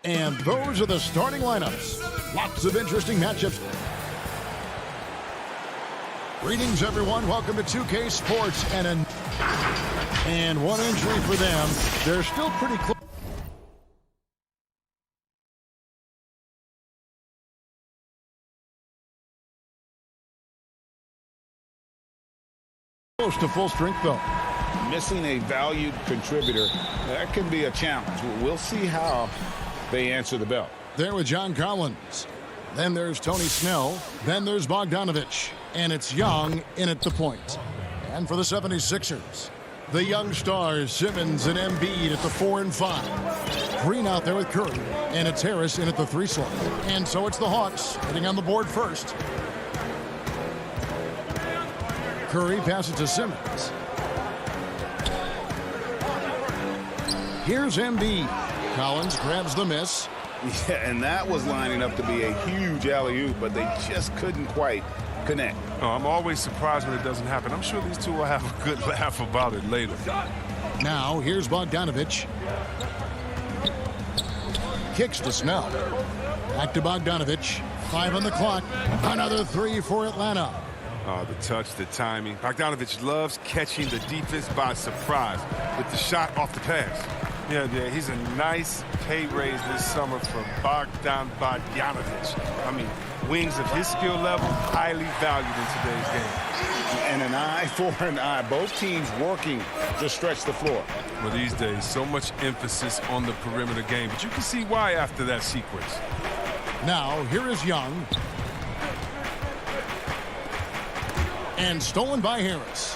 And those are the starting lineups. Lots of interesting matchups. Greetings, everyone. Welcome to 2K Sports. And one injury for them. They're still pretty close to full strength, though. Missing a valued contributor, that can be a challenge. We'll see how they answer the bell. There with John Collins. Then there's Tony Snell. Then there's Bogdanovich. And it's Young in at the point. And for the 76ers, the young stars, Simmons and Embiid at the 4 and 5. Green out there with Curry. And it's Harris in at the 3 slot. And so it's the Hawks hitting on the board first. Curry passes to Simmons. Here's Embiid. Collins grabs the miss. Yeah, and that was lining up to be a huge alley-oop, but they just couldn't quite connect. Oh, I'm always surprised when it doesn't happen. I'm sure these two will have a good laugh about it later. Now, here's Bogdanovich. Kicks to Snell. Back to Bogdanovich. 5 on the clock. Another 3 for Atlanta. Oh, the touch, the timing. Bogdanovich loves catching the defense by surprise with the shot off the pass. Yeah, he's a nice pay raise this summer for Bogdanovich. I mean, wings of his skill level, highly valued in today's game. And an eye for an eye. Both teams working to stretch the floor. Well, these days, so much emphasis on the perimeter game, but you can see why after that sequence. Now, here is Young. And stolen by Harris.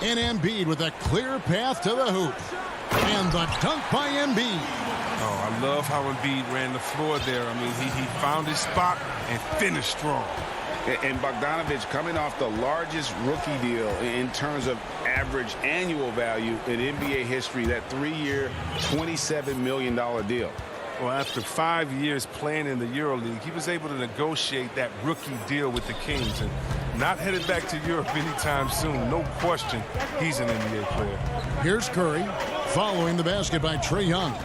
And Embiid with a clear path to the hoop. And the dunk by Embiid. Oh, I love how Embiid ran the floor there. I mean, he found his spot and finished strong. And Bogdanovich coming off the largest rookie deal in terms of average annual value in NBA history, that 3-year, $27 million deal. Well, after 5 years playing in the EuroLeague, he was able to negotiate that rookie deal with the Kings. And not headed back to Europe anytime soon. No question, he's an NBA player. Here's Curry, following the basket by Trae Young.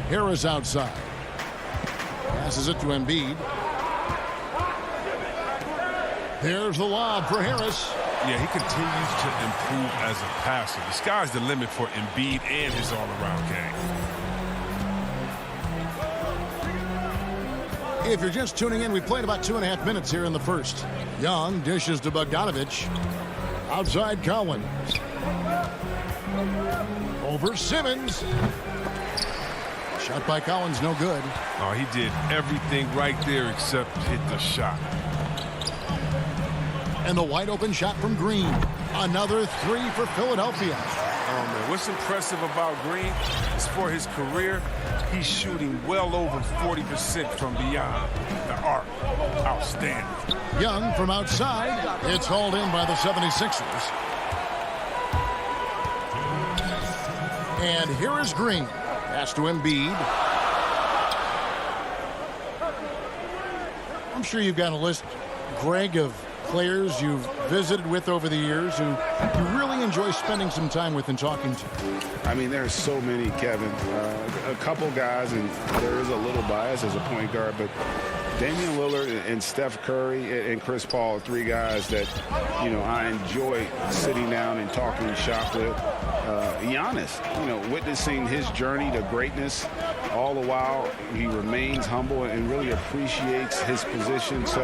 Harris outside. Passes it to Embiid. There's the lob for Harris. Yeah, he continues to improve as a passer. The sky's the limit for Embiid and his all-around game. If you're just tuning in, we played about 2.5 minutes here in the first. Young dishes to Bogdanovich. Outside Collins. Over Simmons. Shot by Collins, no good. Oh, he did everything right there except hit the shot. And the wide open shot from Green. Another 3 for Philadelphia. Oh, man, what's impressive about Green is for his career, he's shooting well over 40% from beyond the arc. Outstanding. Young from outside. It's hauled in by the 76ers. And here is Green. Pass to Embiid. I'm sure you've got a list, Greg, of players you've visited with over the years who you really enjoy spending some time with and talking to. I mean, there's so many, Kevin. A couple guys, and there is a little bias as a point guard, but Damian Lillard and Steph Curry and Chris Paul are 3 guys that, you know, I enjoy sitting down and talking shop with. Giannis, witnessing his journey to greatness, all the while he remains humble and really appreciates his position. So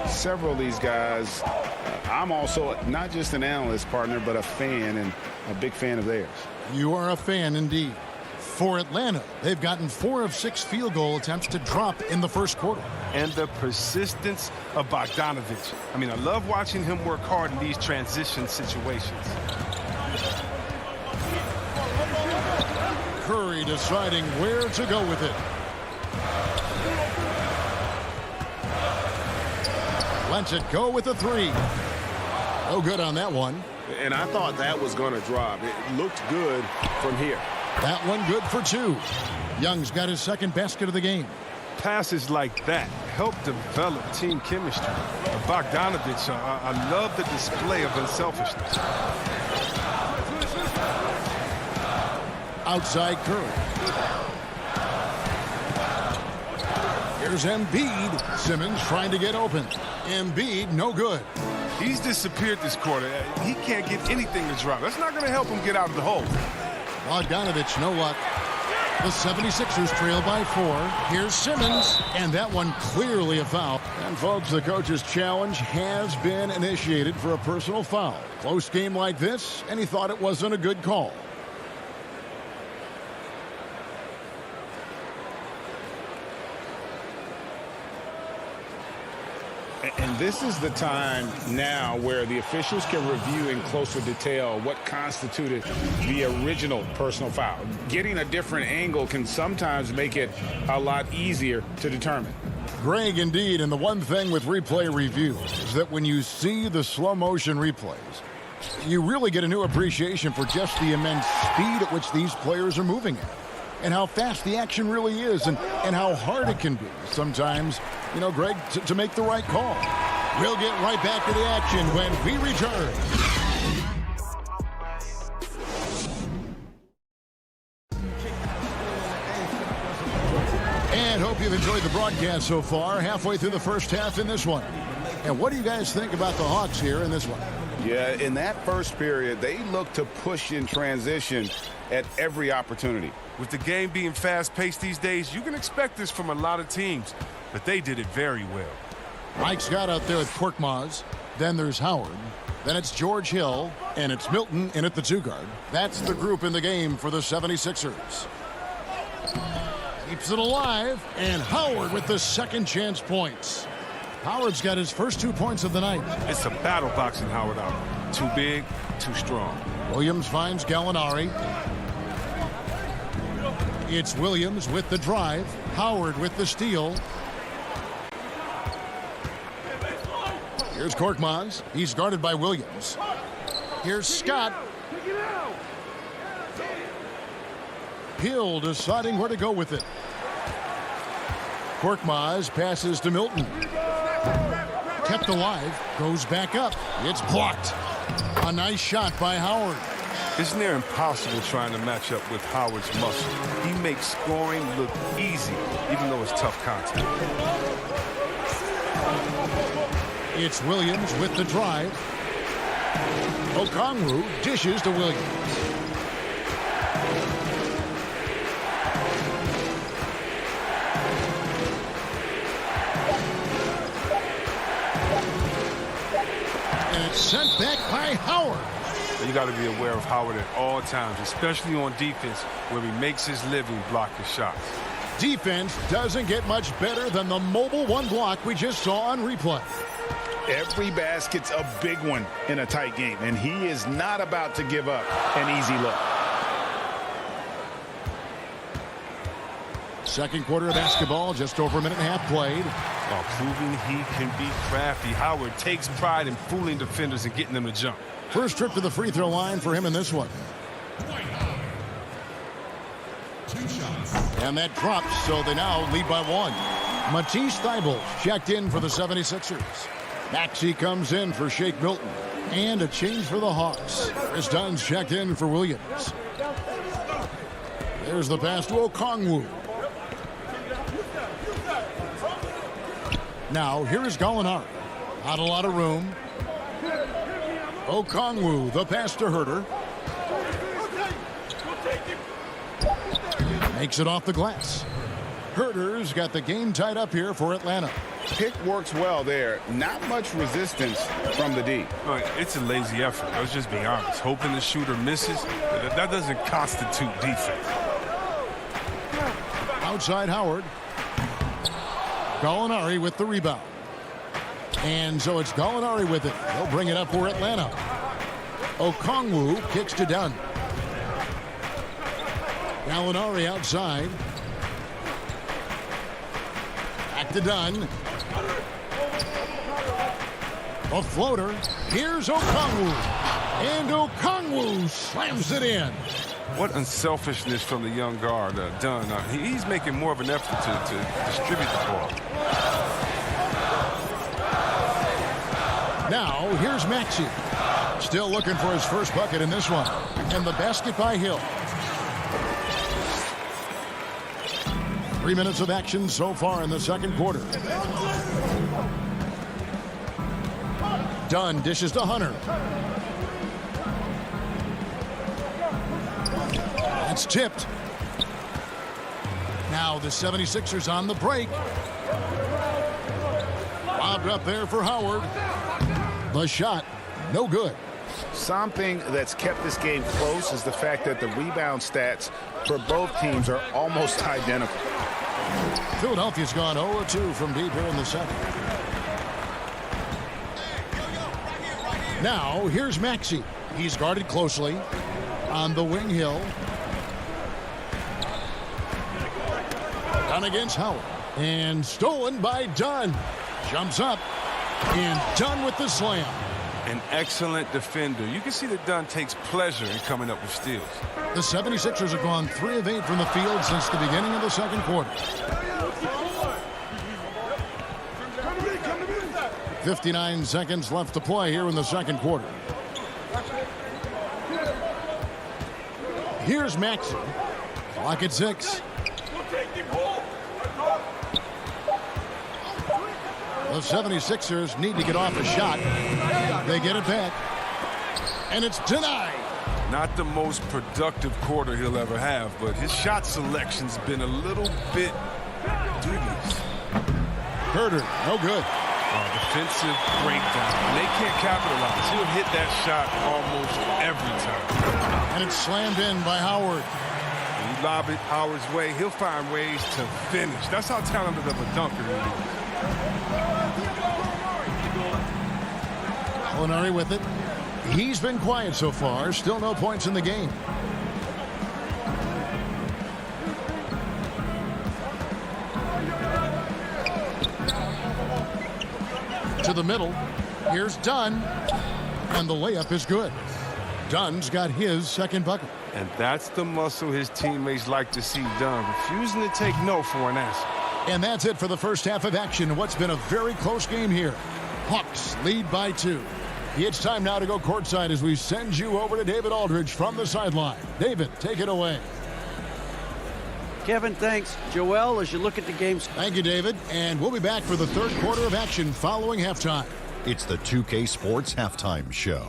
several of these guys, I'm also not just an analyst, partner, but a fan, and a big fan of theirs. You are a fan indeed. For Atlanta, they've gotten 4 of 6 field goal attempts to drop in the first quarter. And the persistence of Bogdanovich. I mean, I love watching him work hard in these transition situations. Curry deciding where to go with it. Lets it go with the three. No good on that one. And I thought that was going to drop. It looked good from here. That one good for two. Young's got his second basket of the game. Passes like that help develop team chemistry. Bogdanovich, I love the display of unselfishness. Outside Curry. Here's Embiid. Simmons trying to get open. Embiid, no good. He's disappeared this quarter. He can't get anything to drop. That's not going to help him get out of the hole. Bogdanovich, no luck. The 76ers trail by 4. Here's Simmons, and that one clearly a foul. And folks, the coach's challenge has been initiated for a personal foul. Close game like this, and he thought it wasn't a good call. And this is the time now where the officials can review in closer detail what constituted the original personal foul. Getting a different angle can sometimes make it a lot easier to determine. Greg, indeed, and the one thing with replay review is that when you see the slow motion replays, you really get a new appreciation for just the immense speed at which these players are moving at, and how fast the action really is, and how hard it can be sometimes, you know, Greg, to make the right call. We'll get right back to the action when we return. And hope you've enjoyed the broadcast so far. Halfway through the first half in this one. And what do you guys think about the Hawks here in this one? Yeah, in that first period, they look to push in transition at every opportunity. With the game being fast-paced these days, you can expect this from a lot of teams, but they did it very well. Mike Scott out there with Korkmaz. Then there's Howard. Then it's George Hill, and it's Milton in at the 2 guard. That's the group in the game for the 76ers. Keeps it alive, and Howard with the second chance points. Howard's got his first 2 points of the night. It's a battle boxing Howard out. Too big, too strong. Williams finds Gallinari. It's Williams with the drive. Howard with the steal. Here's Korkmaz. He's guarded by Williams. Here's Scott. Hill deciding where to go with it. Korkmaz passes to Milton. Kept alive. Goes back up. It's blocked. A nice shot by Howard. It's near impossible trying to match up with Howard's muscle. He makes scoring look easy, even though it's tough contact. It's Williams with the drive. Okongwu dishes to Williams. And it's sent back by Howard. You got to be aware of Howard at all times, especially on defense, where he makes his living blocking shots. Defense doesn't get much better than the mobile one block we just saw on replay. Every basket's a big one in a tight game, and he is not about to give up an easy look. Second quarter of basketball, just over a minute and a half played. While proving he can be crafty, Howard takes pride in fooling defenders and getting them to jump. First trip to the free throw line for him in this one. And that drops, so they now lead by 1. Matisse Thybulle checked in for the 76ers. Maxey comes in for Shake Milton. And a change for the Hawks. Chris Dunn's checked in for Williams. There's the pass to Okongwu. Now, here is Gallinari. Not a lot of room. Okongwu, the pass to Herter. Makes it off the glass. Herter's got the game tied up here for Atlanta. Pick works well there. Not much resistance from the D. It's a lazy effort. Let's just be honest. Hoping the shooter misses, that doesn't constitute defense. Outside Howard. Gallinari with the rebound. And so it's Gallinari with it. He'll bring it up for Atlanta. Okongwu kicks to Dunn. Gallinari outside. Back to Dunn. A floater. Here's Okongwu. And Okongwu slams it in. What unselfishness from the young guard, Dunn. He's making more of an effort to distribute the ball. Now, here's Maxey. Still looking for his first bucket in this one. And the basket by Hill. 3 minutes of action so far in the second quarter. Dunn dishes to Hunter. It's tipped. Now the 76ers on the break. Lobbed up there for Howard. The shot, no good. Something that's kept this game close is the fact that the rebound stats for both teams are almost identical. Philadelphia's gone 0-2 from deep here in the second. Now, here's Maxey. He's guarded closely. On the wing, Hill. Dunn against Howard. And stolen by Dunn. Jumps up. And Dunn with the slam. An excellent defender. You can see that Dunn takes pleasure in coming up with steals. The 76ers have gone 3 of 8 from the field since the beginning of the second quarter. 59 seconds left to play here in the second quarter. Here's Maxey. Clock at 6. The 76ers need to get off a shot. They get it back. And it's denied. Not the most productive quarter he'll ever have, but his shot selection's been a little bit dubious. Herter, no good. Defensive breakdown. And they can't capitalize. He'll hit that shot almost every time. And it's slammed in by Howard. When you lob it Howard's way, he'll find ways to finish. That's how talented of a dunker he is. Gallinari with it. He's been quiet so far. Still no points in the game. To the middle. Here's Dunn. And the layup is good. Dunn's got his second bucket. And that's the muscle his teammates like to see done. Refusing to take no for an answer. And that's it for the first half of action. What's been a very close game here. Hawks lead by 2. It's time now to go courtside as we send you over to David Aldridge from the sideline. David, take it away. Kevin, thanks. Joel, as you look at the games. Thank you, David. And we'll be back for the third quarter of action following halftime. It's the 2K Sports Halftime Show.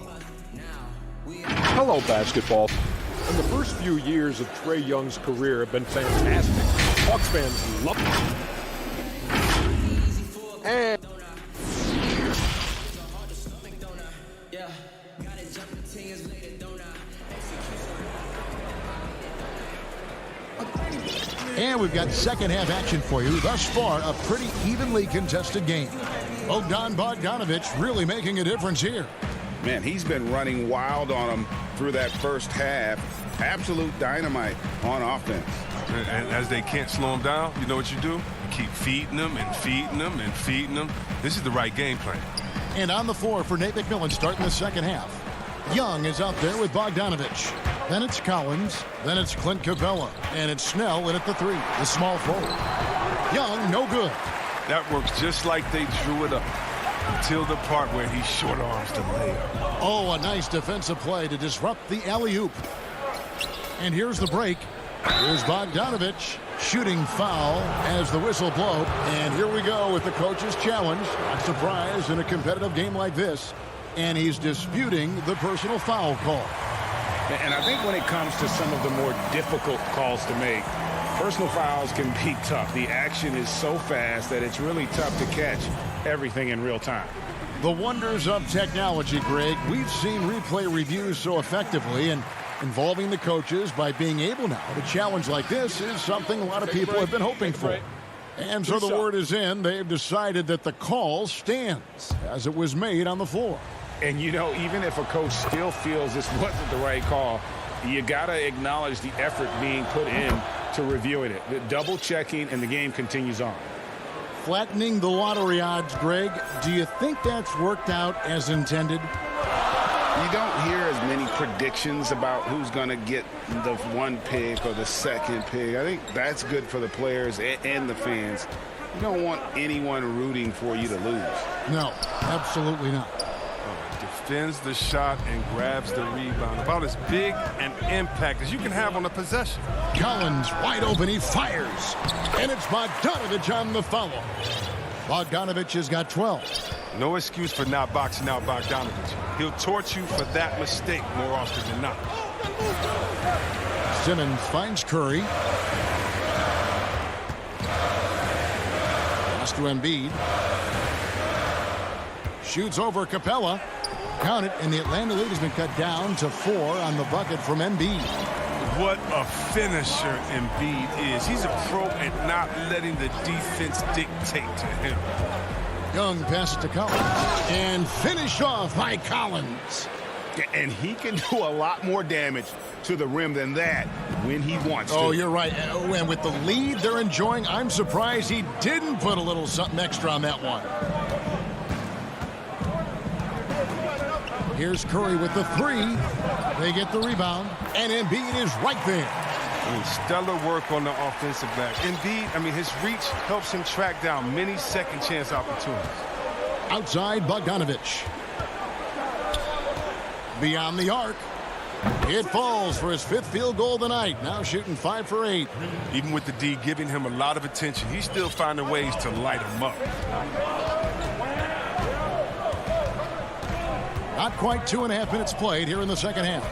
Hello, basketball. And the first few years of Trae Young's career have been fantastic. Hawks fans love it. And we've got second half action for you. Thus far, a pretty evenly contested game. Bogdanovich really making a difference here. Man, he's been running wild on him through that first half. Absolute dynamite on offense. And as they can't slow him down, you know what you do? You keep feeding them and feeding them and feeding them. This is the right game plan. And on the floor for Nate McMillan starting the second half. Young is out there with Bogdanovich. Then it's Collins. Then it's Clint Capella. And it's Snell in at the 3. The small forward. Young, no good. That works just like they drew it up. Until the part where he short arms the layup. Oh, a nice defensive play to disrupt the alley-oop. And here's the break. Here's Bogdanovich. Shooting foul as the whistle blows. And here we go with the coach's challenge. Not surprised in a competitive game like this. And he's disputing the personal foul call. And I think when it comes to some of the more difficult calls to make, personal fouls can be tough. The action is so fast that it's really tough to catch everything in real time. The wonders of technology, Greg. We've seen replay reviews so effectively, and involving the coaches by being able now to challenge like this is something a lot of people have been hoping for. And so the word is in. They've decided that the call stands as it was made on the floor. And, you know, even if a coach still feels this wasn't the right call, You got to acknowledge the effort being put in to reviewing it. The double checking, and the game continues on. Flattening the lottery odds, Greg. Do you think that's worked out as intended? You don't hear as many predictions about who's going to get the one pick or the second pick. I think that's good for the players and the fans. You don't want anyone rooting for you to lose. No, absolutely not. Defends the shot and grabs the rebound. About as big an impact as you can have on a possession. Collins wide open, he fires. And it's Bogdanovich on the follow. Bogdanovich has got 12. No excuse for not boxing out Bogdanovich. He'll torch you for that mistake more often than not. Simmons finds Curry. Pass to Embiid. Shoots over Capella. Count it, and the Atlanta lead has been cut down to 4 on the bucket from Embiid. What a finisher Embiid is. He's a pro at not letting the defense dictate to him. Young passes to Collins. And finished off by Collins. And he can do a lot more damage to the rim than that when he wants to. Oh, you're right. And with the lead they're enjoying, I'm surprised he didn't put a little something extra on that one. Here's Curry with the 3. They get the rebound, and Embiid is right there. Stellar work on the offensive back. Embiid, his reach helps him track down many second chance opportunities. Outside, Bogdanovich. Beyond the arc. It falls for his 5th field goal of the night. Now shooting 5 for 8. Even with the D giving him a lot of attention, he's still finding ways to light him up. Not quite 2.5 minutes played here in the second half.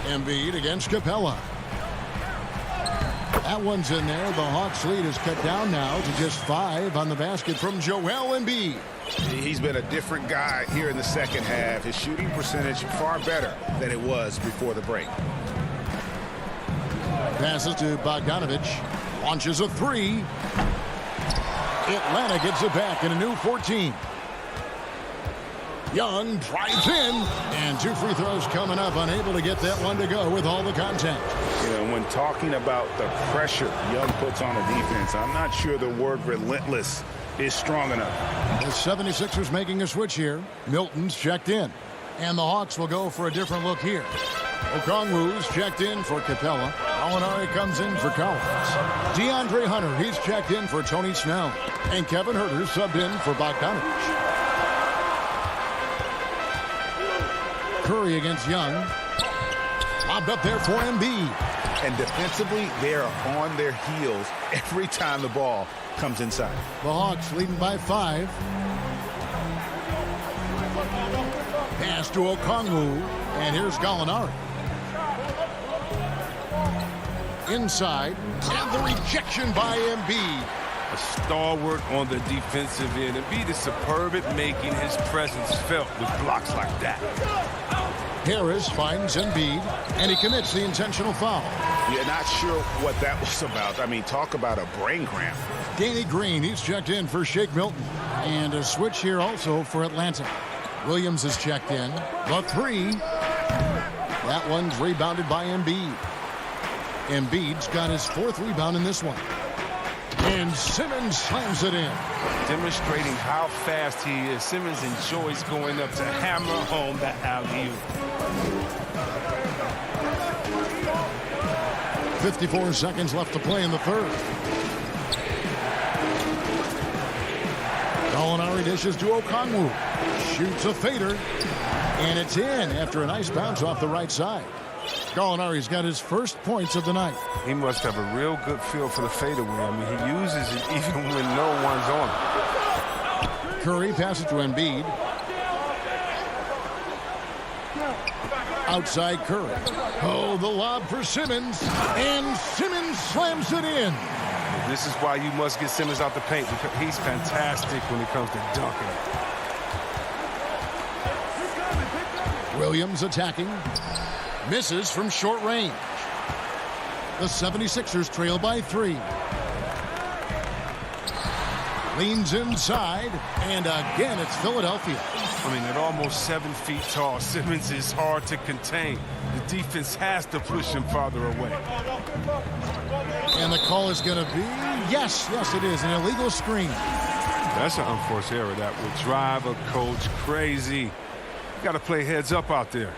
Embiid against Capella. That one's in there. The Hawks lead is cut down now to just 5 on the basket from Joel Embiid. He's been a different guy here in the second half. His shooting percentage far better than it was before the break. Passes to Bogdanovich. Launches a 3. Atlanta gets it back in a new 14. Young drives in, and 2 free throws coming up, unable to get that one to go with all the contact. When talking about the pressure Young puts on a defense, I'm not sure the word relentless is strong enough. The 76ers making a switch here. Milton's checked in, and the Hawks will go for a different look here. Okongwu's checked in for Capella. Gallinari comes in for Collins. DeAndre Hunter, he's checked in for Tony Snell. And Kevin Huerter subbed in for Bogdanovich. Curry against Young. Lobbed up there for Embiid. And defensively, they are on their heels every time the ball comes inside. The Hawks leading by 5. Pass to Okongwu. And here's Gallinari. Inside, and the rejection by Embiid. A stalwart on the defensive end. Embiid is superb at making his presence felt with blocks like that. Harris finds Embiid, and he commits the intentional foul. You're not sure what that was about. Talk about a brain cramp. Danny Green, he's checked in for Shake Milton. And a switch here also for Atlanta. Williams is checked in. The 3. That one's rebounded by Embiid. Embiid's got his 4th rebound in this one. And Simmons slams it in. Demonstrating how fast he is. Simmons enjoys going up to hammer home that alley-oop. 54 seconds left to play in the 3rd. Gallinari dishes to Okongwu. Shoots a fader. And it's in after a nice bounce off the right side. Gallinari's got his first points of the night. He must have a real good feel for the fadeaway. He uses it even when no one's on him. Curry passes to Embiid. Outside Curry. Oh, the lob for Simmons. And Simmons slams it in. This is why you must get Simmons out the paint, because he's fantastic when it comes to dunking. Williams attacking. Misses from short range. The 76ers trail by 3. Leans inside, and again it's Philadelphia. I mean, at almost 7 feet tall, Simmons is hard to contain. The defense has to push him farther away. And the call is going to be, yes, it is, an illegal screen. That's an unforced error that would drive a coach crazy. Got to play heads up out there.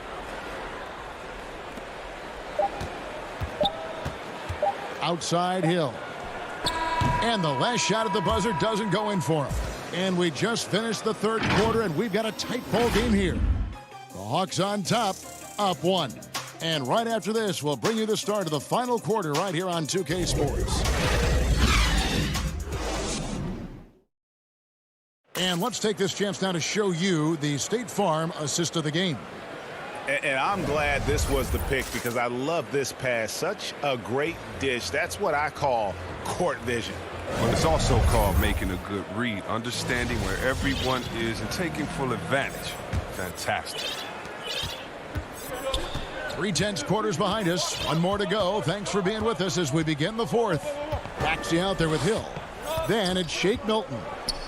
Outside Hill. And the last shot at the buzzer doesn't go in for him. And we just finished the third quarter, and we've got a tight ball game here. The Hawks on top, up 1. And right after this, we'll bring you the start of the final quarter right here on 2K Sports. And let's take this chance now to show you the State Farm assist of the game. And I'm glad this was the pick because I love this pass. Such a great dish. That's what I call court vision. But it's also called making a good read, understanding where everyone is and taking full advantage. Fantastic. 3/10 quarters behind us. One more to go. Thanks for being with us as we begin the fourth. Baxi out there with Hill. Then it's Shake Milton.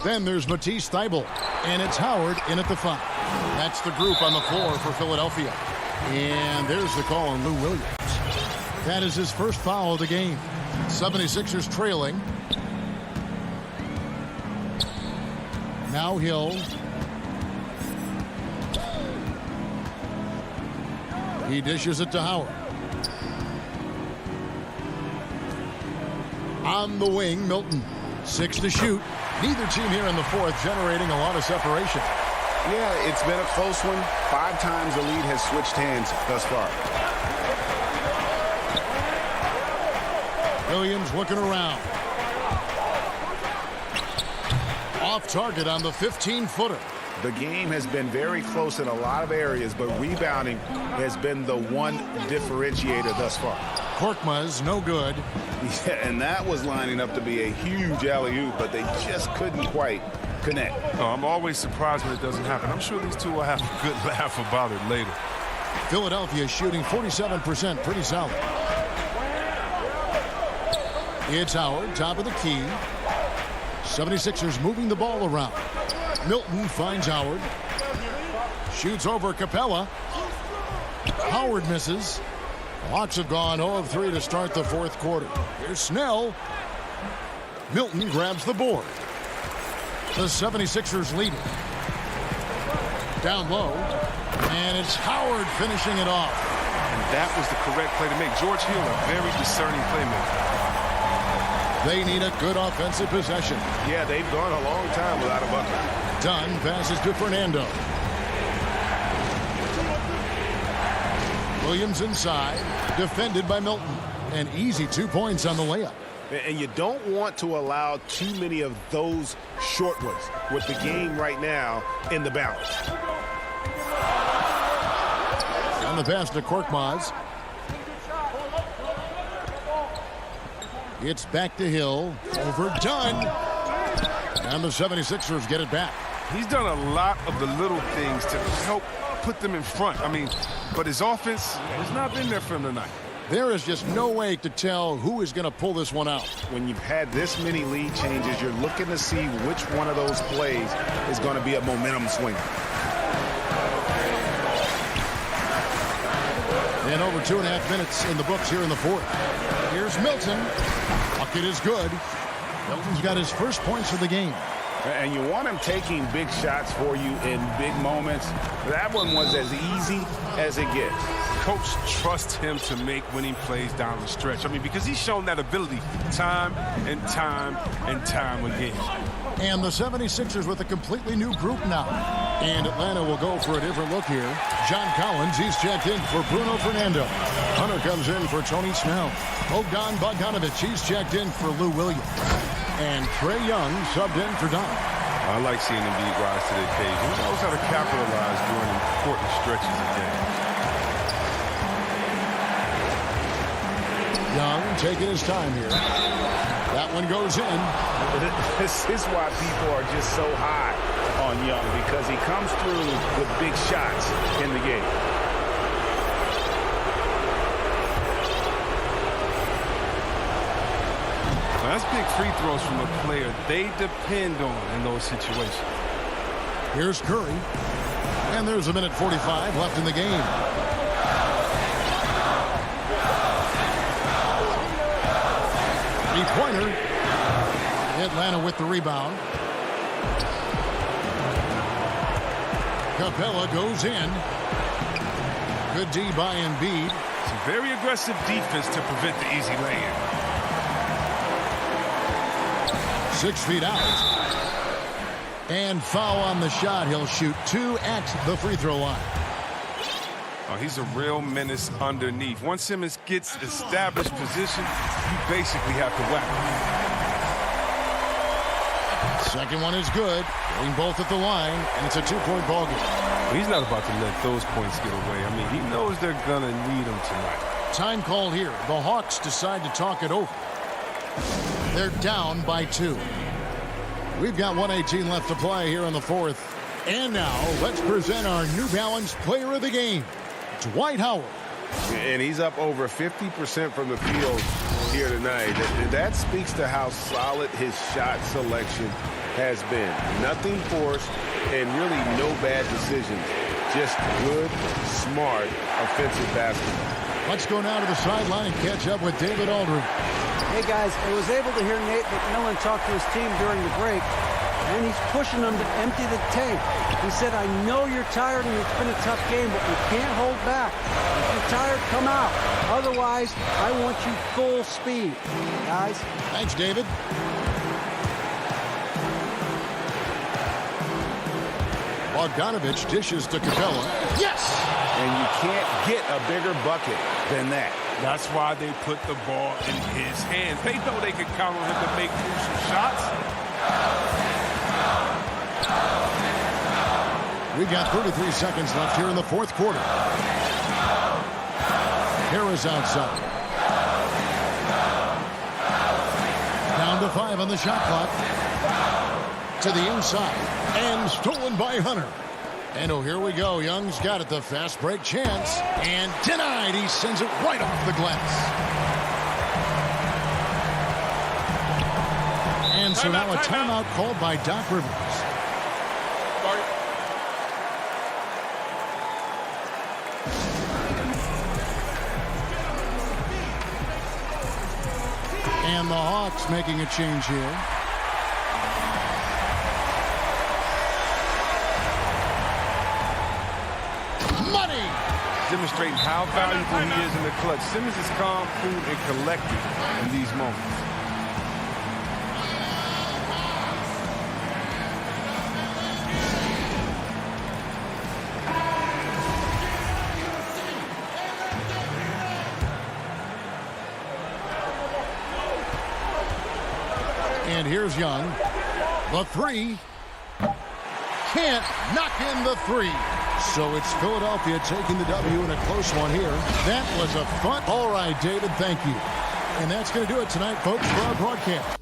Then there's Matisse Thybulle. And it's Howard in at the 5. That's the group on the floor for Philadelphia. And there's the call on Lou Williams. That is his first foul of the game. 76ers trailing. Now Hill. He dishes it to Howard. On the wing, Milton. 6 to shoot. Neither team here in the fourth generating a lot of separation. Yeah, it's been a close one. 5 times the lead has switched hands thus far. Williams looking around. Off target on the 15-footer. The game has been very close in a lot of areas, but rebounding has been the one differentiator thus far. Korkmaz, no good. Yeah, and that was lining up to be a huge alley-oop, but they just couldn't quite connect. Oh, I'm always surprised when it doesn't happen. I'm sure these two will have a good laugh about it later. Philadelphia shooting 47%, pretty solid. It's Howard, top of the key. 76ers moving the ball around. Milton finds Howard. Shoots over Capella. Howard misses. The Hawks have gone 0 of 3 to start the fourth quarter. Here's Snell. Milton grabs the board. The 76ers lead it. Down low. And it's Howard finishing it off. And that was the correct play to make. George Hill, a very discerning playmaker. They need a good offensive possession. Yeah, they've gone a long time without a bucket. Dunn passes to Fernando. Williams inside, defended by Milton. An easy 2 points on the layup. And you don't want to allow too many of those short ones with the game right now in the balance. On the pass to Korkmaz. It's back to Hill. Over Dunn. And the 76ers get it back. He's done a lot of the little things to help put them in front. I mean, but his offense has not been there for him tonight. There is just no way to tell who is going to pull this one out. When you've had this many lead changes, you're looking to see which one of those plays is going to be a momentum swinger. And over 2.5 minutes in the books here in the fourth. Here's Milton. Bucket is good. Milton's got his first points of the game. And you want him taking big shots for you in big moments. That one was as easy as it gets. Coach trusts him to make winning plays down the stretch. I mean, because he's shown that ability time and time and time again. And the 76ers with a completely new group now. And Atlanta will go for a different look here. John Collins, he's checked in for Bruno Fernando. Hunter comes in for Tony Snell. Bogdan Bogdanovic, he's checked in for Lou Williams. And Trae Young subbed in for Don. I like seeing Embiid rise to the occasion. He knows how to capitalize during important stretches of game. Young taking his time here. That one goes in. This is why people are just so high on Young, because he comes through with big shots in the game. Now, that's big free throws from a player they depend on in those situations. Here's Curry. And there's a minute 45 left in the game. Three-pointer. Atlanta with the rebound. Capella goes in. Good D by Embiid. Some very aggressive defense to prevent the easy lay-in. 6 feet out. And foul on the shot. He'll shoot 2 at the free throw line. Oh, he's a real menace underneath. Once Simmons gets established position, you basically have to whack him. Second one is good. Getting both at the line, and it's a 2-point ball game. He's not about to let those points get away. I mean, he knows they're going to need him tonight. Time called here. The Hawks decide to talk it over. They're down by 2. We've got 1:18 left to play here in the fourth. And now, let's present our New Balance Player of the Game, Dwight Howard. And he's up over 50% from the field here tonight. That speaks to how solid his shot selection has been. Nothing forced and really no bad decisions. Just good, smart, offensive basketball. Let's go now to the sideline and catch up with David Aldridge. Hey, guys, I was able to hear Nate McMillan talk to his team during the break, and he's pushing them to empty the tank. He said, I know you're tired and it's been a tough game, but we can't hold back. If you're tired, come out. Otherwise, I want you full speed. Guys. Thanks, David. Bogdanovich dishes to Capella. Yes! And you can't get a bigger bucket than that. That's why they put the ball in his hands. They know they can count on him to make crucial shots. We've got 33 seconds left here in the fourth quarter. Harris outside. Down to 5 on the shot clock. To the inside. And stolen by Hunter. And oh, here we go. Young's got it. The fast break chance. And denied. He sends it right off the glass. And so now a timeout called by Doc Rivers. And the Hawks making a change here. Demonstrating how valuable he is in the clutch. Simmons is calm, cool, and collected in these moments. And here's Young. The 3. Can't knock in the 3. So it's Philadelphia taking the W in a close one here. That was a fun. All right, David, thank you. And that's going to do it tonight, folks, for our broadcast.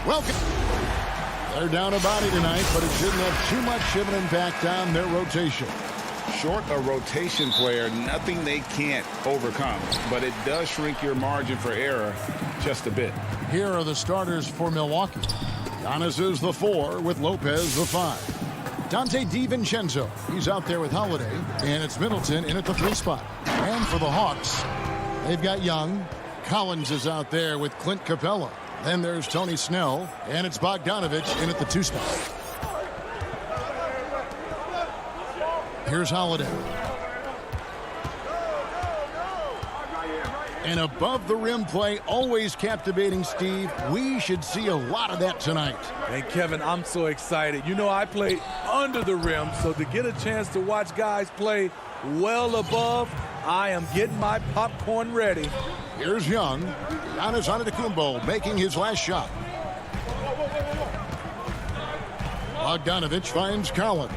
Welcome. They're down a body tonight, but it shouldn't have too much of an impact on their rotation. Short a rotation player, nothing they can't overcome, but it does shrink your margin for error just a bit. Here are the starters for Milwaukee. Giannis is the 4 with Lopez the 5. Dante DiVincenzo, he's out there with Holiday, and it's Middleton in at the 3 spot. And for the Hawks, they've got Young. Collins is out there with Clint Capella. Then there's Tony Snell, and it's Bogdanovich in at the 2 spot. Here's Holiday. And above the rim play, always captivating, Steve. We should see a lot of that tonight. And Kevin, I'm so excited. You know, I play under the rim, so to get a chance to watch guys play well above, I am getting my popcorn ready. Here's Young. Giannis Antetokounmpo making his last shot. Bogdanovich finds Collins.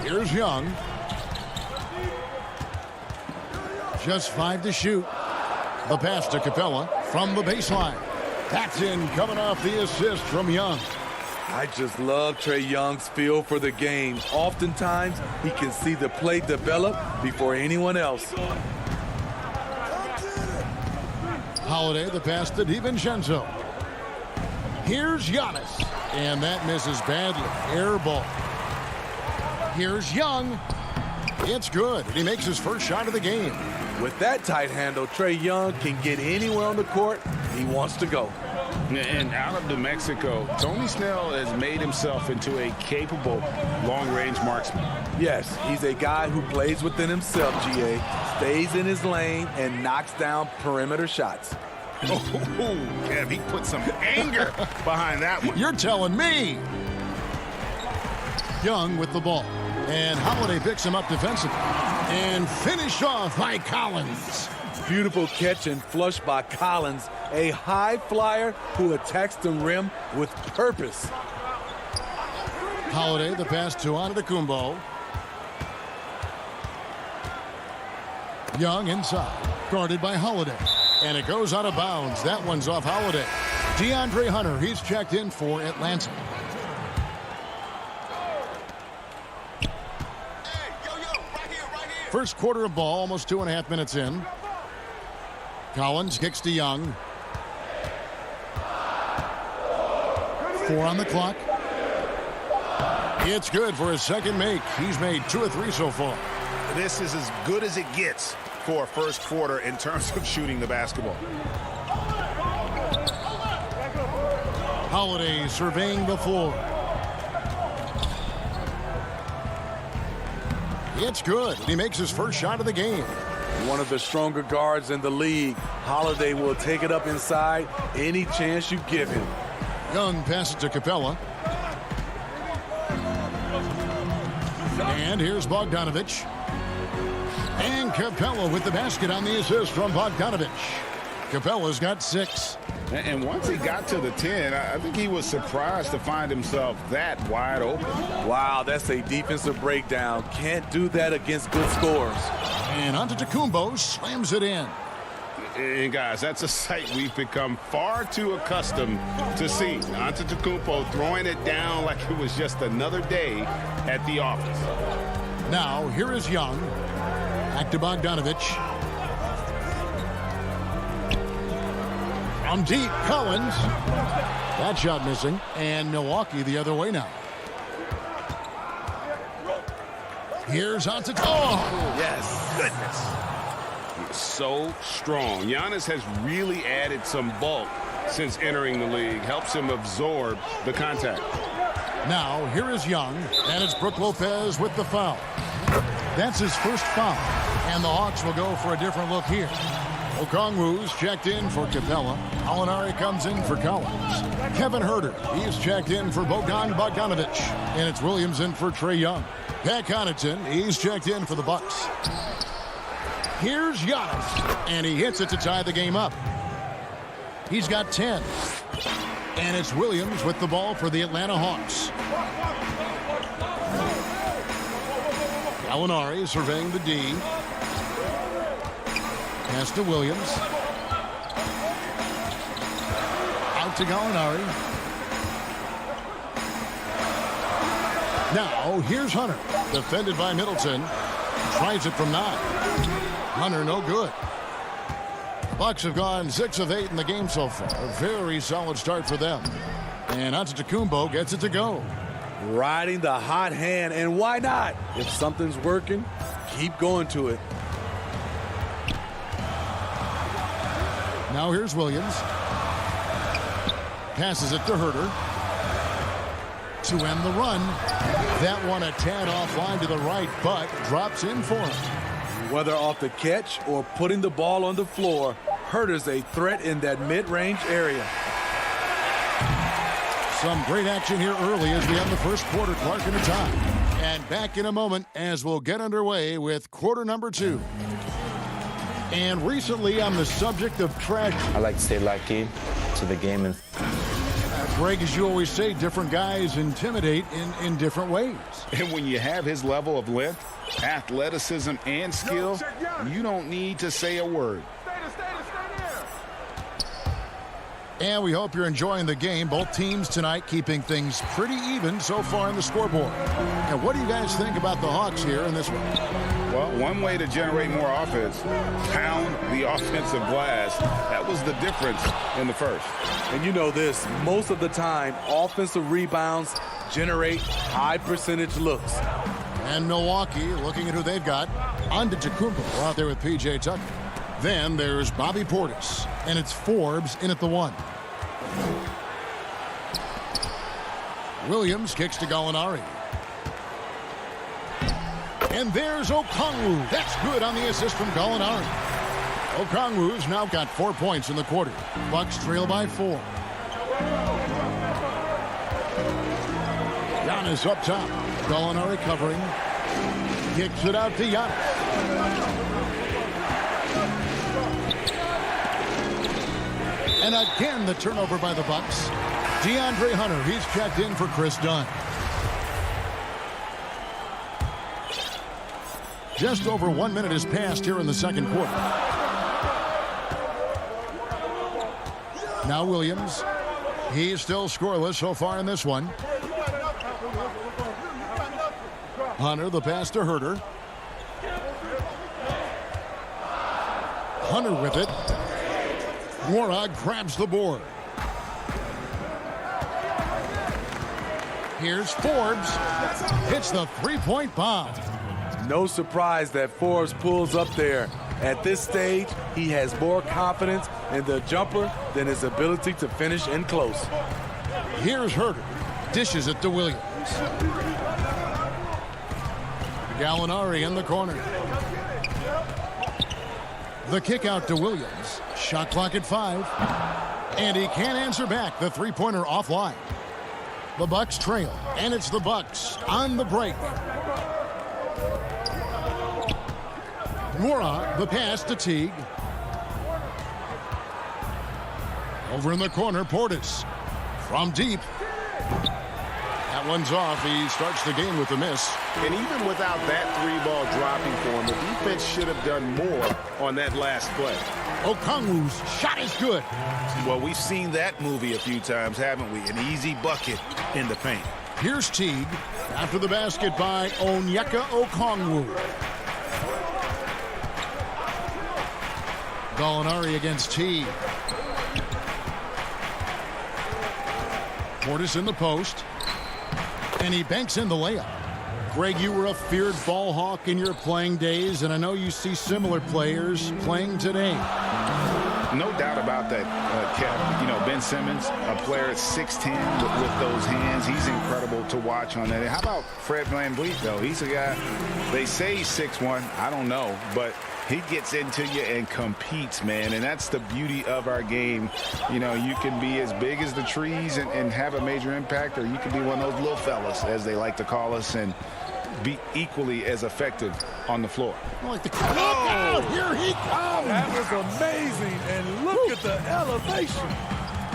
Here's Young. Just 5 to shoot. The pass to Capella from the baseline. That's in, coming off the assist from Young. I just love Trae Young's feel for the game. Oftentimes, he can see the play develop before anyone else. Holiday, the pass to DiVincenzo. Here's Giannis. And that misses badly. Air ball. Here's Young. It's good. He makes his first shot of the game. With that tight handle, Trae Young can get anywhere on the court he wants to go. And out of New Mexico, Tony Snell has made himself into a capable long-range marksman. Yes, he's a guy who plays within himself, GA, stays in his lane, and knocks down perimeter shots. Oh, Kev, he put some anger behind that one. You're telling me. Young with the ball. And Holiday picks him up defensively. And finished off by Collins. Beautiful catch and flush by Collins, a high flyer who attacks the rim with purpose. Holiday, the pass to Antetokounmpo. Young inside, guarded by Holiday. And it goes out of bounds. That one's off Holiday. DeAndre Hunter, he's checked in for Atlanta. First quarter of ball, almost 2.5 minutes in. Collins kicks to Young. 4 on the clock. It's good for his second make. He's made 2 of 3 so far. This is as good as it gets for a first quarter in terms of shooting the basketball. Holiday surveying the floor. It's good. He makes his first shot of the game. One of the stronger guards in the league. Holiday will take it up inside any chance you give him. Young passes to Capella. And here's Bogdanovich. And Capella with the basket on the assist from Bogdanovich. Capella's got 6. And once he got to the 10, I think he was surprised to find himself that wide open. Wow, that's a defensive breakdown. Can't do that against good scorers. And Antetokounmpo slams it in. And guys, that's a sight we've become far too accustomed to seeing. Antetokounmpo throwing it down like it was just another day at the office. Now, here is Young. Back to Bogdanovich. From deep, Collins. That shot missing. And Milwaukee the other way now. Here's Antetokounmpo. Oh, yes. Goodness. He's so strong. Giannis has really added some bulk since entering the league. Helps him absorb the contact. Now, here is Young. And it's Brook Lopez with the foul. That's his first foul. And the Hawks will go for a different look here. Okongwu's checked in for Capella. Alinari comes in for Collins. Kevin Huerter, he's checked in for Bogdanovich. And it's Williams in for Trae Young. Pat Connaughton, he's checked in for the Bucks. Here's Giannis. And he hits it to tie the game up. He's got 10. And it's Williams with the ball for the Atlanta Hawks. Alinari surveying the D. Pass to Williams. to Gallinari. Now, here's Hunter. Defended by Middleton. Tries it from 9. Hunter, no good. Bucks have gone 6 of 8 in the game so far. A very solid start for them. And Antetokounmpo gets it to go. Riding the hot hand, and why not? If something's working, keep going to it. Now here's Williams. Passes it to Herter. To end the run. That one a tad offline to the right, but drops in for him. Whether off the catch or putting the ball on the floor, Herter's a threat in that mid-range area. Some great action here early as we end the first quarter. Clark in a tie. And back in a moment as we'll get underway with quarter number 2. And recently on the subject of trash. I like to stay locked in to the game. And Greg, as you always say, different guys intimidate in different ways. And when you have his level of length, athleticism, and skill, you don't need to say a word. And we hope you're enjoying the game. Both teams tonight keeping things pretty even so far in the scoreboard. And what do you guys think about the Hawks here in this one? Well, one way to generate more offense, pound the offensive glass. That was the difference in the first. And you know this, most of the time, offensive rebounds generate high percentage looks. And Milwaukee, looking at who they've got, Antetokounmpo out there with P.J. Tucker. Then there's Bobby Portis, and it's Forbes in at the 1. Williams kicks to Gallinari. And there's Okongwu. That's good on the assist from Gallinari. Okongwu's now got 4 points in the quarter. Bucks trail by 4. Giannis up top. Gallinari covering. Kicks it out to Giannis. And again, the turnover by the Bucks. DeAndre Hunter, he's checked in for Chris Dunn. Just over 1 minute has passed here in the second quarter. Now Williams. He's still scoreless so far in this one. Hunter, the pass to Herter. Hunter with it. Morag grabs the board. Here's Forbes. Hits the three-point bomb. No surprise that Forbes pulls up there. At this stage, he has more confidence in the jumper than his ability to finish in close. Here's Herter. Dishes it to Williams. Gallinari in the corner. The kick out to Williams. Shot clock at 5. And he can't answer back. The three-pointer offline. The Bucks trail. And it's the Bucks on the break. Mora, the pass to Teague. Over in the corner, Portis. From deep. That one's off. He starts the game with a miss. And even without that 3-ball dropping for him, the defense should have done more on that last play. Okongwu's shot is good. Well, we've seen that movie a few times, haven't we? An easy bucket in the paint. Here's Teague. After the basket by Onyeka Okongwu. Gallinari against Teague. Portis in the post. And he banks in the layup. Greg, you were a feared ball hawk in your playing days, and I know you see similar players playing today. No doubt about that, Kev. You know, Ben Simmons, a player at 6'10" with those hands. He's incredible to watch on that. How about Fred VanVleet, though? He's a guy, they say he's 6'1". I don't know, but he gets into you and competes, man, and that's the beauty of our game. You know, you can be as big as the trees and have a major impact, or you can be one of those little fellas, as they like to call us, and be equally as effective on the floor. Like the out, here he comes. That was amazing, and look at the elevation.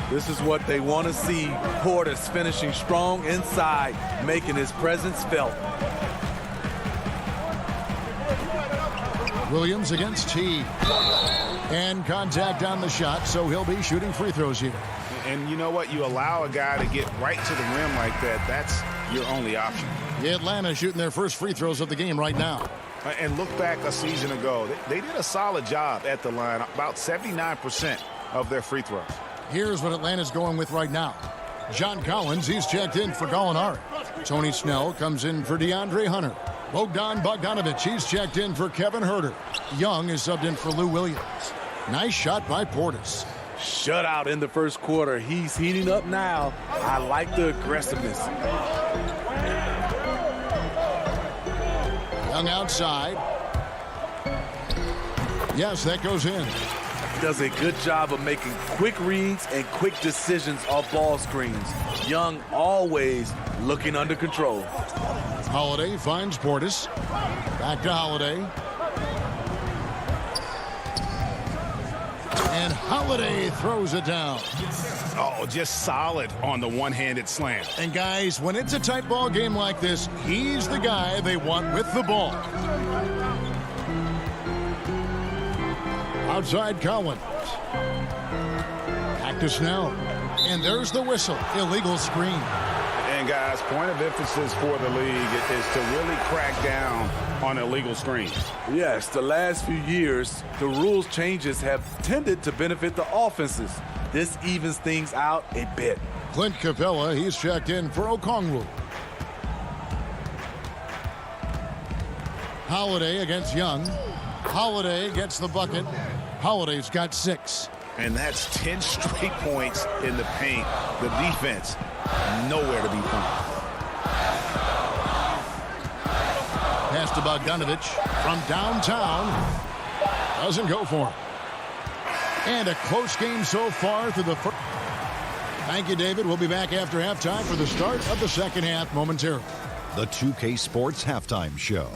This is what they want to see. Portis finishing strong inside, making his presence felt. Williams against Teague. And contact on the shot, so he'll be shooting free throws here. And you know what? You allow a guy to get right to the rim like that. That's your only option. Atlanta shooting their first free throws of the game right now. And look back a season ago. They did a solid job at the line, about 79% of their free throws. Here's what Atlanta's going with right now. John Collins, he's checked in for Gallinari. Tony Snell comes in for DeAndre Hunter. Bogdan Bogdanovic, he's checked in for Kevin Huerter. Young is subbed in for Lou Williams. Nice shot by Portis. Shutout in the first quarter. He's heating up now. I like the aggressiveness. Young outside. Yes, that goes in. Does a good job of making quick reads and quick decisions off ball screens. Young always looking under control. Holiday finds Portis. Back to Holiday. And Holiday throws it down. Oh, just solid on the one-handed slam. And guys, when it's a tight ball game like this, he's the guy they want with the ball. Outside Collins. Back to Snell. And there's the whistle. Illegal screen. And guys, point of emphasis for the league is to really crack down on illegal screens. Yes, the last few years, the rules changes have tended to benefit the offenses. This evens things out a bit. Clint Capella, he's checked in for Okongwu. Holiday against Young. Holiday gets the bucket. Holiday's got 6. And that's 10 straight points in the paint. The defense, nowhere to be found. Pass to Bogdanovic from downtown. Doesn't go for him. And a close game so far through the first. Thank you, David. We'll be back after halftime for the start of the second half momentarily. The 2K Sports Halftime Show.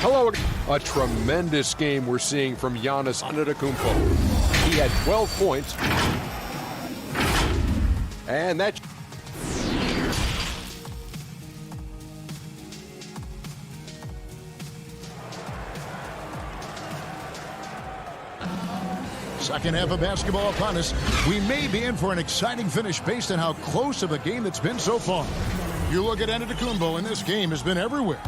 Hello. A tremendous game we're seeing from Giannis Antetokounmpo. He had 12 points. And that... Second half of basketball upon us. We may be in for an exciting finish based on how close of a game that's been so far. You look at Antetokounmpo, and this game has been everywhere.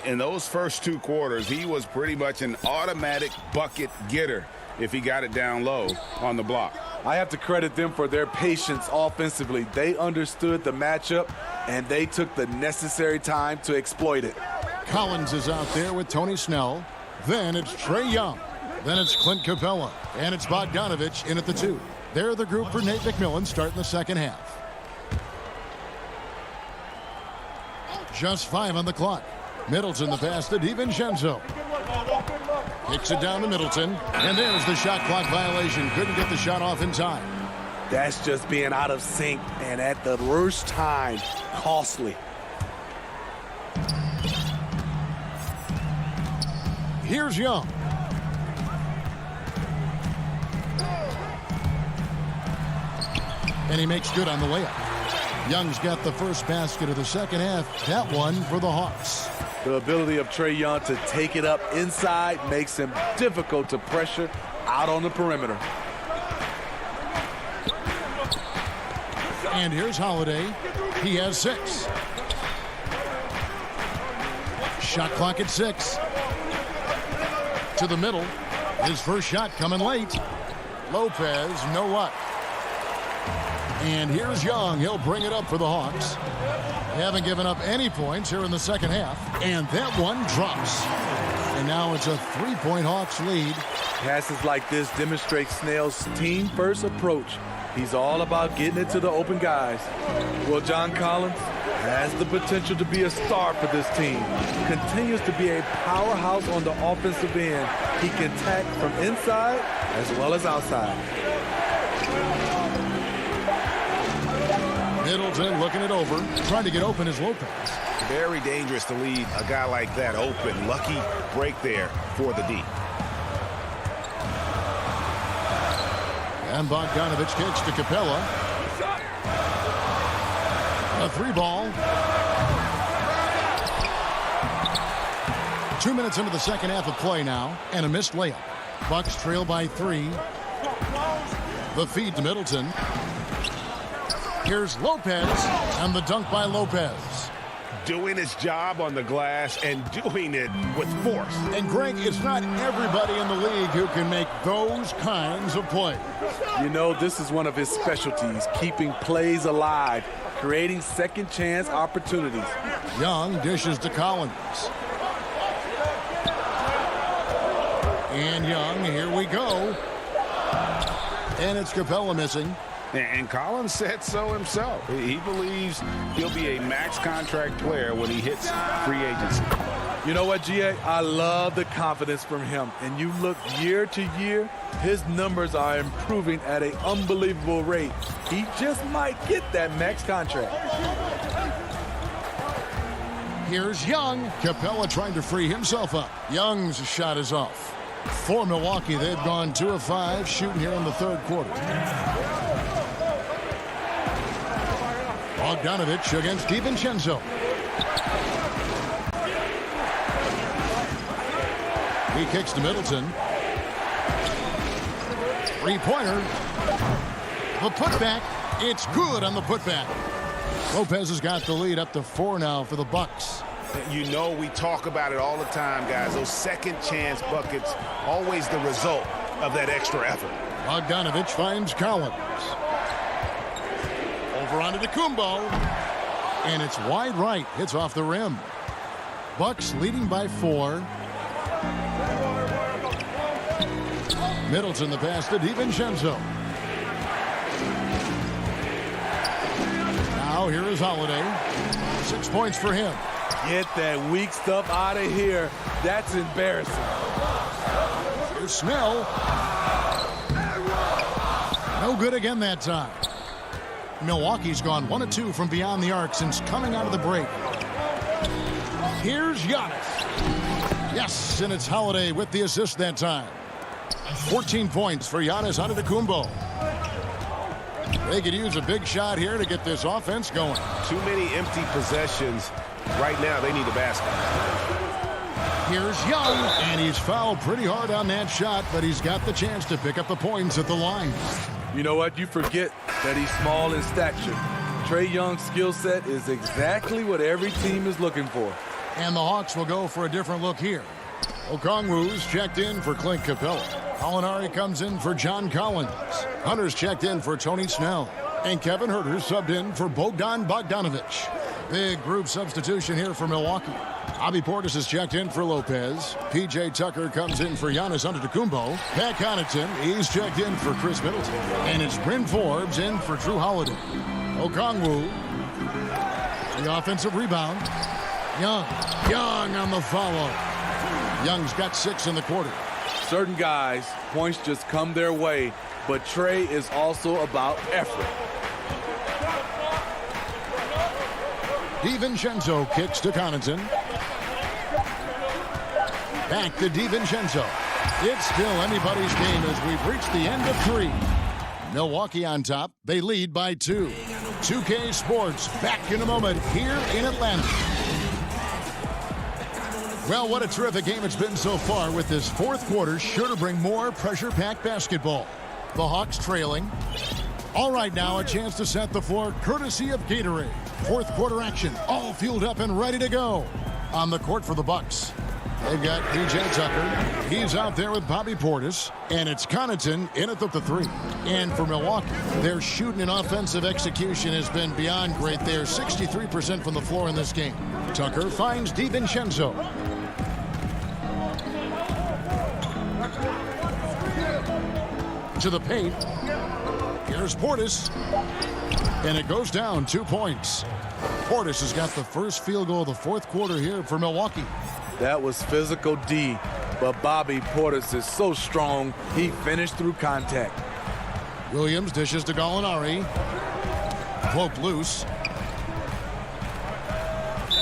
In those first 2 quarters, he was pretty much an automatic bucket getter if he got it down low on the block. I have to credit them for their patience offensively. They understood the matchup, and they took the necessary time to exploit it. Collins is out there with Tony Snell. Then it's Trae Young. Then it's Clint Capella. And it's Bogdanovic in at the 2. They're the group for Nate McMillan starting the second half. Just 5 on the clock. Middleton the pass to DiVincenzo. Kicks it down to Middleton. And there's the shot clock violation. Couldn't get the shot off in time. That's just being out of sync and at the worst time. Costly. Here's Young. And he makes good on the layup. Young's got the first basket of the second half. That one for the Hawks. The ability of Trae Young to take it up inside makes him difficult to pressure out on the perimeter. And here's Holiday. He has 6. Shot clock at 6. To the middle. His first shot coming late. Lopez, no luck. And here's Young. He'll bring it up for the Hawks. They haven't given up any points here in the second half. And that one drops. And now it's a 3-point Hawks lead. Passes like this demonstrate Snell's team-first approach. He's all about getting it to the open guys. Well, John Collins has the potential to be a star for this team. Continues to be a powerhouse on the offensive end. He can attack from inside as well as outside. Middleton looking it over. Trying to get open is Lopez. Very dangerous to leave a guy like that open. Lucky break there for the D. And Bogdanovic kicks to Capella. A 3-ball. 2 minutes into the second half of play now. And a missed layup. Bucks trail by 3. The feed to Middleton. Here's Lopez, and the dunk by Lopez. Doing his job on the glass and doing it with force. And Greg, it's not everybody in the league who can make those kinds of plays. You know, this is one of his specialties, keeping plays alive, creating second chance opportunities. Young dishes to Collins. And Young, here we go. And it's Capella missing. And Collins said so himself. He believes he'll be a max contract player when he hits free agency. You know what, GA? I love the confidence from him. And you look year to year, his numbers are improving at an unbelievable rate. He just might get that max contract. Here's Young. Capella trying to free himself up. Young's shot is off. For Milwaukee, they've gone 2 of 5 shooting here in the third quarter. Bogdanovich against DiVincenzo. He kicks to Middleton. Three-pointer. The putback. It's good on the putback. Lopez has got the lead up to 4 now for the Bucks. You know, we talk about it all the time, guys. Those second chance buckets, always the result of that extra effort. Bogdanovich finds Collins. Over onto Kumbo. And it's wide right. Hits off the rim. Bucks leading by 4. Middleton the pass to DiVincenzo. Now here is Holiday. 6 points for him. Get that weak stuff out of here. That's embarrassing. Here's Snell. No good again that time. Milwaukee's gone 1 of 2 from beyond the arc since coming out of the break. Here's Giannis. Yes, and it's Holiday with the assist that time. 14 points for Giannis Antetokounmpo. They could use a big shot here to get this offense going. Too many empty possessions. Right now, they need a basket. Here's Young, and he's fouled pretty hard on that shot, but he's got the chance to pick up the points at the line. You know what? You forget that he's small in stature. Trae Young's skill set is exactly what every team is looking for. And the Hawks will go for a different look here. Okongwu's checked in for Clint Capella. Molinari comes in for John Collins. Hunter's checked in for Tony Snell. And Kevin Huerter subbed in for Bogdan Bogdanovich. Big group substitution here for Milwaukee. Bobby Portis is checked in for Lopez. P.J. Tucker comes in for Giannis Antetokounmpo. Pat Connaughton, he's checked in for Chris Middleton. And it's Bryn Forbes in for Drew Holiday. Okongwu. The offensive rebound. Young on the follow. Young's got 6 in the quarter. Certain guys, points just come their way, but Trae is also about effort. DiVincenzo kicks to Connaughton. Back to DiVincenzo. It's still anybody's game as we've reached the end of 3. Milwaukee on top. They lead by 2. 2K Sports back in a moment here in Atlanta. Well, what a terrific game it's been so far, with this fourth quarter sure to bring more pressure-packed basketball. The Hawks trailing. All right, now a chance to set the floor courtesy of Gatorade. Fourth quarter action, all fueled up and ready to go. On the court for the Bucks, they've got P.J. Tucker. He's out there with Bobby Portis. And it's Connaughton in at the 3. And for Milwaukee, their shooting and offensive execution has been beyond great. They're 63% from the floor in this game. Tucker finds DiVincenzo. To the paint. Here's Portis. And it goes down 2 points. Portis has got the first field goal of the fourth quarter here for Milwaukee. That was physical D, but Bobby Portis is so strong, he finished through contact. Williams dishes to Gallinari. Cloak loose.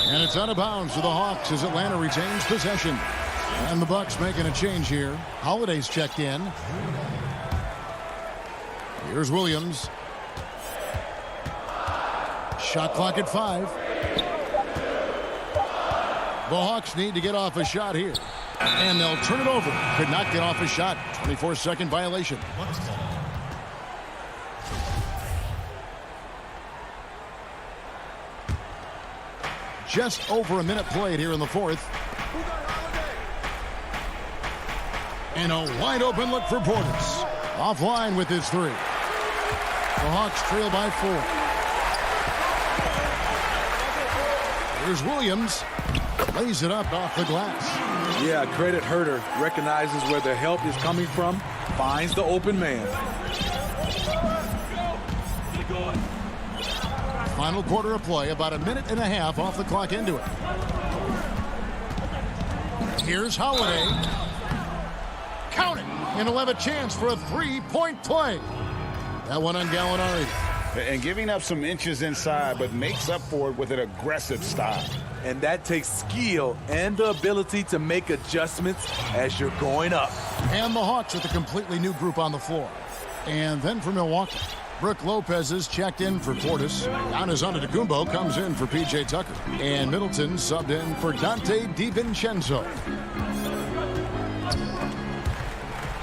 And it's out of bounds to the Hawks as Atlanta retains possession. And the Bucks making a change here. Holiday's checked in. Here's Williams. Shot clock at 5. The Hawks need to get off a shot here. And they'll turn it over. Could not get off a shot. 24-second violation. just over a minute played here in the fourth. And a wide open look for Portis. Offline with his three. The Hawks trail by 4. Here's Williams. Lays it up off the glass. Yeah, credit Herter. Recognizes where the help is coming from. Finds the open man. Final quarter of play, about a minute and a half off the clock into it. Here's Holiday. Count it, and he'll have a chance for a three-point play. That one on Gallinari. And giving up some inches inside, but makes up for it with an aggressive style. And that takes skill and the ability to make adjustments as you're going up. And the Hawks with a completely new group on the floor. And then for Milwaukee, Brook Lopez is checked in for Portis. Giannis Antetokounmpo comes in for P.J. Tucker. And Middleton subbed in for Dante DiVincenzo.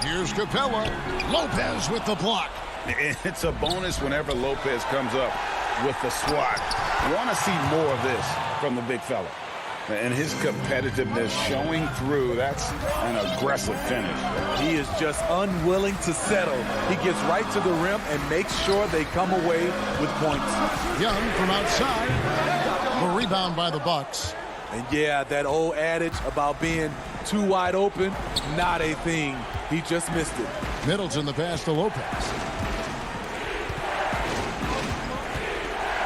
Here's Capella. Lopez with the block. It's a bonus whenever Lopez comes up with the swat. Want to see more of this from the big fella. And his competitiveness showing through. That's an aggressive finish. He is just unwilling to settle. He gets right to the rim and makes sure they come away with points. Young from outside. The rebound by the Bucks. And yeah, that old adage about being too wide open, not a thing. He just missed it. Middleton the pass to Lopez.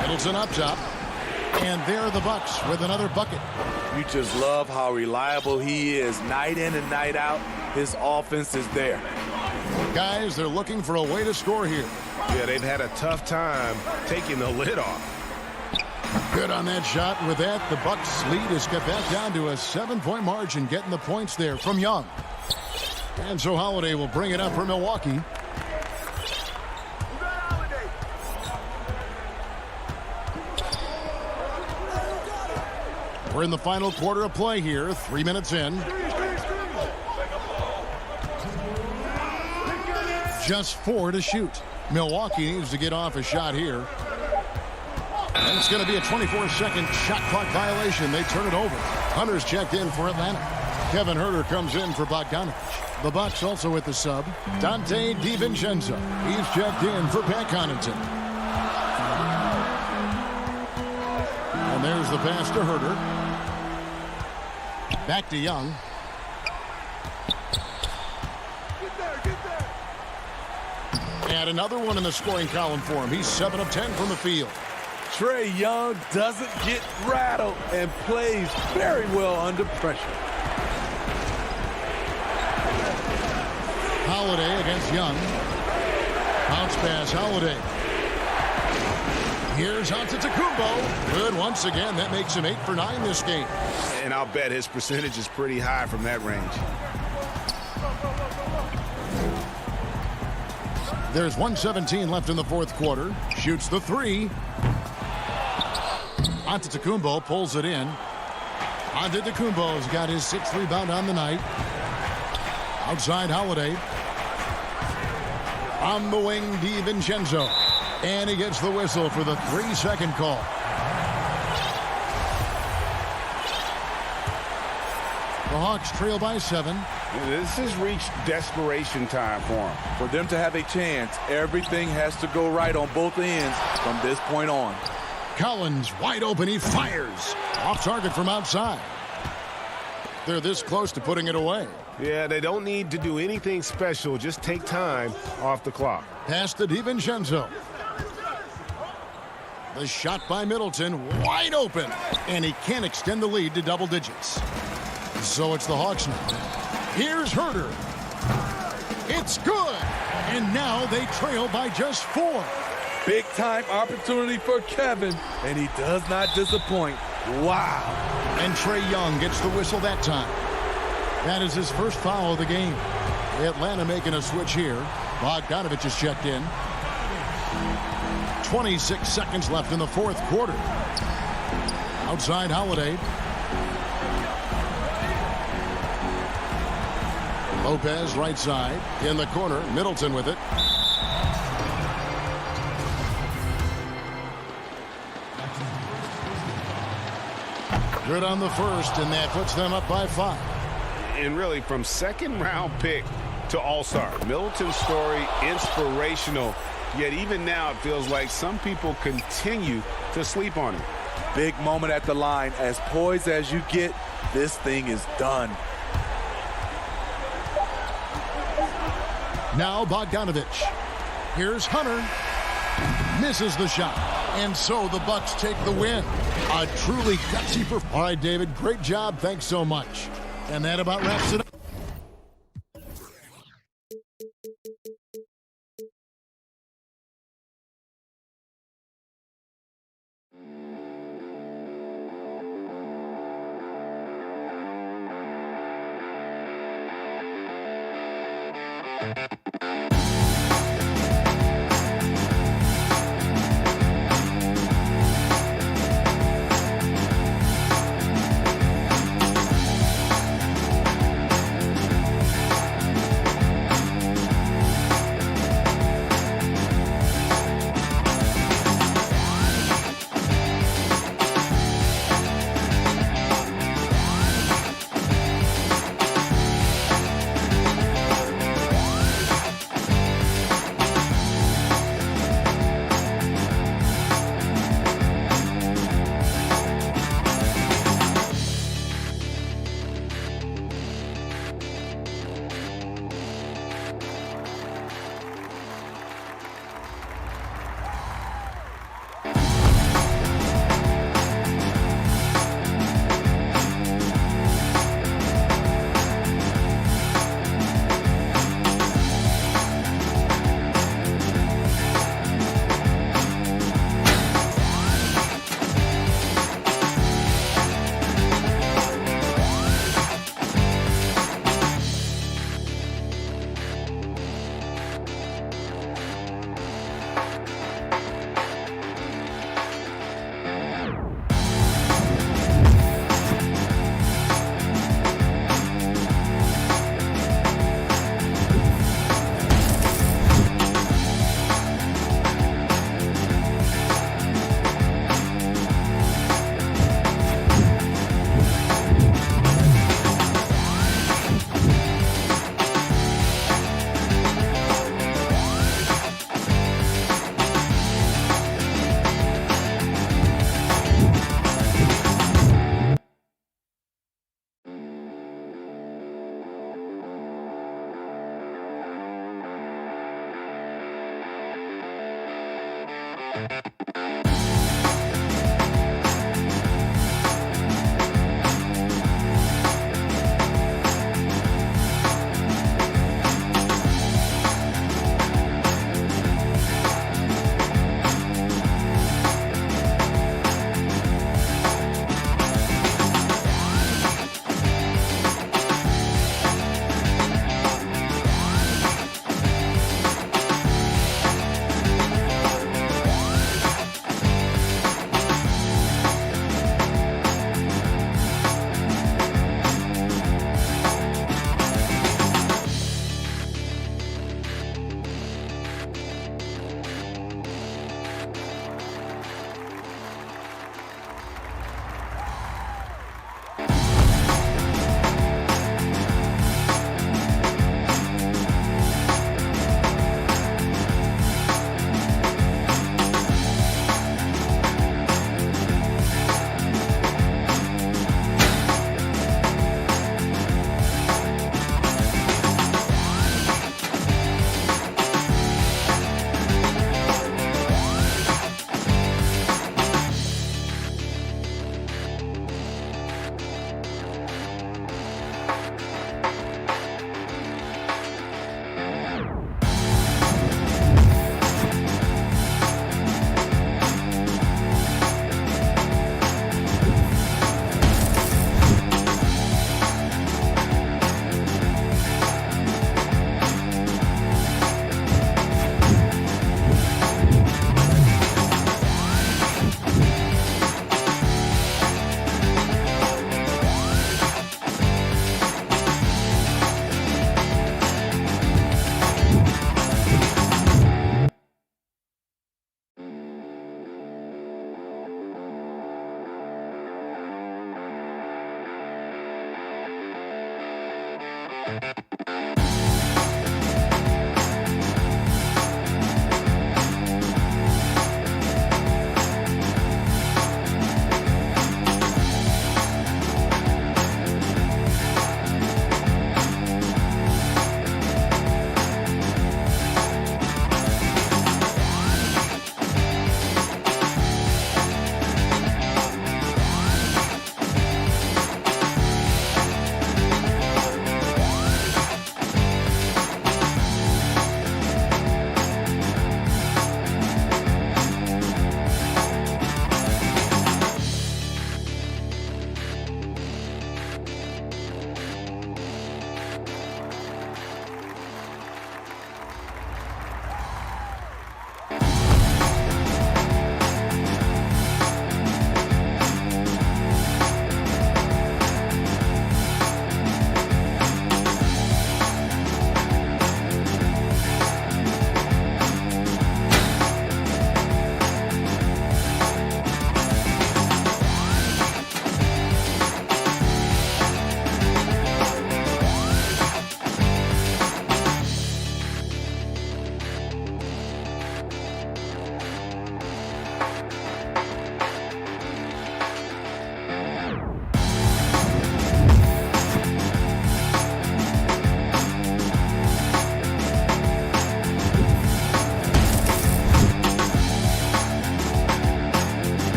Middleton up top. And there are the Bucks with another bucket. You just love how reliable he is night in and night out. His offense is there. Guys, they're looking for a way to score here. Yeah, they've had a tough time taking the lid off. Good on that shot. With that, the Bucks lead is cut back down to a 7-point margin, getting the points there from Young. And so Holiday will bring it up for Milwaukee. We're in the final quarter of play here, 3 minutes in. Just 4 to shoot. Milwaukee needs to get off a shot here. And it's going to be a 24-second shot clock violation. They turn it over. Hunter's checked in for Atlanta. Kevin Huerter comes in for Bogdanovich. The Bucks also with the sub. Dante DiVincenzo. He's checked in for Pat Connaughton. And there's the pass to Huerter. Back to Young. And another one in the scoring column for him. He's 7 of 10 from the field. Trae Young doesn't get rattled and plays very well under pressure. Holiday against Young. Bounce pass, Holiday. Here's Antetokounmpo. Good once again. That makes him 8 for 9 this game. And I'll bet his percentage is pretty high from that range. There's 1:17 left in the fourth quarter. Shoots the three. Antetokounmpo pulls it in. Antetokounmpo's got his 6th rebound on the night. Outside Holiday. On the wing, DiVincenzo. And he gets the whistle for the 3-second call. The Hawks trail by 7. This has reached desperation time for them. For them to have a chance, everything has to go right on both ends from this point on. Collins wide open. He fires. Off target from outside. They're this close to putting it away. Yeah, they don't need to do anything special. Just take time off the clock. Pass to DiVincenzo. The shot by Middleton, wide open. And he can't extend the lead to double digits. So it's the Hawks now. Here's Huerter. It's good. And now they trail by just 4. Big time opportunity for Kevin. And he does not disappoint. Wow. And Trae Young gets the whistle that time. That is his first foul of the game. Atlanta making a switch here. Bogdanovich is checked in. 26 seconds left in the fourth quarter. Outside Holiday. Lopez right side. In the corner. Middleton with it. Good on the first, and that puts them up by 5. And really, from second-round pick to all-star, Middleton's story inspirational, yet even now it feels like some people continue to sleep on him. Big moment at the line. As poised as you get, this thing is done. Now Bogdanovich. Here's Hunter. Misses the shot. And so the Bucks take the win. A truly gutsy performance. All right, David, great job. Thanks so much. And that about wraps it up.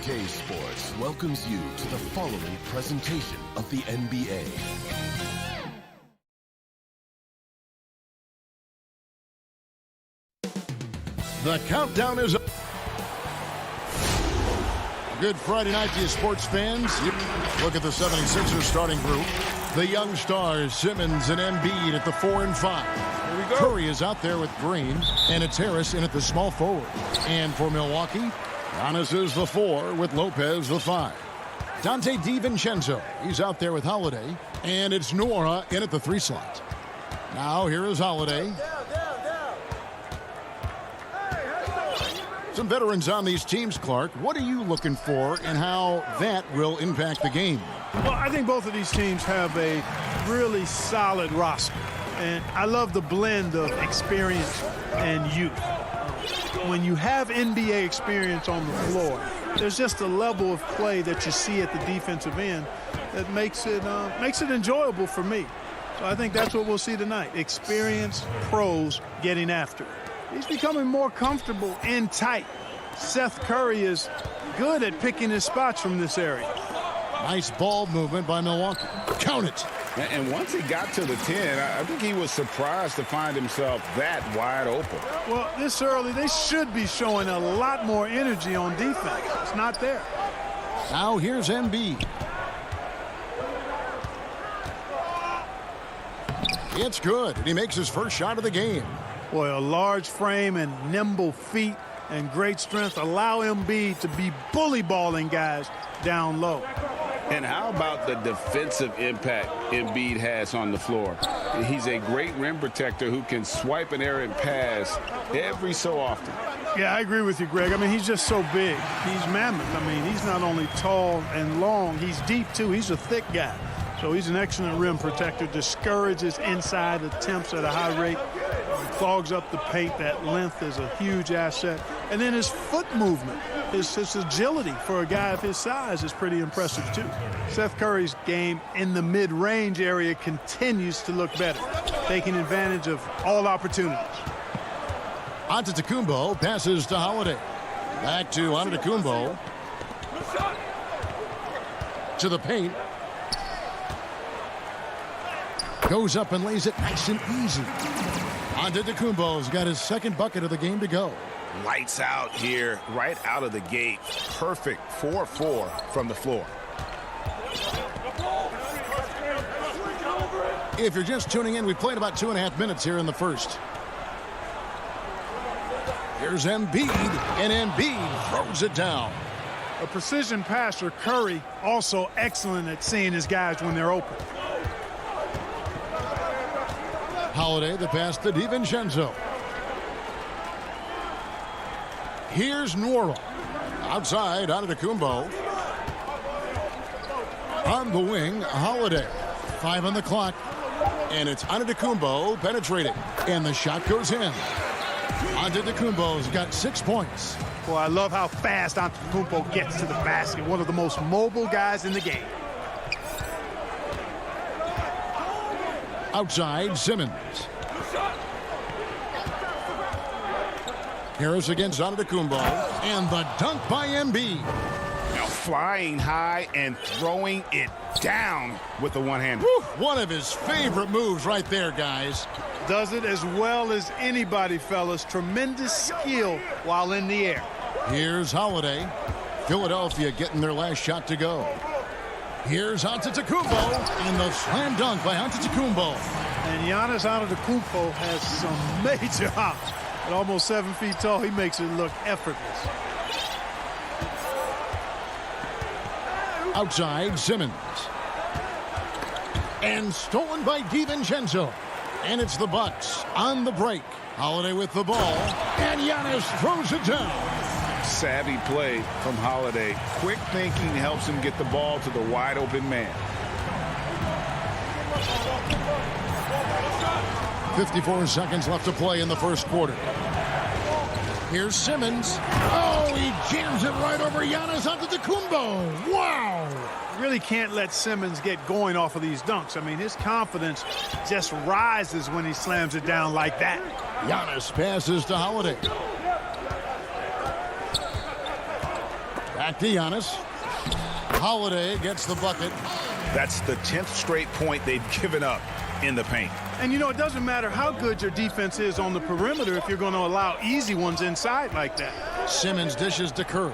2K Sports welcomes you to the following presentation of the NBA. The countdown is up. Good Friday night to you sports fans. Look at the 76ers starting group. The young stars, Simmons and Embiid at the 4 and 5. Here we go. Curry is out there with Green, and it's Harris in at the small forward. And for Milwaukee, Giannis is the 4 with Lopez the 5. Dante DiVincenzo, he's out there with Holiday, and it's Nora in at the 3 slot. Now here is Holiday. Some veterans on these teams, Clark. What are you looking for and how that will impact the game? Well, I think both of these teams have a really solid roster. And I love the blend of experience and youth. When you have NBA experience on the floor, there's just a level of play that you see at the defensive end that makes it enjoyable for me. So I think that's what we'll see tonight. Experienced pros getting after it. He's becoming more comfortable and tight. Seth Curry is good at picking his spots from this area. Nice ball movement by Milwaukee. Count it. And once he got to the 10, I think he was surprised to find himself that wide open. Well, this early, they should be showing a lot more energy on defense. It's not there. Now here's Embiid. It's good. And he makes his first shot of the game. Boy, a large frame and nimble feet and great strength allow Embiid to be bully balling guys down low. And how about the defensive impact Embiid has on the floor? He's a great rim protector who can swipe an errant pass every so often. Yeah, I agree with you, Greg. I mean, he's just so big. He's mammoth. I mean, he's not only tall and long, he's deep, too. He's a thick guy. So he's an excellent rim protector, discourages inside attempts at a high rate, clogs up the paint. That length is a huge asset. And then his foot movement, his agility for a guy of his size is pretty impressive, too. Seth Curry's game in the mid-range area continues to look better, taking advantage of all opportunities. Antetokounmpo passes to Holiday. Back to Antetokounmpo. To the paint. Goes up and lays it nice and easy. Antetokounmpo's got his second bucket of the game to go. Lights out here, right out of the gate. Perfect 4-4 from the floor. If you're just tuning in, we played about 2.5 minutes here in the first. Here's Embiid, and Embiid throws it down. A precision passer, Curry, also excellent at seeing his guys when they're open. Holiday, the pass to DiVincenzo. Here's Nora. Outside, Antetokounmpo. On the wing, Holiday. 5 on the clock. And it's Antetokounmpo penetrating. And the shot goes in. Antetokounmpo's got 6 points. Well, I love how fast Antetokounmpo gets to the basket. One of the most mobile guys in the game. Outside, Simmons. Harris against Antetokounmpo. And the dunk by Embiid. Now flying high and throwing it down with the one-hander. One of his favorite moves right there, guys. Does it as well as anybody, fellas. Tremendous skill while in the air. Here's Holiday. Philadelphia getting their last shot to go. Here's Antetokounmpo, and the slam dunk by Antetokounmpo. And Giannis Antetokounmpo has some major hops. At almost 7 feet tall, he makes it look effortless. Outside, Simmons. And stolen by DiVincenzo. And it's the Bucks on the break. Holiday with the ball, and Giannis throws it down. Savvy play from Holiday. Quick thinking helps him get the ball to the wide open man. 54 seconds left to play in the first quarter. Here's Simmons. Oh, he jams it right over Giannis Antetokounmpo. Wow. Really can't let Simmons get going off of these dunks. I mean, his confidence just rises when he slams it down like that. Giannis passes to Holiday. Back to Giannis. Holiday gets the bucket. That's the 10th straight point they've given up in the paint. And, you know, it doesn't matter how good your defense is on the perimeter if you're going to allow easy ones inside like that. Simmons dishes to Curry.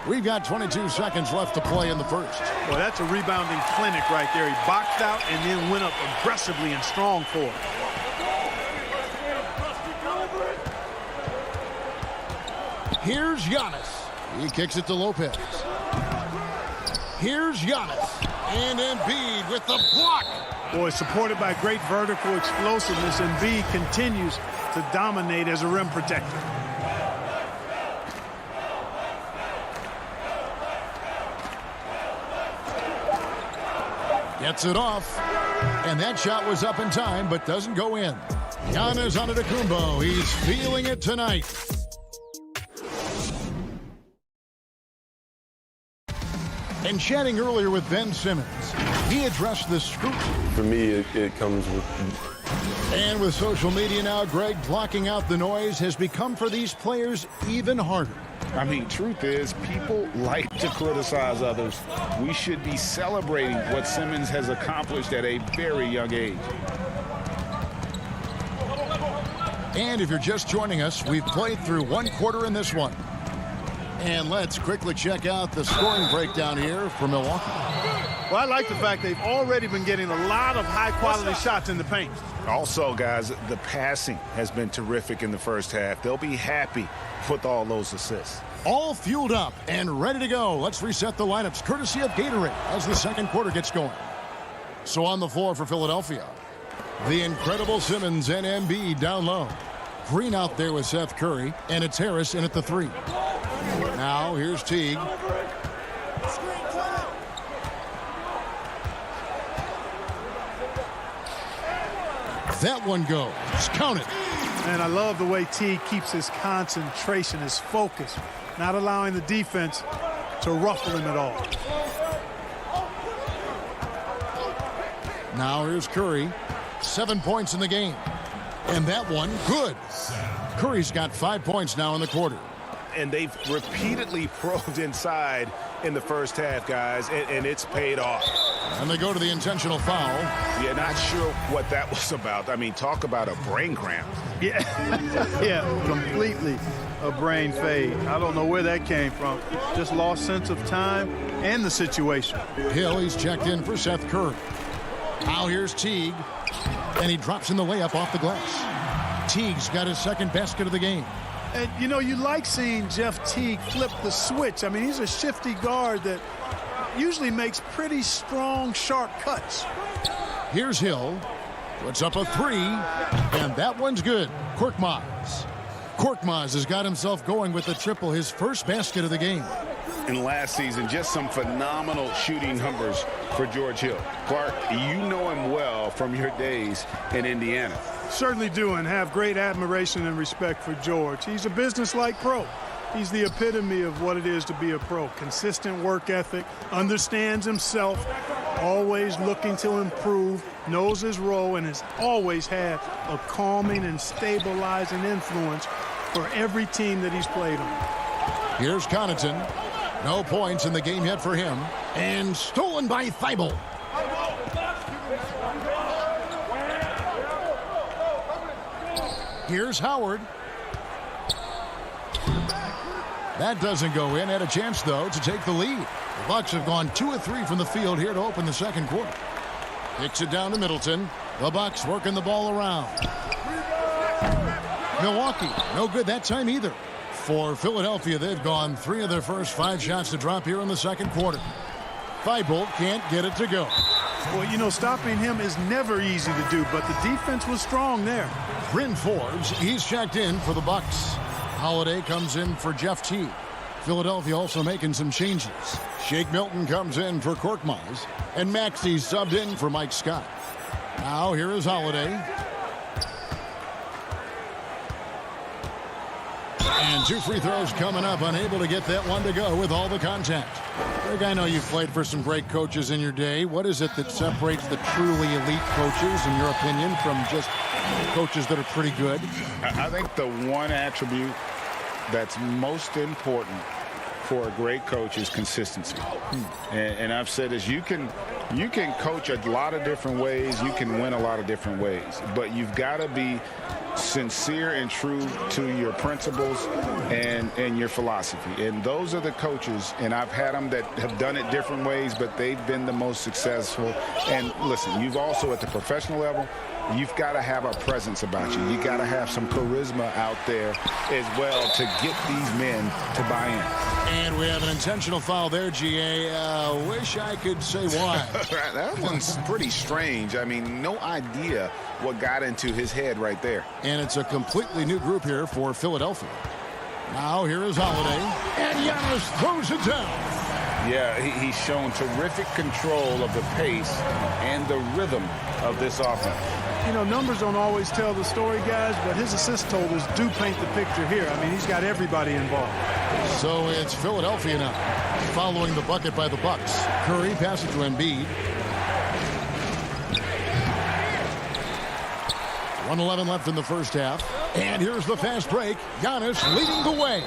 We've got 22 seconds left to play in the first. Well, that's a rebounding clinic right there. He boxed out and then went up aggressively and strong for it. Here's Giannis. He kicks it to Lopez. Here's Giannis. And Embiid with the block. Boy, supported by great vertical explosiveness, Embiid continues to dominate as a rim protector. Gets it off. And that shot was up in time, but doesn't go in. Giannis Antetokounmpo. He's feeling it tonight. And chatting earlier with Ben Simmons, he addressed the scrutiny. For me, it comes with... And with social media now, Greg, blocking out the noise has become for these players even harder. I mean, truth is, people like to criticize others. We should be celebrating what Simmons has accomplished at a very young age. And if you're just joining us, we've played through one quarter in this one. And let's quickly check out the scoring breakdown here for Milwaukee. Well, I like the fact they've already been getting a lot of high-quality shots in the paint. Also, guys, the passing has been terrific in the first half. They'll be happy with all those assists. All fueled up and ready to go. Let's reset the lineups courtesy of Gatorade as the second quarter gets going. So on the floor for Philadelphia, the incredible Simmons and Embiid down low. Green out there with Seth Curry, and it's Harris in at the 3. Now here's Teague. That one goes. Count it. And I love the way Teague keeps his concentration, his focus, not allowing the defense to ruffle him at all. Now here's Curry. 7 points in the game. And that one, good. Curry's got 5 points now in the quarter. And they've repeatedly probed inside in the first half, guys, and it's paid off. And they go to the intentional foul. Yeah, not sure what that was about. I mean, talk about a brain cramp. Yeah, yeah, completely a brain fade. I don't know where that came from. Just lost sense of time and the situation. Hill, he's checked in for Seth Curry. Now here's Teague, and he drops in the layup off the glass. Teague's got his second basket of the game. And, you know, you like seeing Jeff Teague flip the switch. I mean, he's a shifty guard that usually makes pretty strong, sharp cuts. Here's Hill. Puts up a 3, and that one's good. Korkmaz. Korkmaz has got himself going with the triple, his first basket of the game. In last season, just some phenomenal shooting numbers for George Hill. Clark, you know him well from your days in Indiana. Certainly do, and have great admiration and respect for George. He's a business-like pro. He's the epitome of what it is to be a pro. Consistent work ethic, understands himself, always looking to improve, knows his role, and has always had a calming and stabilizing influence for every team that he's played on. Here's Connaughton. No points in the game yet for him. And stolen by Thibault. Here's Howard. That doesn't go in. Had a chance, though, to take the lead. The Bucks have gone 2 of 3 from the field here to open the second quarter. Kicks it down to Middleton. The Bucks working the ball around. Milwaukee, no good that time either. For Philadelphia, they've gone 3 of their first 5 shots to drop here in the second quarter. Thibault can't get it to go. Well, you know, stopping him is never easy to do, but the defense was strong there. Bryn Forbes, he's checked in for the Bucks. Holiday comes in for Jeff Teague. Philadelphia also making some changes. Shake Milton comes in for Korkmaz, and Maxey subbed in for Mike Scott. Now here is Holiday. And 2 free throws coming up, unable to get that one to go with all the contact. Greg, I know you've played for some great coaches in your day. What is it that separates the truly elite coaches, in your opinion, from just coaches that are pretty good? I think the one attribute that's most important for a great coach is consistency. And I've said this, you can coach a lot of different ways, you can win a lot of different ways, but you've got to be sincere and true to your principles and your philosophy. And those are the coaches, and I've had them that have done it different ways, but they've been the most successful. And listen, you've also at the professional level, you've got to have a presence about you. You got to have some charisma out there as well to get these men to buy in. And we have an intentional foul there, GA. Wish I could say why. That one's pretty strange. I mean, no idea what got into his head right there. And it's a completely new group here for Philadelphia. Now here is Holiday, and Giannis throws it down. Yeah, he's shown terrific control of the pace and the rhythm of this offense. You know, numbers don't always tell the story, guys, but his assist totals do paint the picture here. I mean, he's got everybody involved. So it's Philadelphia now, following the bucket by the Bucks. Curry passes to Embiid. 1:11 left in the first half. And here's the fast break. Giannis leading the way.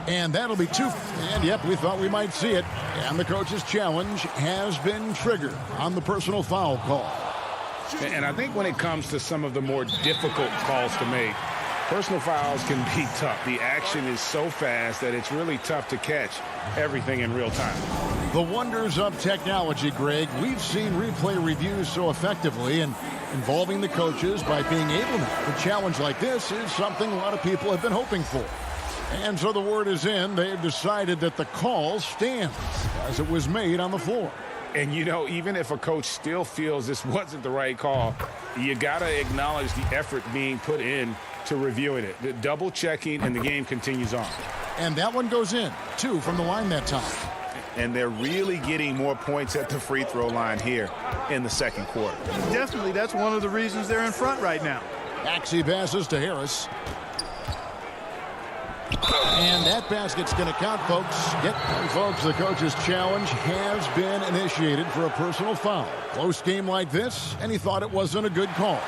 And that'll be two. And, yep, we thought we might see it. And the coach's challenge has been triggered on the personal foul call. And I think when it comes to some of the more difficult calls to make, personal fouls can be tough. The action is so fast that it's really tough to catch everything in real time. The wonders of technology, Greg. We've seen replay reviews so effectively, and involving the coaches by being able to challenge like this is something a lot of people have been hoping for. And so the word is in. They've decided that the call stands as it was made on the floor. And, you know, even if a coach still feels this wasn't the right call, you got to acknowledge the effort being put in to reviewing it. The double checking, and the game continues on. And that one goes in, 2 from the line that time. And they're really getting more points at the free throw line here in the second quarter. Definitely, that's one of the reasons they're in front right now. Maxey passes to Harris. And that basket's going to count, folks. Folks, the coach's challenge has been initiated for a personal foul. Close game like this, and he thought it wasn't a good call.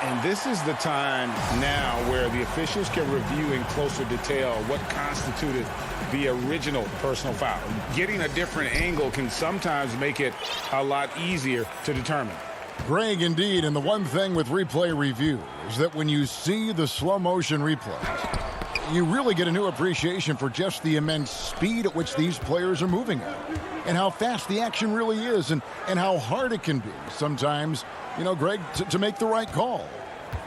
And this is the time now where the officials can review in closer detail what constituted the original personal foul. Getting a different angle can sometimes make it a lot easier to determine. Greg, indeed, and the one thing with replay review is that when you see the slow motion replays, you really get a new appreciation for just the immense speed at which these players are moving at, and how fast the action really is, and how hard it can be sometimes, you know, Greg, to make the right call.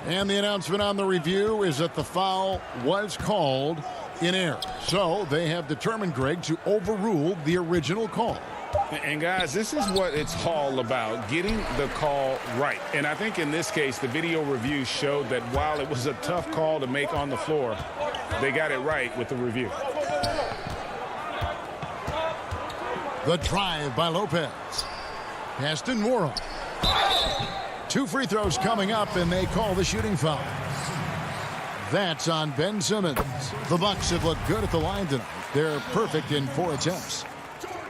And the announcement on the review is that the foul was called in error. So they have determined, Greg, to overrule the original call. And guys, this is what it's all about, getting the call right. And I think in this case, the video review showed that while it was a tough call to make on the floor, they got it right with the review. The drive by Lopez. Pass to Morrow. 2 free throws coming up, and they call the shooting foul. That's on Ben Simmons. The Bucks have looked good at the line tonight. They're perfect in 4 attempts.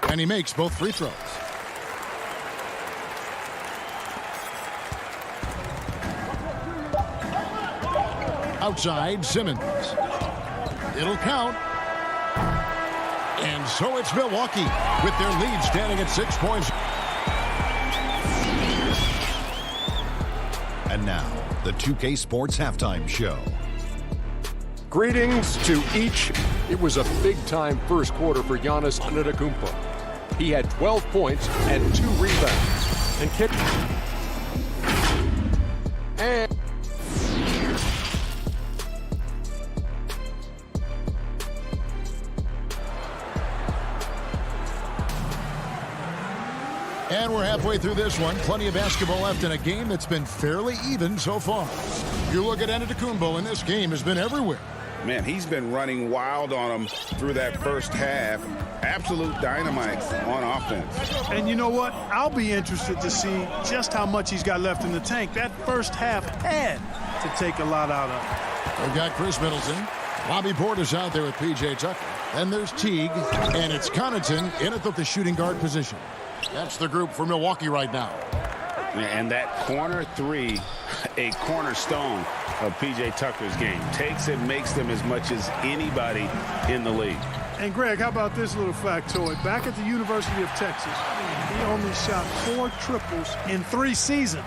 And he makes both free throws. Outside, Simmons. It'll count. And so it's Milwaukee with their lead standing at 6 points. And now, the 2K Sports Halftime Show. Greetings to each. It was a big-time first quarter for Giannis Antetokounmpo. He had 12 points and 2 rebounds. And kicked. And we're halfway through this one. Plenty of basketball left in a game that's been fairly even so far. You look at Antetokounmpo, and this game has been everywhere. Man, he's been running wild on them through that first half. Absolute dynamite on offense. And you know what? I'll be interested to see just how much he's got left in the tank. That first half had to take a lot out of him. We've got Chris Middleton. Bobby Portis out there with P.J. Tucker. Then there's Teague, and it's Connaughton in at the shooting guard position. That's the group for Milwaukee right now. And that corner 3 a cornerstone of P.J. Tucker's game. Takes and makes them as much as anybody in the league. And Greg, how about this little factoid? Back at the University of Texas, he only shot 4 triples in 3 seasons.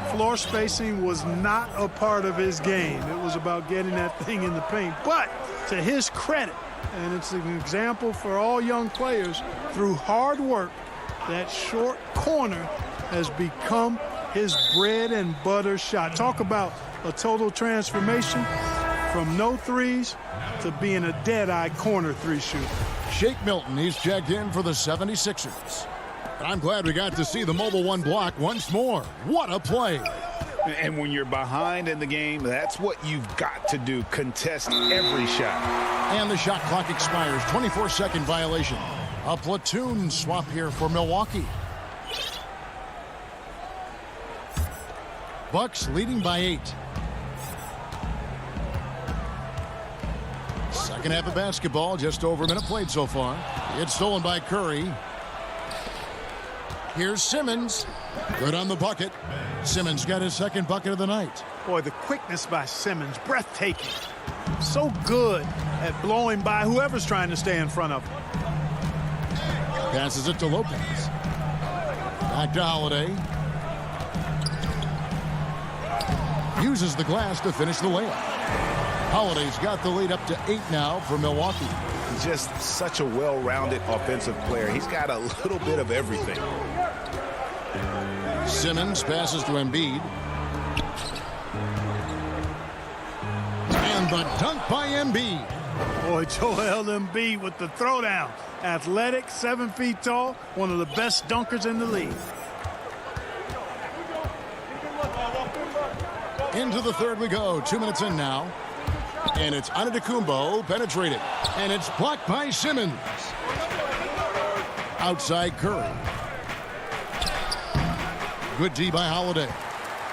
Floor spacing was not a part of his game. It was about getting that thing in the paint. But to his credit, and it's an example for all young players, through hard work, that short corner has become his bread and butter shot. Talk about a total transformation from no threes to being a dead-eye corner 3 shooter. Shake Milton, he's checked in for the 76ers. I'm glad we got to see the mobile 1 block once more. What a play. And when you're behind in the game, that's what you've got to do. Contest every shot. And the shot clock expires. 24-second violation. A platoon swap here for Milwaukee. Bucks leading by 8. Second half of basketball, just over a minute played so far. It's stolen by Curry. Here's Simmons. Good on the bucket. Simmons got his second bucket of the night. Boy, the quickness by Simmons, breathtaking. So good at blowing by whoever's trying to stay in front of him. Passes it to Lopez. Back to Holiday. Uses the glass to finish the layup. Holiday's got the lead up to 8 now for Milwaukee. Just such a well-rounded offensive player. He's got a little bit of everything. Simmons passes to Embiid. And the dunk by Embiid. Boy, Joel Embiid with the throwdown. Athletic, 7 feet tall, one of the best dunkers in the league. Into the third we go. 2 minutes in now. And it's Antetokounmpo penetrated. And it's blocked by Simmons. Outside Curry. Good D by Holiday.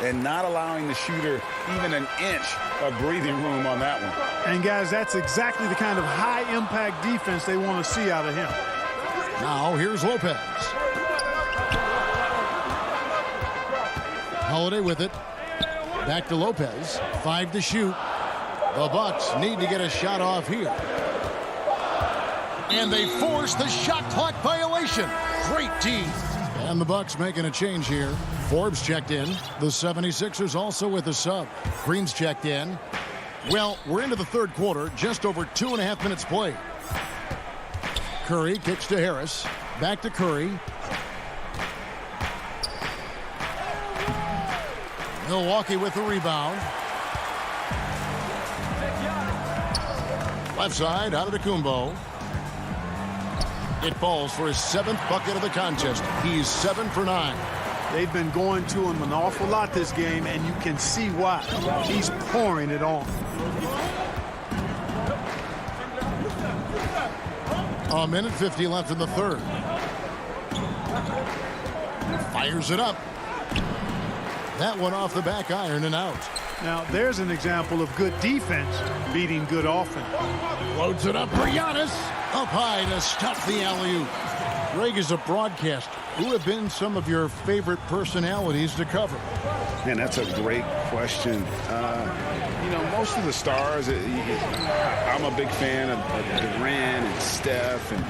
And not allowing the shooter even an inch of breathing room on that one. And guys, that's exactly the kind of high-impact defense they want to see out of him. Now here's Lopez. Holiday with it. Back to Lopez. 5 to shoot. The Bucks need to get a shot off here. And they force the shot clock violation. Great D. And the Bucks making a change here. Forbes checked in. The 76ers also with a sub. Green's checked in. Well, we're into the third quarter. Just over 2.5 minutes played. Curry kicks to Harris. Back to Curry. Milwaukee with the rebound. Left side, Antetokounmpo. It falls for his 7th bucket of the contest. He's 7 for 9. They've been going to him an awful lot this game, and you can see why. He's pouring it on. A minute 50 left in the third. Fires it up. That one off the back iron and out. Now, there's an example of good defense beating good offense. Loads it up for Giannis. Up high to stuff the alley-oop. Greg, is a broadcaster, who have been some of your favorite personalities to cover? Man, that's a great question. You know, most of the stars, I'm a big fan of Durant and Steph and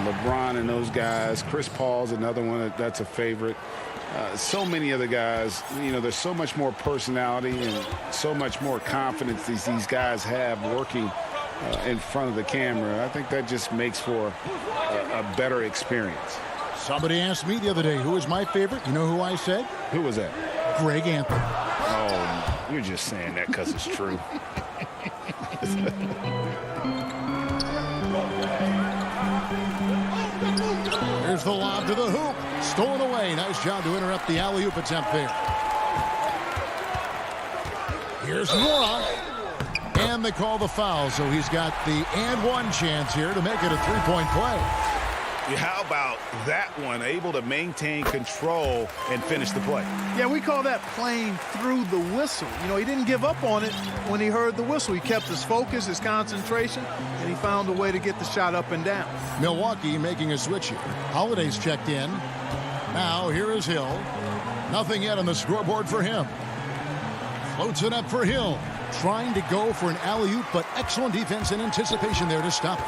LeBron and those guys. Chris Paul's another one that's a favorite. So many other guys, you know, there's so much more personality and so much more confidence these guys have working in front of the camera. I think that just makes for a better experience. Somebody asked me the other day, who was my favorite? You know who I said? Who was that? Greg Anthony. Oh, you're just saying that because it's true. Here's the lob to the hoop. Stolen away. Nice job to interrupt the alley-oop attempt there. Here's Nora. And they call the foul, so he's got the and one chance here to make it a three-point play. How about that one? Able to maintain control and finish the play. Yeah, we call that playing through the whistle. You know, he didn't give up on it when he heard the whistle. He kept his focus, his concentration, and he found a way to get the shot up and down. Milwaukee making a switch here. Holiday's checked in. Now here is Hill. Nothing yet on the scoreboard for him. Floats it up for Hill. Trying to go for an alley-oop, but excellent defense and anticipation there to stop it.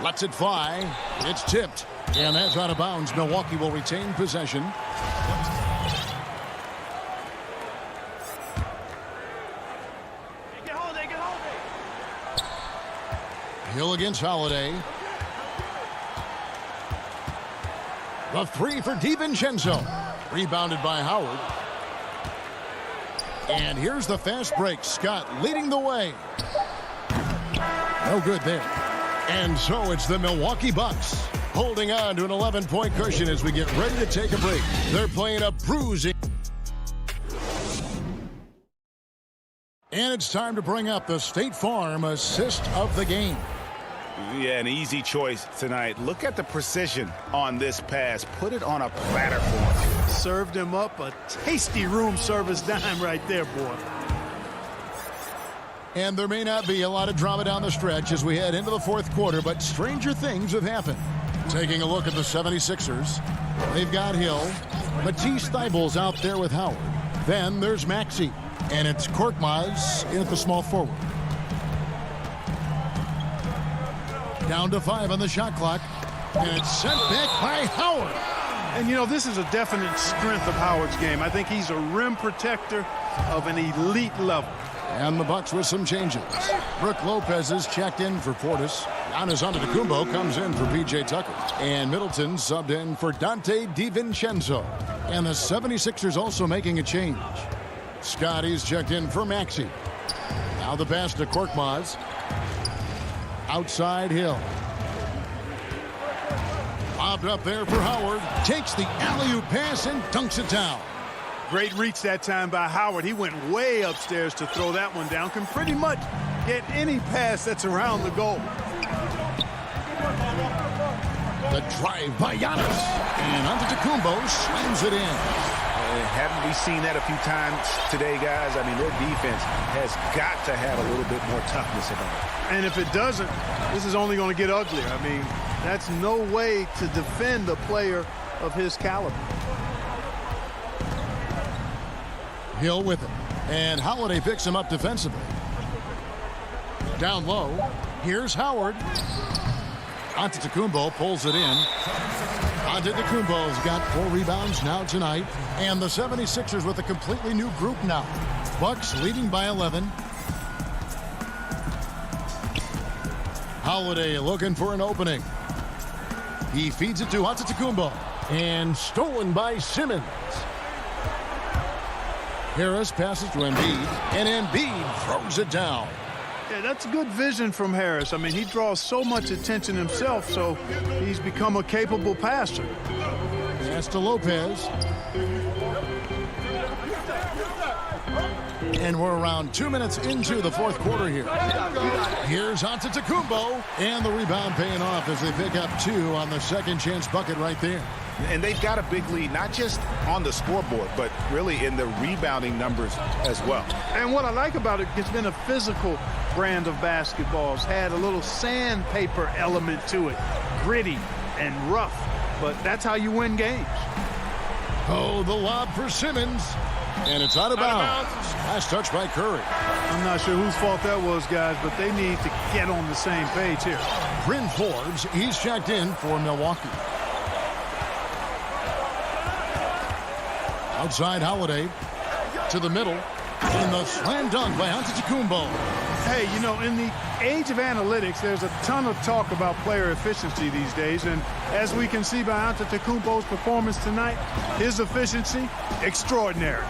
Lets it fly. It's tipped. And that's out of bounds. Milwaukee will retain possession. Hill against Holiday. The three for DiVincenzo. Rebounded by Howard. And here's the fast break. Scott leading the way. No good there. And so it's the Milwaukee Bucks holding on to an 11-point cushion as we get ready to take a break. They're playing a bruising. And it's time to bring up the State Farm assist of the game. Yeah, an easy choice tonight. Look at the precision on this pass. Put it on a platter for him. Served him up a tasty room service dime right there, boy. And there may not be a lot of drama down the stretch as we head into the fourth quarter, but stranger things have happened. Taking a look at the 76ers, they've got Hill. Matisse Thybulle's out there with Howard. Then there's Maxey, and it's Korkmaz in at the small forward. Down to 5 on the shot clock, and it's sent back by Howard. And, you know, this is a definite strength of Howard's game. I think he's a rim protector of an elite level. And the Bucks with some changes. Brook Lopez is checked in for Portis. Giannis Antetokounmpo comes in for P.J. Tucker. And Middleton subbed in for Dante DiVincenzo. And the 76ers also making a change. Scotty's checked in for Maxey. Now the pass to Korkmaz. Outside Hill. Bobbed up there for Howard. Takes the alley-oop pass and dunks it down. Great reach that time by Howard. He went way upstairs to throw that one down. Can pretty much get any pass that's around the goal. The drive by Giannis. And Antetokounmpo slams it in. Haven't we seen that a few times today, guys? I mean, their defense has got to have a little bit more toughness about it. And if it doesn't, this is only going to get uglier. I mean, that's no way to defend a player of his caliber. Hill with it. And Holiday picks him up defensively. Down low. Here's Howard. Antetokounmpo pulls it in. Antetokounmpo's got 4 rebounds now tonight. And the 76ers with a completely new group now. Bucks leading by 11. Holiday looking for an opening. He feeds it to Antetokounmpo. And stolen by Simmons. Harris passes to Embiid, and Embiid throws it down. Yeah, that's good vision from Harris. I mean, he draws so much attention himself, so he's become a capable passer. Pass to Lopez. And we're around 2 minutes into the fourth quarter here. Here's Antetokounmpo, and the rebound paying off as they pick up 2 on the second chance bucket right there. And they've got a big lead, not just on the scoreboard, but really in the rebounding numbers as well. And what I like about it, it's been a physical brand of basketball. It's had a little sandpaper element to it, gritty and rough, but that's how you win games. Oh, the lob for Simmons, and it's out of bounds. Last touch by Curry. I'm not sure whose fault that was, guys, but they need to get on the same page here. Bryn Forbes, he's checked in for Milwaukee. Outside Holiday to the middle, and the slam dunk by Antetokounmpo. Hey, you know, in the age of analytics, there's a ton of talk about player efficiency these days, and as we can see by Antetokounmpo's performance tonight, his efficiency, extraordinary.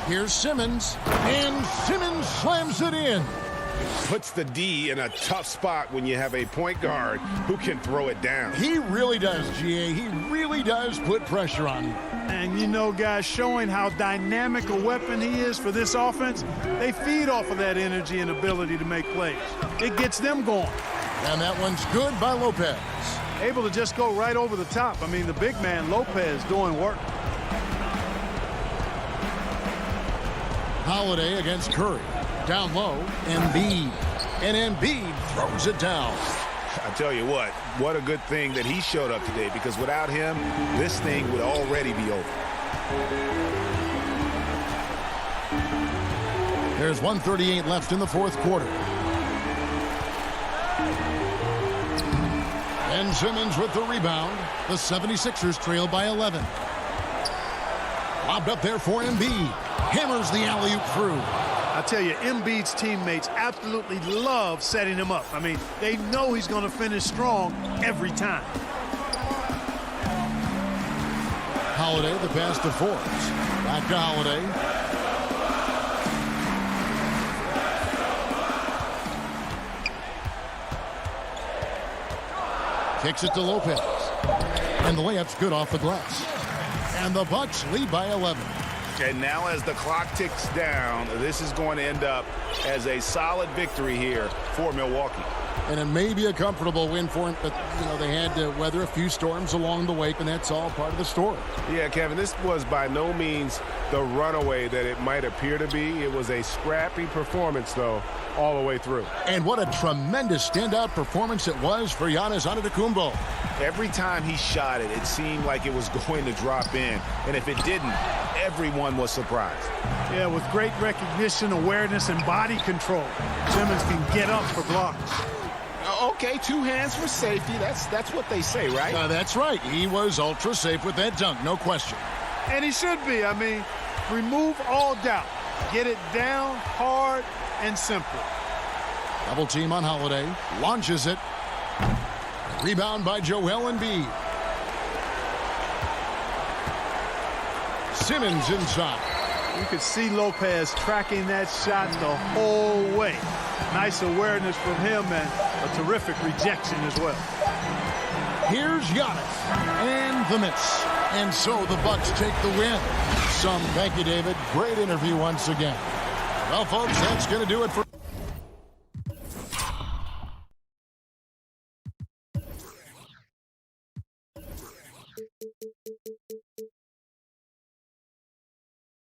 Here's Simmons, and Simmons slams it in. Puts the D in a tough spot when you have a point guard who can throw it down. He really does, GA. He really does put pressure on you. And, you know, guys, showing how dynamic a weapon he is for this offense, they feed off of that energy and ability to make plays. It gets them going. And that one's good by Lopez. Able to just go right over the top. I mean, the big man, Lopez, doing work. Holiday against Curry. Down low, Embiid. And Embiid throws it down. I tell you what a good thing that he showed up today, because without him, this thing would already be over. There's 1:38 left in the fourth quarter. Ben Simmons with the rebound. The 76ers trail by 11. Lobbed up there for Embiid. Hammers the alley-oop through. I tell you, Embiid's teammates absolutely love setting him up. I mean, they know he's going to finish strong every time. Holiday, the pass to Forbes. Back to Holiday. Kicks it to Lopez. And the layup's good off the glass. And the Bucks lead by 11. And now as the clock ticks down, this is going to end up as a solid victory here for Milwaukee. And it may be a comfortable win for him, but, you know, they had to weather a few storms along the way, and that's all part of the story. Yeah, Kevin, this was by no means the runaway that it might appear to be. It was a scrappy performance, though, all the way through. And what a tremendous standout performance it was for Giannis Antetokounmpo. Every time he shot it, it seemed like it was going to drop in. And if it didn't, everyone was surprised. Yeah, with great recognition, awareness, and body control, Simmons can get up for blocks. Okay, 2 hands for safety. That's what they say, right? That's right. He was ultra safe with that dunk, no question. And he should be. I mean, remove all doubt. Get it down hard and simple. Double team on Holiday. Launches it. Rebound by Joel Embiid. Simmons inside. You could see Lopez tracking that shot the whole way. Nice awareness from him and a terrific rejection as well. Here's Giannis and the miss. And so the Bucks take the win. Thank you, David. Great interview once again. Well, folks, that's going to do it for...